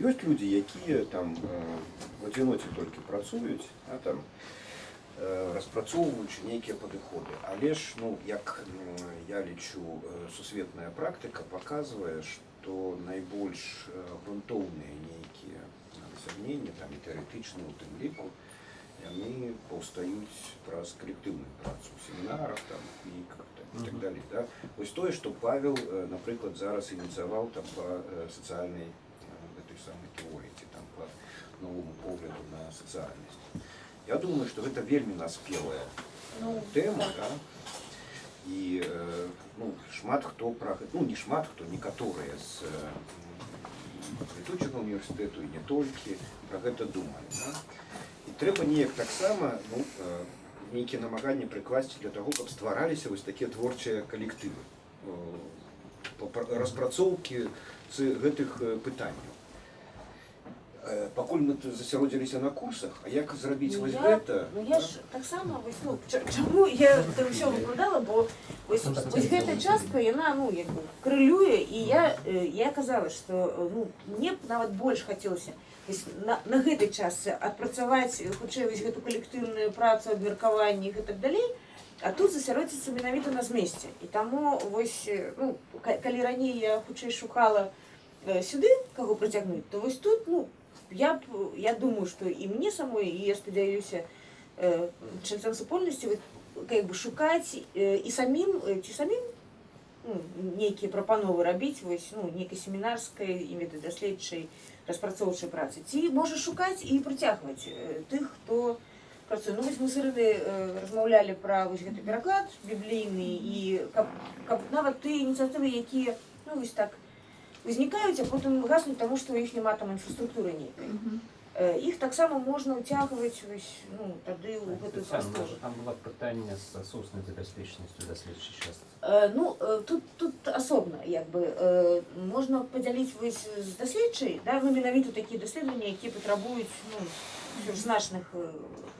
C: ёсць людзі, якія там в адзіноце толькі працуюць, а там распрацоўваючы нейкія падыходы. Але ж, ну, як я лічу, сусветная практыка паказвае, што найбольш грунтоўныя нейкія дасягненні, там і тэарэтычныя у тым ліку, яны паўстаюць праз калектыўную працу ў семінарах там, і так далей. Да? Вось тое, што Павел, напрыклад, зараз ініцыяваў там па сацыяльнай гэтай самай тэорыі, ці там па новому погляду на сацыяльнасць. Я думаю, што гэта вельмі наспелая тэма, да? І ну, шмат хто пра гэта, ну не шмат хто, некаторыя з летучага універсітэту і не толькі пра гэта думалі. Да? І трэба неяк таксама ну, нейкія намаганні прыкласці для таго, каб ствараліся вось такія творчыя калектывы, распрацоўкі з гэтых пытанняў. Пакуль мы засяродзіліся на курсах, а як зрабіць вось гэта?
A: Ну я ж таксама вось, ну, чаму я это ўсё выкладала, бо вось гэтая частка, яна ну, як бы, крылюе, і я казала, што ну, мне б нават больш хацелася на гэтай частцы адпрацаваць хутчэй вось гэту калектыўную працу, абмеркаванне і так далей, а тут засяродзіцца менавіта на змесце. І таму вось, ну, калі раней я хутчэй шукала сюды, каго прыцягнуць, то вось тут, ну, я думаю, што і мне самой, і я спадзяюся, членцам супольнасці как бы шукаць і самім ну, нейкія прапановы рабіць вось, ну, нейкай семінарскай і метадаследчай распрацоўчай працы. Ці можа шукаць і прыцягваць тых, хто працуе. Ну, вось мы з Ірынай размаўлялі пра вось гэты пераклад біблійны, і каб нават тыя ініцыятывы, якія ну, вось так узнікаюць, а потым гаснуць, таму што ў іх няма там інфраструктуры нейкай. Іх таксама можна ўцягваць ну, тады ў гэтую прастору.
F: Там было пытанне з асобнай забяспечанасцю даследчай часткі.
A: Ну, тут асобна, як бы, можна падзяліць вось з даследчай, да, ну, менавіта такія даследаванні, якія патрабуюць ну, значных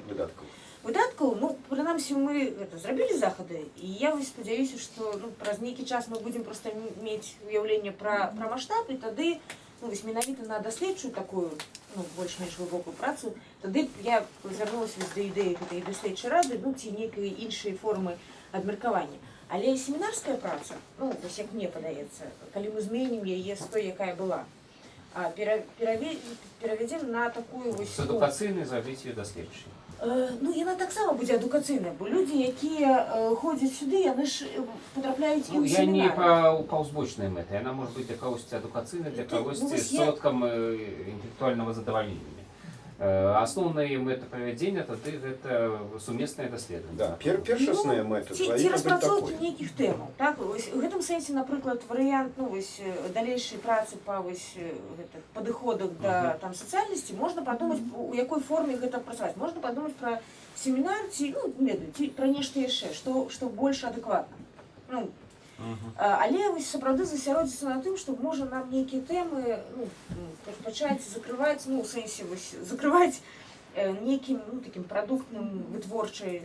A: выдаткаў. Ну, прынамсі, мы зрабілі захады, і я вось спадзяюся, што ну, праз нейкі час мы будзем проста мець уяўленне пра маштаб, і тады ну, вось менавіта на даследчую такую ну, больш-менш глыбокую працу, тады я звярнулася да ідэі гэтай даследчай рады, ну, ці нейкай іншай формы абмеркавання. Але семінарская праца, ну, вось як мне падаецца, калі мы зменім яе з той, якая была, перавядзем на такую вось...
F: З адукацыйнай зрабіць яе даследчай.
A: Ну, яна таксама будзе адукацыйная, бо людзі, якія ходзяць сюды, яны ж потрапляюць і ў
F: Я не
A: семінары.
F: па ўзбочнай мэты, яна можа быць для кагосьці адукацыйнай, для кагосьці сродкам інтэлектуальнага задавальнення. Асноўная мэта правядзення тады гэта сумеснае даследаванне.
C: Да, першасная мэта
A: Ці распрацоўкі нейкіх тэмаў. Так? Вось, у гэтым сэнсе, напрыклад, варыянт ну, вось, далейшай працы па вось, гэтых падыходах да там, сацыяльнасці, можна падумаць, у якой форме гэта працаваць. Можна падумаць пра семінар, ці, ну, ведаю, ці пра нешта яшчэ, што больш адэкватна. Ну, але вось, сапраўды засяродзіцца на тым, што можа нам нейкія тэмы ну, пачаць закрываць, ну, у сэнсе вось, закрываць нейкім ну, такім прадуктным вытворчай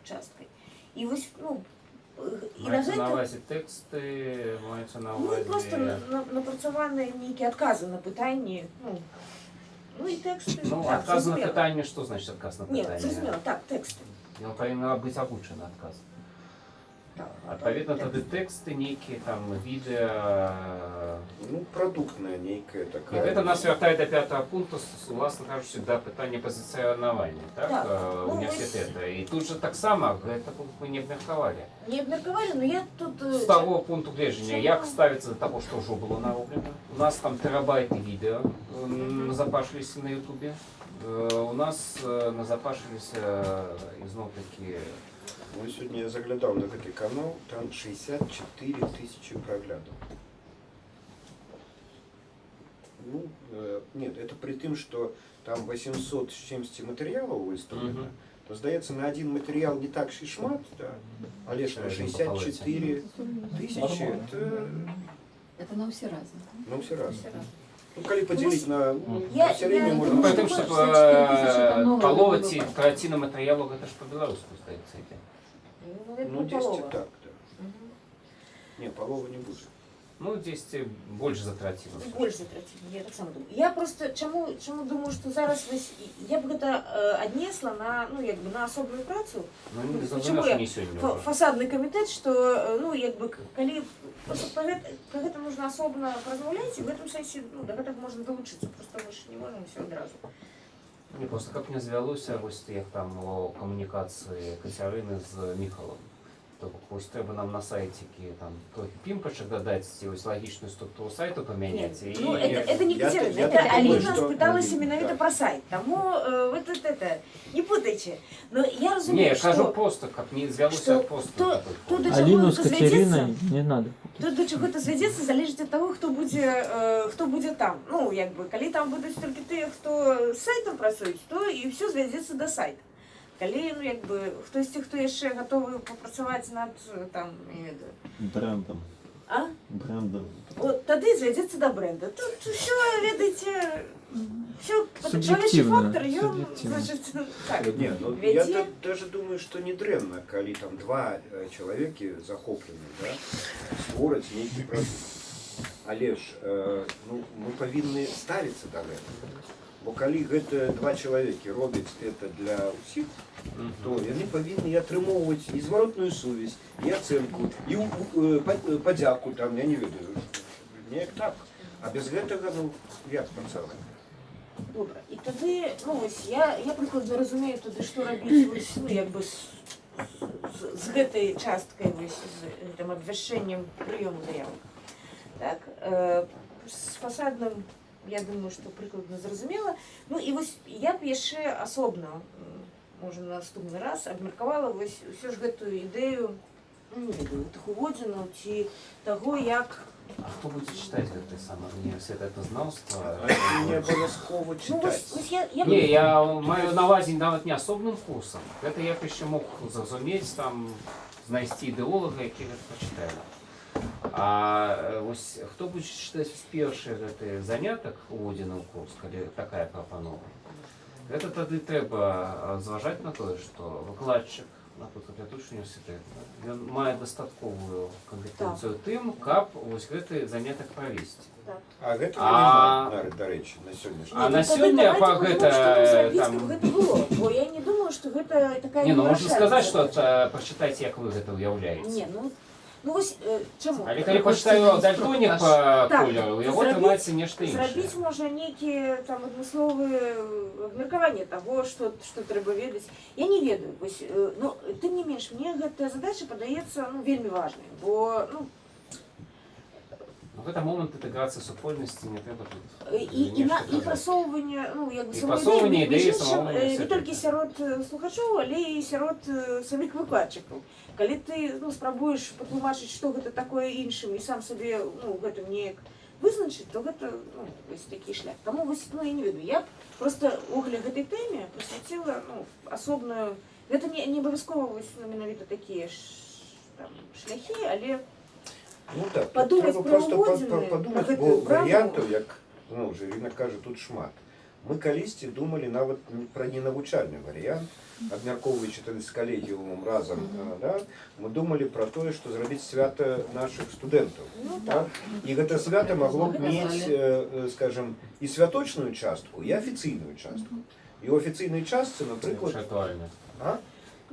A: часткай. І вось, ну, і на
F: Маецца
A: гэта...
F: на ўвазе тэксты, маецца на
A: Ну,
F: ўвазе...
A: проста напрацаваныя нейкія адказы на пытанні, ну і тэксты.
F: Ну,
A: так,
F: адказ на
A: зразумела.
F: пытанне, што значыць адказ на
A: Не,
F: пытанне?
A: зразумела, так, тэксты.
F: Ён павінен быць агучаны адказ.
A: Так,
F: Адпаведна, тады тэксты, нейкія там відэа...
C: Ну, прадуктная нейкая
F: І
C: такая.
F: гэта нас вяртае да 5-го пункту, уласна кажучы, да пытання пазіцыянавання, так,
A: Так,
F: універсітэта. І тут жа таксама гэта пункт мы не абмеркавалі.
A: Не абмеркавалі, но я тут...
F: З таго пункту гледжання, як ставіцца да таго, што ўжо было нароблена. У нас там тэрабайты відэа назапашыліся на Ютубе. У нас назапашыліся ізноў-такі...
C: Ну, сегодня я заглядал на этот канал, там 64 тысячи проглядов. Ну, нет, это при тым, что там 800 з чимсьці матэрыялаў выстаўлена, то, здаецца, на один матэрыял не так і шмат, да? Але ж 64 тысячи,
H: Это на все разные.
C: ну, все раз. Ну, коли поділити на
A: Я-
C: населення,
A: я
C: можна...
F: Ну,
A: думаю,
F: потому
A: что
F: что
H: 64 000 это
F: полова
H: много.
F: ці траціна матеріалу, это ж по-беларуску здається йде.
A: Ну, это
C: Ну, 10
A: полова.
C: так, да. Не, полова не буде.
F: Ну, 10 больше за траціну.
A: Больше затратили, я так само думаю. Я просто чому думаю, що зараз я б гэта аднесла на, ну, як бы на асобную працу.
F: Ну, не
A: Почему
F: зрозуміло,
A: я
F: що не сьогодні вже.
A: Фасадный комитет, что, ну, як бы, калі просто про гэта можна асобна размаўляць, і в этом сэнсе, ну, да гэтага можна долучыцца, просто мы ж не можем все адразу.
F: Не, просто как мне звялося, ось як там о комунікації Катерини з Міхалом. То ось треба нам на сайтикі там трохи пімпочок додати, ось логічну структуру сайту поміняти.
A: Ну, это не
C: Я-
A: Катерина,
C: я
A: это
C: так думаю,
A: Алина
C: что-
A: спыталась
C: да.
A: менавіта про сайт. Тому вот это, не путайте. Но я
F: Не,
A: разумею,
F: я кажу
A: что
F: просто, как не звялося
A: что
F: просто.
A: то-
F: такой
A: то
F: формі.
A: до чего
B: Алину
A: это
B: с
A: сведется,
B: Катериной не надо.
A: тут до чого це зведеться, залежить від того, хто буде там. Ну, якби, коли там будуть тільки ті, хто з сайтом працюють, то і все зведеться до сайту. Коли, ну, якби, хтось з тих, хто ще готовий попрацювати над, там, я не знаю,
J: Брендом.
A: а?
J: Брендом.
A: От тоді зведеться до бренда. Тут все, видите, все, чоловічий
B: Суб'єктивно,
A: фактор, його,
B: суб'єктивно.
A: значить, так.
C: Не, ну, я
A: Веди.
C: даже думаю, что не древно, коли там два чоловіки захоплены, да, створять некий продукт. Але ж, ну, мы повинны ставиться до этого. Бо коли гэта два чоловіки роблять это для усіх, то вони повинні атрымоўваць і зворотную сувязь, і ацэнку, і падзяку там, я не ведаю. Неяк так. А без гэтага, ну, як працаваць?
A: Добре. І тоді, ну ось, я прикладно розумію тоді, що робити ось, ну, якби з гэтай часткою, ось, з там, обвяшченням прийому заявок. Так? З фасадним, я думаю, що прикладно зрозуміло. Ну і ось я б ще особно, може на наступний раз, обміркувала ось усю ж гэту ідею, ну, не ведаю, теховоджену, чи того, як...
F: А хто буде читати це саме університетознавство?
C: Не обов'язково
A: Ну, ось,
C: читати.
A: ось я
F: Не, я маю на увазі навіть не особним курсом. Це я б ще мог зрозуміти, там, знайти ідеолога, який це почитає. А ось хто буде читати перший заняток уводенный в курс, коли така пропанова, це тоді треба зважати на те, що викладчик, наприклад, Лятуш університет, він має достаткову компетенцію тим, як ось цей заняток провести.
C: А гэта
F: А-
C: нема, до речі, на сьогоднішній
F: А
C: день.
F: на сёння по гэта,
A: там...
F: там...
A: гэта было, бо я не думаю, что гэта такая
F: Не, ну можна
A: універсальна
F: сказати, що
A: задача.
F: прочитайте, як ви гэта уявляєте.
A: Не, ну ось чому?
F: Але коли почитаю дальтонік по
A: Так,
F: кольору, його
A: зробіть-
F: тримається нешта інше.
A: Зрабіць можна нейкі там адмысловыя абмеркаванне того, што трэба ведаць. Я не ведаю, вось, ну, тым не менш, мне гэтая задача падаецца, ну, вельмі важнай, бо, ну,
F: В этот момент інтеграції супольності не треба тут.
A: і прасоўванне, ну, як бы,
F: І
A: самой
F: прасоўванне
A: ідэі, між
F: ідэі
A: іншым,
F: самого
A: не
F: університету.
A: толькі сярод слухачоў, але і сярод самих выкладчыкаў. Калі ты, ну, спрабуеш патлумачыць, што гэта такое іншым, і сам сабе, ну, гэтым неяк вызначыць, то гэта, ну, вось такі шлях. Таму вось, ну, я не ведаю, я б проста огляд гэтай тэме прысвяціла, ну, асобную, гэта не абавязкова вось, ну, менавіта такія там шляхі, але
C: Ну так, тут
A: Подумать
C: треба
A: про
C: просто
A: уводзіны,
C: подумать,
A: про
C: бо
A: гэтую правду.
C: варіантів, як, ну, вже Ірина каже, тут шмат. Ми калісьці думали навіть про ненавучальний варіант, обмярковуючи тоді з колегіумом разом, да, ми думали про те, що зробити свято наших студентів.
A: ну,
C: Да?
A: так.
C: І гэта свято могло б
H: Ми
C: мати, скажем, і святочну частку, і офіційну частку. І у офіційній частці, наприклад,
F: Ритуально.
C: а?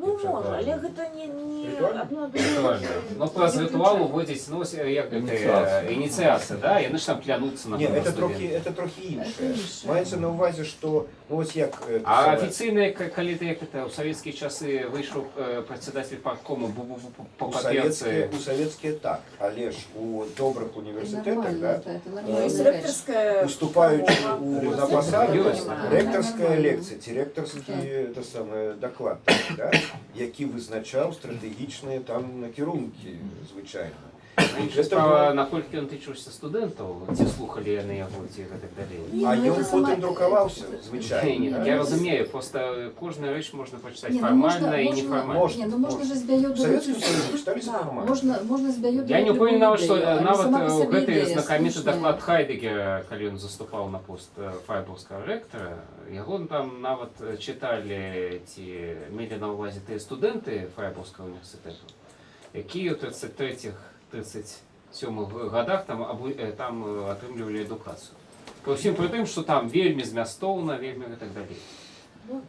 A: Ну, можна, але гэта не
C: Ритуально?
A: одно
F: Ритуально. Ну, про ритуал уводять, ну, як це, ініціація, да? І вони ж там клянуться на
C: Ні, це
F: студентів.
C: трохи інше.
H: Це інше.
C: Мається на увазі, що, ну ось як...
F: А
C: саме-
F: офіційно, коли ти, як це, у совєтські часи вийшов председатель парткому, був по папірці.
C: У советские так, але ж у добрих університетах,
H: Нормально,
C: да,
H: это
A: Ну,
H: нормально.
A: і ректорська
C: уступаючи на посаду,
F: Юридична.
C: ректорська лекція, ці ректорський те саме, доклад, да, який визначав стратегічні там накерунки, звичайно.
F: Інша справа, наколькі ён тычыўся студэнтаў, ці слухалі яны яго, ці так далей.
C: А
A: ну,
C: ён
A: это сама-
C: потым друкаваўся,
F: Ні,
C: звычайно.
F: я разумею, просто кожную рэч можна пачытаць
H: Не, ну
F: фармальна і
H: можно,
F: нефармальна.
H: не, ну можно же с Бяёдовым...
C: В Советском Союзе читались нормально.
H: Можно с Бяёдовым...
F: Я не
H: любую
F: упэўнены нават, што
H: идею, але
F: нават
H: сама по себе
F: гэты
H: идея
F: знакаміты
H: слушная.
F: даклад Хайдегера, калі ён заступаў на пост фрайбургскага рэктара, яго там нават чыталі ці мелі на ўвазе тыя студэнты фрайбургскага універсітэту, якія ў 33-37 годах там атрымлівалі адукацыю. Па ўсім пры тым, што там вельмі змястоўна, вельмі і так далей.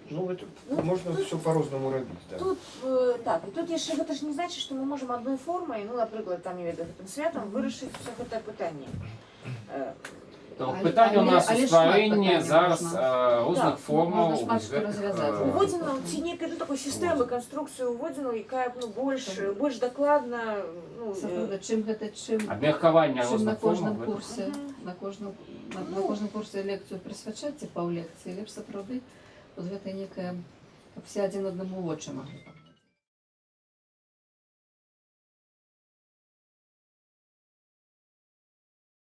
C: Ну, это можно все по-разному робить, да.
A: Тут так, і тут яшчэ гэта ж не значыць, што мы можам адной формай, ну, напрыклад, там, я ведаю, гэтым святам вырашыць усё гэтае пытанне.
F: То пытанне у нас у
H: але
F: стварэнні
H: шмат
F: зараз
H: пытанняў
F: розных
A: Так,
F: формаў
H: можна шмат што развязаць.
A: Уводзіна ці нейкай такой сістэмы канструкцыі уводзіна, якая больш дакладна, ну,
H: Сапраўды, чым гэта, чым
F: абмеркавання
H: на
F: розных
H: кожным
F: формаў.
H: курсе, на кожным курсе лекцыю прысвячаць ці паўлекцыі, лепш сапраўды вот гэта некая, каб все адзін аднаму вочы маглі